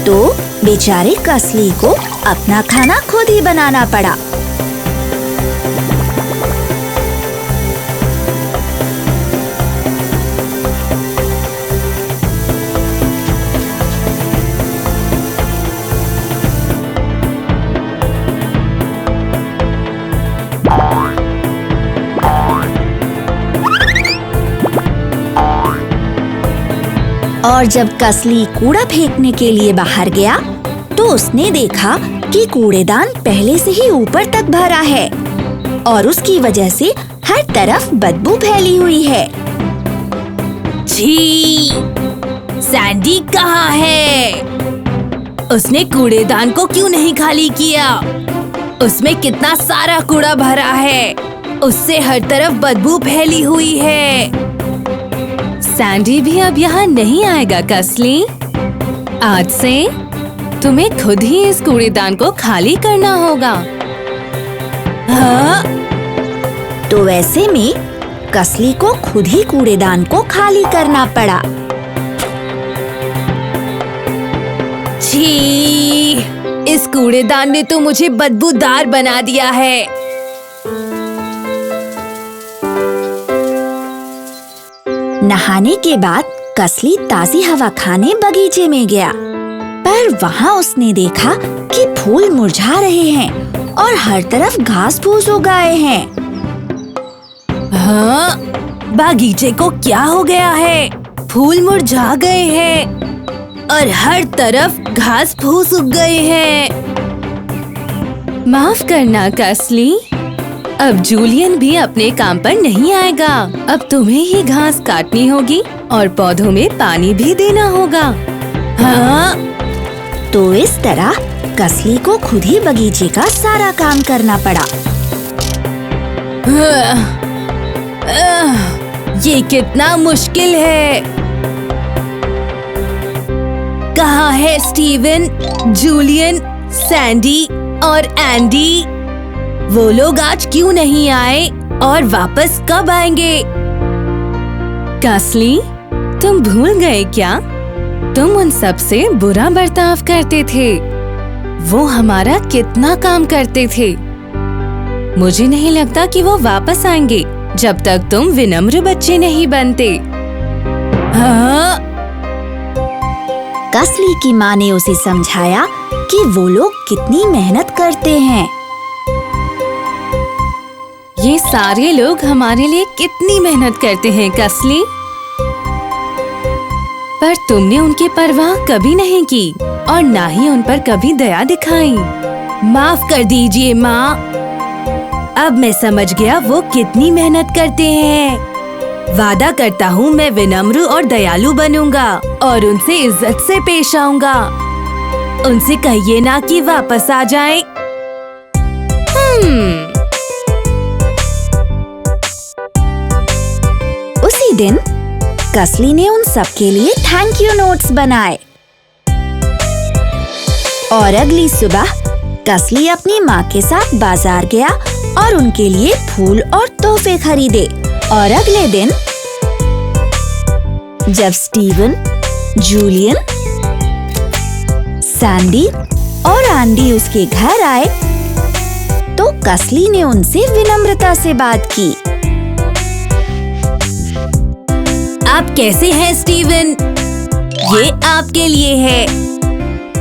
तो बेचारे कसली को अपना खाना खुद ही बनाना पड़ा। और जब कसली कूड़ा फेंकने के लिए बाहर गया तो उसने देखा कि कूड़ेदान पहले से ही ऊपर तक भरा है और उसकी वजह से हर तरफ बदबू फैली हुई है। छी! सैंडी कहाँ है? उसने कूड़ेदान को क्यों नहीं खाली किया? उसमें कितना सारा कूड़ा भरा है। उससे हर तरफ बदबू फैली हुई है। सैंडी भी अब यहाँ नहीं आएगा कसली। आज से तुम्हें खुद ही इस कूड़ेदान को खाली करना होगा। हाँ? तो वैसे में कसली को खुद ही कूड़ेदान को खाली करना पड़ा। छी! इस कूड़ेदान ने तो मुझे बदबूदार बना दिया है। नहाने के बाद कसली ताज़ी हवा खाने बगीचे में गया, पर वहाँ उसने देखा कि फूल मुरझा रहे हैं और हर तरफ घास फूस उग आए हैं। हाँ? बागीचे को क्या हो गया है? फूल मुरझा गए हैं और हर तरफ घास फूस उग गए हैं। माफ करना कसली, अब जूलियन भी अपने काम पर नहीं आएगा। अब तुम्हें ही घास काटनी होगी और पौधों में पानी भी देना होगा। हाँ? तो इस तरह कसली को खुद ही बगीचे का सारा काम करना पड़ा। ये कितना मुश्किल है। कहाँ है स्टीवन, जूलियन, सैंडी और एंडी? वो लोग आज क्यों नहीं आए और वापस कब आएंगे? कसली, तुम भूल गए क्या? तुम उन सब से बुरा बर्ताव करते थे। वो हमारा कितना काम करते थे। मुझे नहीं लगता कि वो वापस आएंगे जब तक तुम विनम्र बच्चे नहीं बनते। हाँ? कसली की माँ ने उसे समझाया कि वो लोग कितनी मेहनत करते हैं। ये सारे लोग हमारे लिए कितनी मेहनत करते हैं कसली, पर तुमने उनकी परवाह कभी नहीं की और ना ही उन पर कभी दया दिखाई। माफ कर दीजिए माँ। अब मैं समझ गया वो कितनी मेहनत करते हैं। वादा करता हूँ मैं विनम्र और दयालु बनूंगा और उनसे इज्जत से पेश आऊंगा। उनसे कहिए ना कि वापस आ जाएं। उसी दिन कसली ने उन सब के लिए थैंक यू नोट्स बनाए और अगली सुबह कसली अपनी माँ के साथ बाजार गया और उनके लिए फूल और तोहफे खरीदे। और अगले दिन जब स्टीवन, जूलियन, सैंडी और एंडी उसके घर आए तो कसली ने उनसे विनम्रता से बात की। आप कैसे हैं स्टीवन? ये आपके लिए है।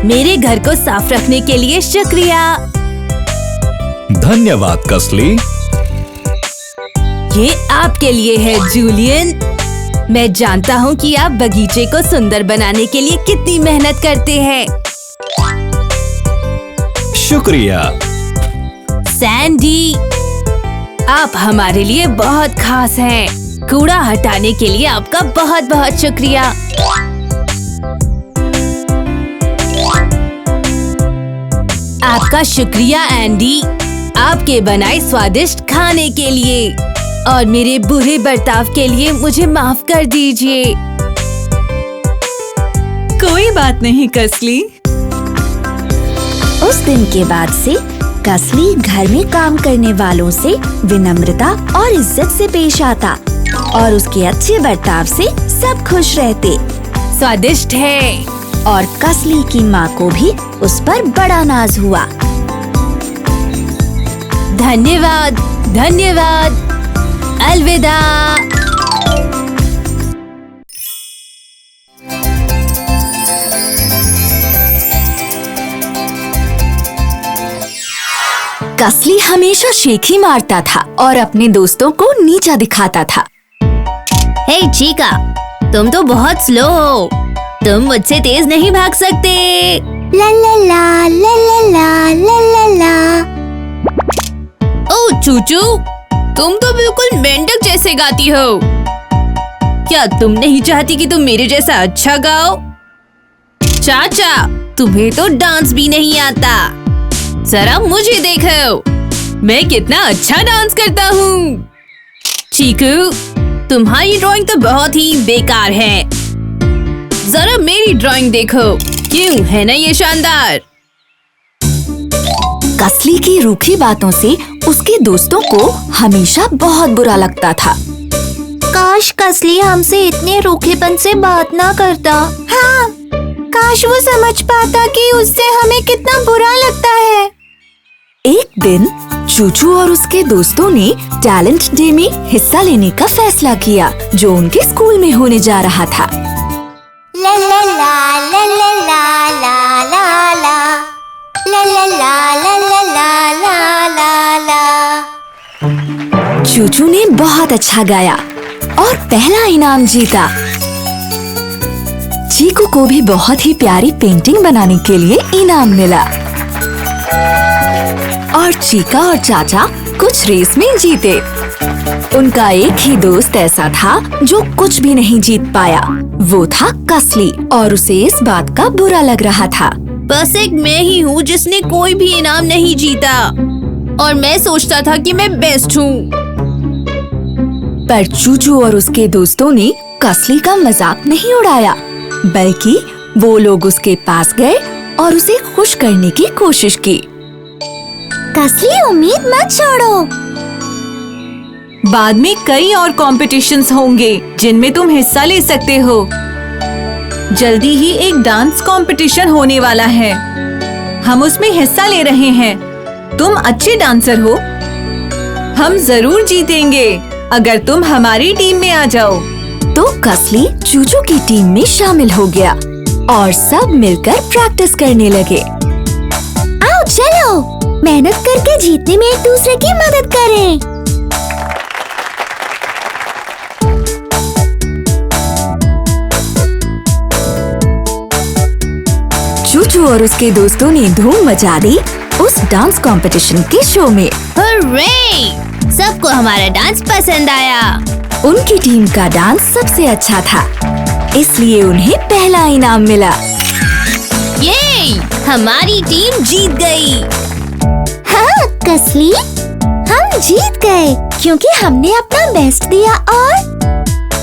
मेरे घर को साफ रखने के लिए शुक्रिया। धन्यवाद कसली। ये आपके लिए है जूलियन। मैं जानता हूँ कि आप बगीचे को सुंदर बनाने के लिए कितनी मेहनत करते हैं। शुक्रिया। सैंडी, आप हमारे लिए बहुत खास हैं। कूड़ा हटाने के लिए आपका बहुत बहुत शुक्रिया। आपका शुक्रिया एंडी, आपके बनाए स्वादिष्ट खाने के लिए और मेरे बुरे बर्ताव के लिए मुझे माफ कर दीजिए। कोई बात नहीं कसली। उस दिन के बाद से कसली घर में काम करने वालों से विनम्रता और इज्जत से पेश आता और उसके अच्छे बर्ताव से सब खुश रहते। स्वादिष्ट है। और कसली की माँ को भी उस पर बड़ा नाज हुआ। धन्यवाद, धन्यवाद, अलविदा। कसली हमेशा शेखी मारता था और अपने दोस्तों को नीचा दिखाता था। हे चीका, तुम तो बहुत स्लो हो। तुम मुझसे तेज नहीं भाग सकते। ला ला ला ला ला ला ला ला। ओ चूचू, तुम तो बिल्कुल मेंढक जैसे गाती हो। क्या तुम नहीं चाहती कि तुम मेरे जैसा अच्छा गाओ? चाचा, तुम्हें तो डांस भी नहीं आता। जरा मुझे देखो, मैं कितना अच्छा डांस करता हूँ। चीकू, तुम्हारी ड्राइंग तो बहुत ही बेकार है। जरा मेरी ड्राइंग देखो, क्यों है ना ये शानदार। कसली की रूखी बातों से उसके दोस्तों को हमेशा बहुत बुरा लगता था। काश कसली हमसे इतने रूखेपन से बात ना करता। हाँ, काश वो समझ पाता कि उससे हमें कितना बुरा लगता है। एक दिन चूचू और उसके दोस्तों ने टैलेंट डे में हिस्सा लेने का फैसला किया, जो उनके स्कूल में होने जा रहा था। ला ला ला ला ला ला ला ला ला ला ला ला ला ला ला ला ला। चूचू ने बहुत अच्छा गाया और पहला इनाम जीता। चीकू को भी बहुत ही प्यारी पेंटिंग बनाने के लिए इनाम मिला और चीका और चाचा कुछ रेस में जीते। उनका एक ही दोस्त ऐसा था जो कुछ भी नहीं जीत पाया। वो था कसली और उसे इस बात का बुरा लग रहा था। बस एक मैं ही हूँ जिसने कोई भी इनाम नहीं जीता और मैं सोचता था कि मैं बेस्ट हूँ। पर चूचू और उसके दोस्तों ने कसली का मजाक नहीं उड़ाया, बल्कि वो लोग उसके पास गए और उसे खुश करने की कोशिश की। कसली, उम्मीद मत छोड़ो। बाद में कई और कॉम्पिटिशन्स होंगे जिनमें तुम हिस्सा ले सकते हो। जल्दी ही एक डांस कंपटीशन होने वाला है। हम उसमें हिस्सा ले रहे हैं। तुम अच्छे डांसर हो। हम जरूर जीतेंगे अगर तुम हमारी टीम में आ जाओ। तो कसली चूचू की टीम में शामिल हो गया और सब मिलकर प्रैक्टिस करने लगे। आओ चलो, मेहनत करके जीतने में एक दूसरे की मदद करें। चूचू और उसके दोस्तों ने धूम मचा दी उस डांस कंपटीशन के शो में। हुर्रे! सबको हमारा डांस पसंद आया। उनकी टीम का डांस सबसे अच्छा था, इसलिए उन्हें पहला इनाम मिला। ये हमारी टीम जीत गई। हाँ कसली, हम जीत गए क्योंकि हमने अपना बेस्ट दिया और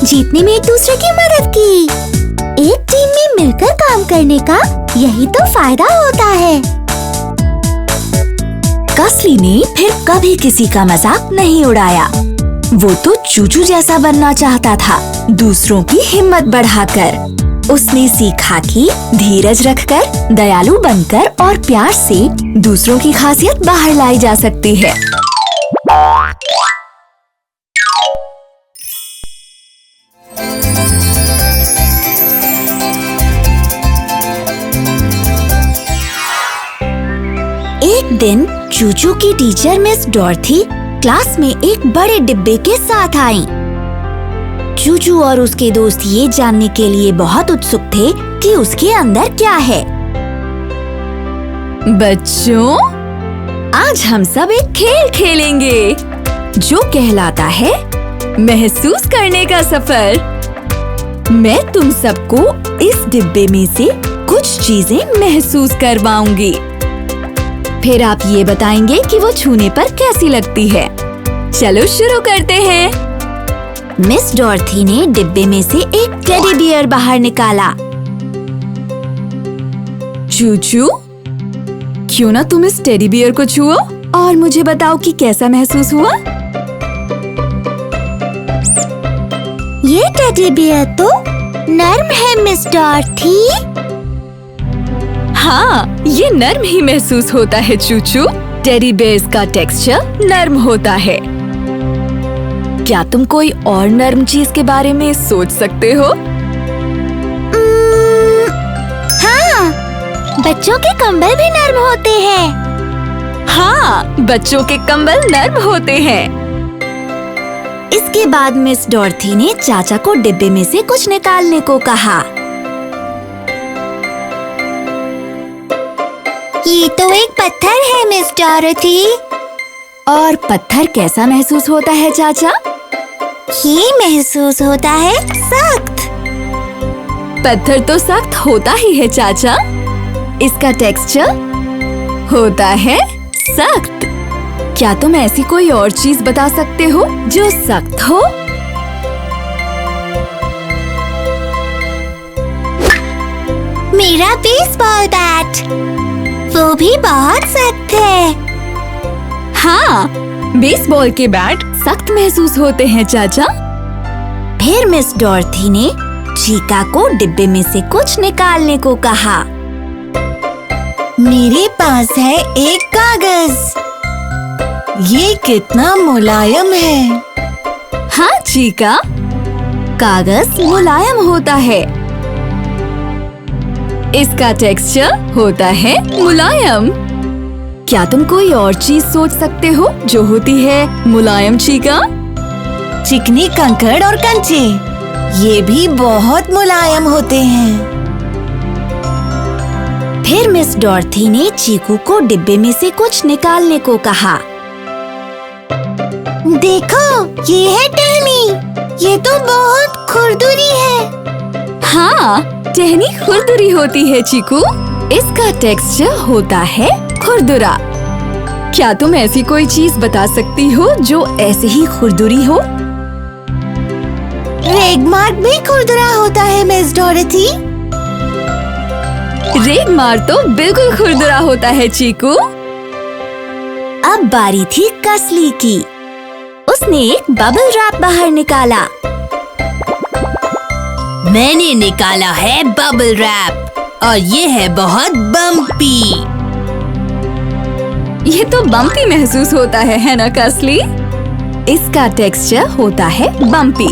जीतने में एक दूसरे की मदद की। एक टीम में मिलकर काम करने का यही तो फायदा होता है। कसली ने फिर कभी किसी का मजाक नहीं उड़ाया। वो तो चूचू जैसा बनना चाहता था, दूसरों की हिम्मत बढ़ाकर। उसने सीखा कि धीरज रखकर, दयालु बनकर और प्यार से दूसरों की खासियत बाहर लाई जा सकती है। एक दिन चूचू की टीचर मिस डॉर्थी क्लास में एक बड़े डिब्बे के साथ आई। चूचू और उसके दोस्त ये जानने के लिए बहुत उत्सुक थे कि उसके अंदर क्या है। बच्चों, आज हम सब एक खेल खेलेंगे जो कहलाता है महसूस करने का सफर। मैं तुम सबको इस डिब्बे में से कुछ चीजें महसूस करवाऊंगी। फिर आप ये बताएंगे कि वो छूने पर कैसी लगती है। चलो शुरू करते हैं। मिस डॉर्थी ने डिब्बे में से एक टेडी बियर बाहर निकाला। चूचू, क्यों ना तुम इस टेडी बियर को छुओ और मुझे बताओ कि कैसा महसूस हुआ। ये टेडी बियर तो नर्म है मिस डॉर्थी। हाँ, ये नर्म ही महसूस होता है चूचू। टेडी बियर्स का टेक्सचर नर्म होता है। क्या तुम कोई और नर्म चीज के बारे में सोच सकते हो? हाँ, बच्चों के कंबल भी नर्म होते हैं। हाँ, बच्चों के कंबल नर्म होते हैं। इसके बाद मिस डॉर्थी ने चाचा को डिब्बे में से कुछ निकालने को कहा। ये तो एक पत्थर है मिस डॉर्थी। और पत्थर कैसा महसूस होता है चाचा? ये महसूस होता है सख्त। पत्थर तो सख्त होता ही है चाचा। इसका टेक्सचर होता है सख्त। क्या तुम ऐसी कोई और चीज बता सकते हो जो सख्त हो? मेरा बेसबॉल बैट, वो भी बहुत सख्त है। हाँ, बेसबॉल के बैट सख्त महसूस होते हैं चाचा। फिर मिस डॉर्थी ने चीका को डिब्बे में से कुछ निकालने को कहा। मेरे पास है एक कागज। ये कितना मुलायम है। हाँ चीका, कागज मुलायम होता है। इसका टेक्सचर होता है मुलायम। क्या तुम कोई और चीज सोच सकते हो जो होती है मुलायम चीका? चिकनी कंकड़ और कंचे, ये भी बहुत मुलायम होते हैं। फिर मिस डॉर्थी ने चीकू को डिब्बे में से कुछ निकालने को कहा। देखो, ये है टहनी। ये तो बहुत खुरदुरी है। हाँ, टहनी खुरदुरी होती है चीकू। इसका टेक्सचर होता है खुरदुरा। क्या तुम ऐसी कोई चीज बता सकती हो जो ऐसे ही खुरदुरी हो? रेगमार्क भी खुरदुरा होता है मिस डॉर्थी। रेगमार तो बिल्कुल खुरदुरा होता है चीकू। अब बारी थी कसली की। उसने एक बबल रैप बाहर निकाला। मैंने निकाला है बबल रैप और ये है बहुत बम्पी। ये तो बम्पी महसूस होता है ना कसली? इसका टेक्सचर होता है बम्पी।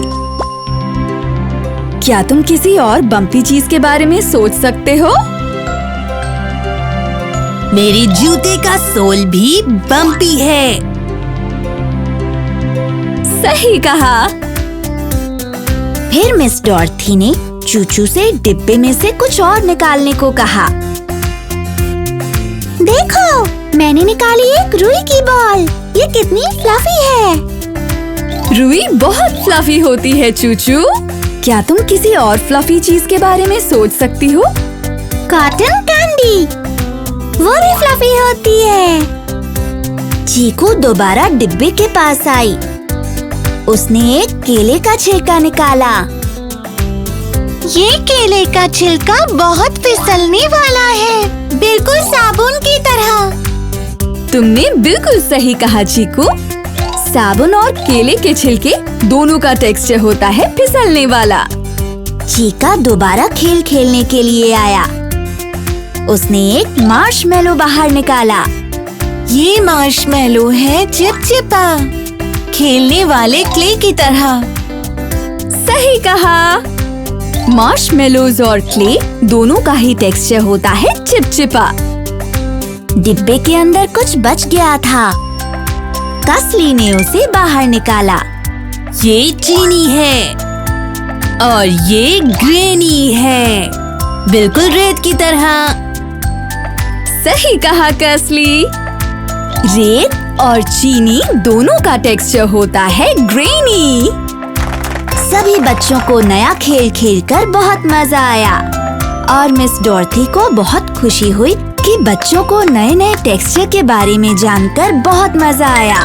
क्या तुम किसी और बम्पी चीज के बारे में सोच सकते हो? मेरे जूते का सोल भी बम्पी है। सही कहा। फिर मिस डॉर्थी ने चूचू से डिब्बे में से कुछ और निकालने को कहा। देखो, मैंने निकाली एक रुई की बॉल। ये कितनी फ्लफी है। रुई बहुत फ्लफी होती है चूचू। क्या तुम किसी और फ्लफी चीज के बारे में सोच सकती हो? कॉटन कैंडी, वो भी फ्लफी होती है। चीकू दोबारा डिब्बे के पास आई। उसने एक केले का छिलका निकाला। ये केले का छिलका बहुत फिसलने वाला है, बिल्कुल साबुन की तरह। तुमने बिल्कुल सही कहा चीकू। साबुन और केले के छिलके दोनों का टेक्सचर होता है फिसलने वाला। चीका दोबारा खेल खेलने के लिए आया। उसने एक मार्शमेलो बाहर निकाला। ये मार्शमेलो है चिपचिपा, खेलने वाले क्ले की तरह। सही कहा। मार्शमेलोज और क्ले दोनों का ही टेक्सचर होता है चिपचिपा। डिब्बे के अंदर कुछ बच गया था। कसली ने उसे बाहर निकाला। ये चीनी है और ये ग्रेनी है, बिल्कुल रेत की तरह। सही कहा कसली। रेत और चीनी दोनों का टेक्सचर होता है ग्रेनी। सभी बच्चों को नया खेल खेलकर बहुत मजा आया और मिस डॉर्थी को बहुत खुशी हुई कि बच्चों को नए नए टेक्सचर के बारे में जानकर बहुत मजा आया।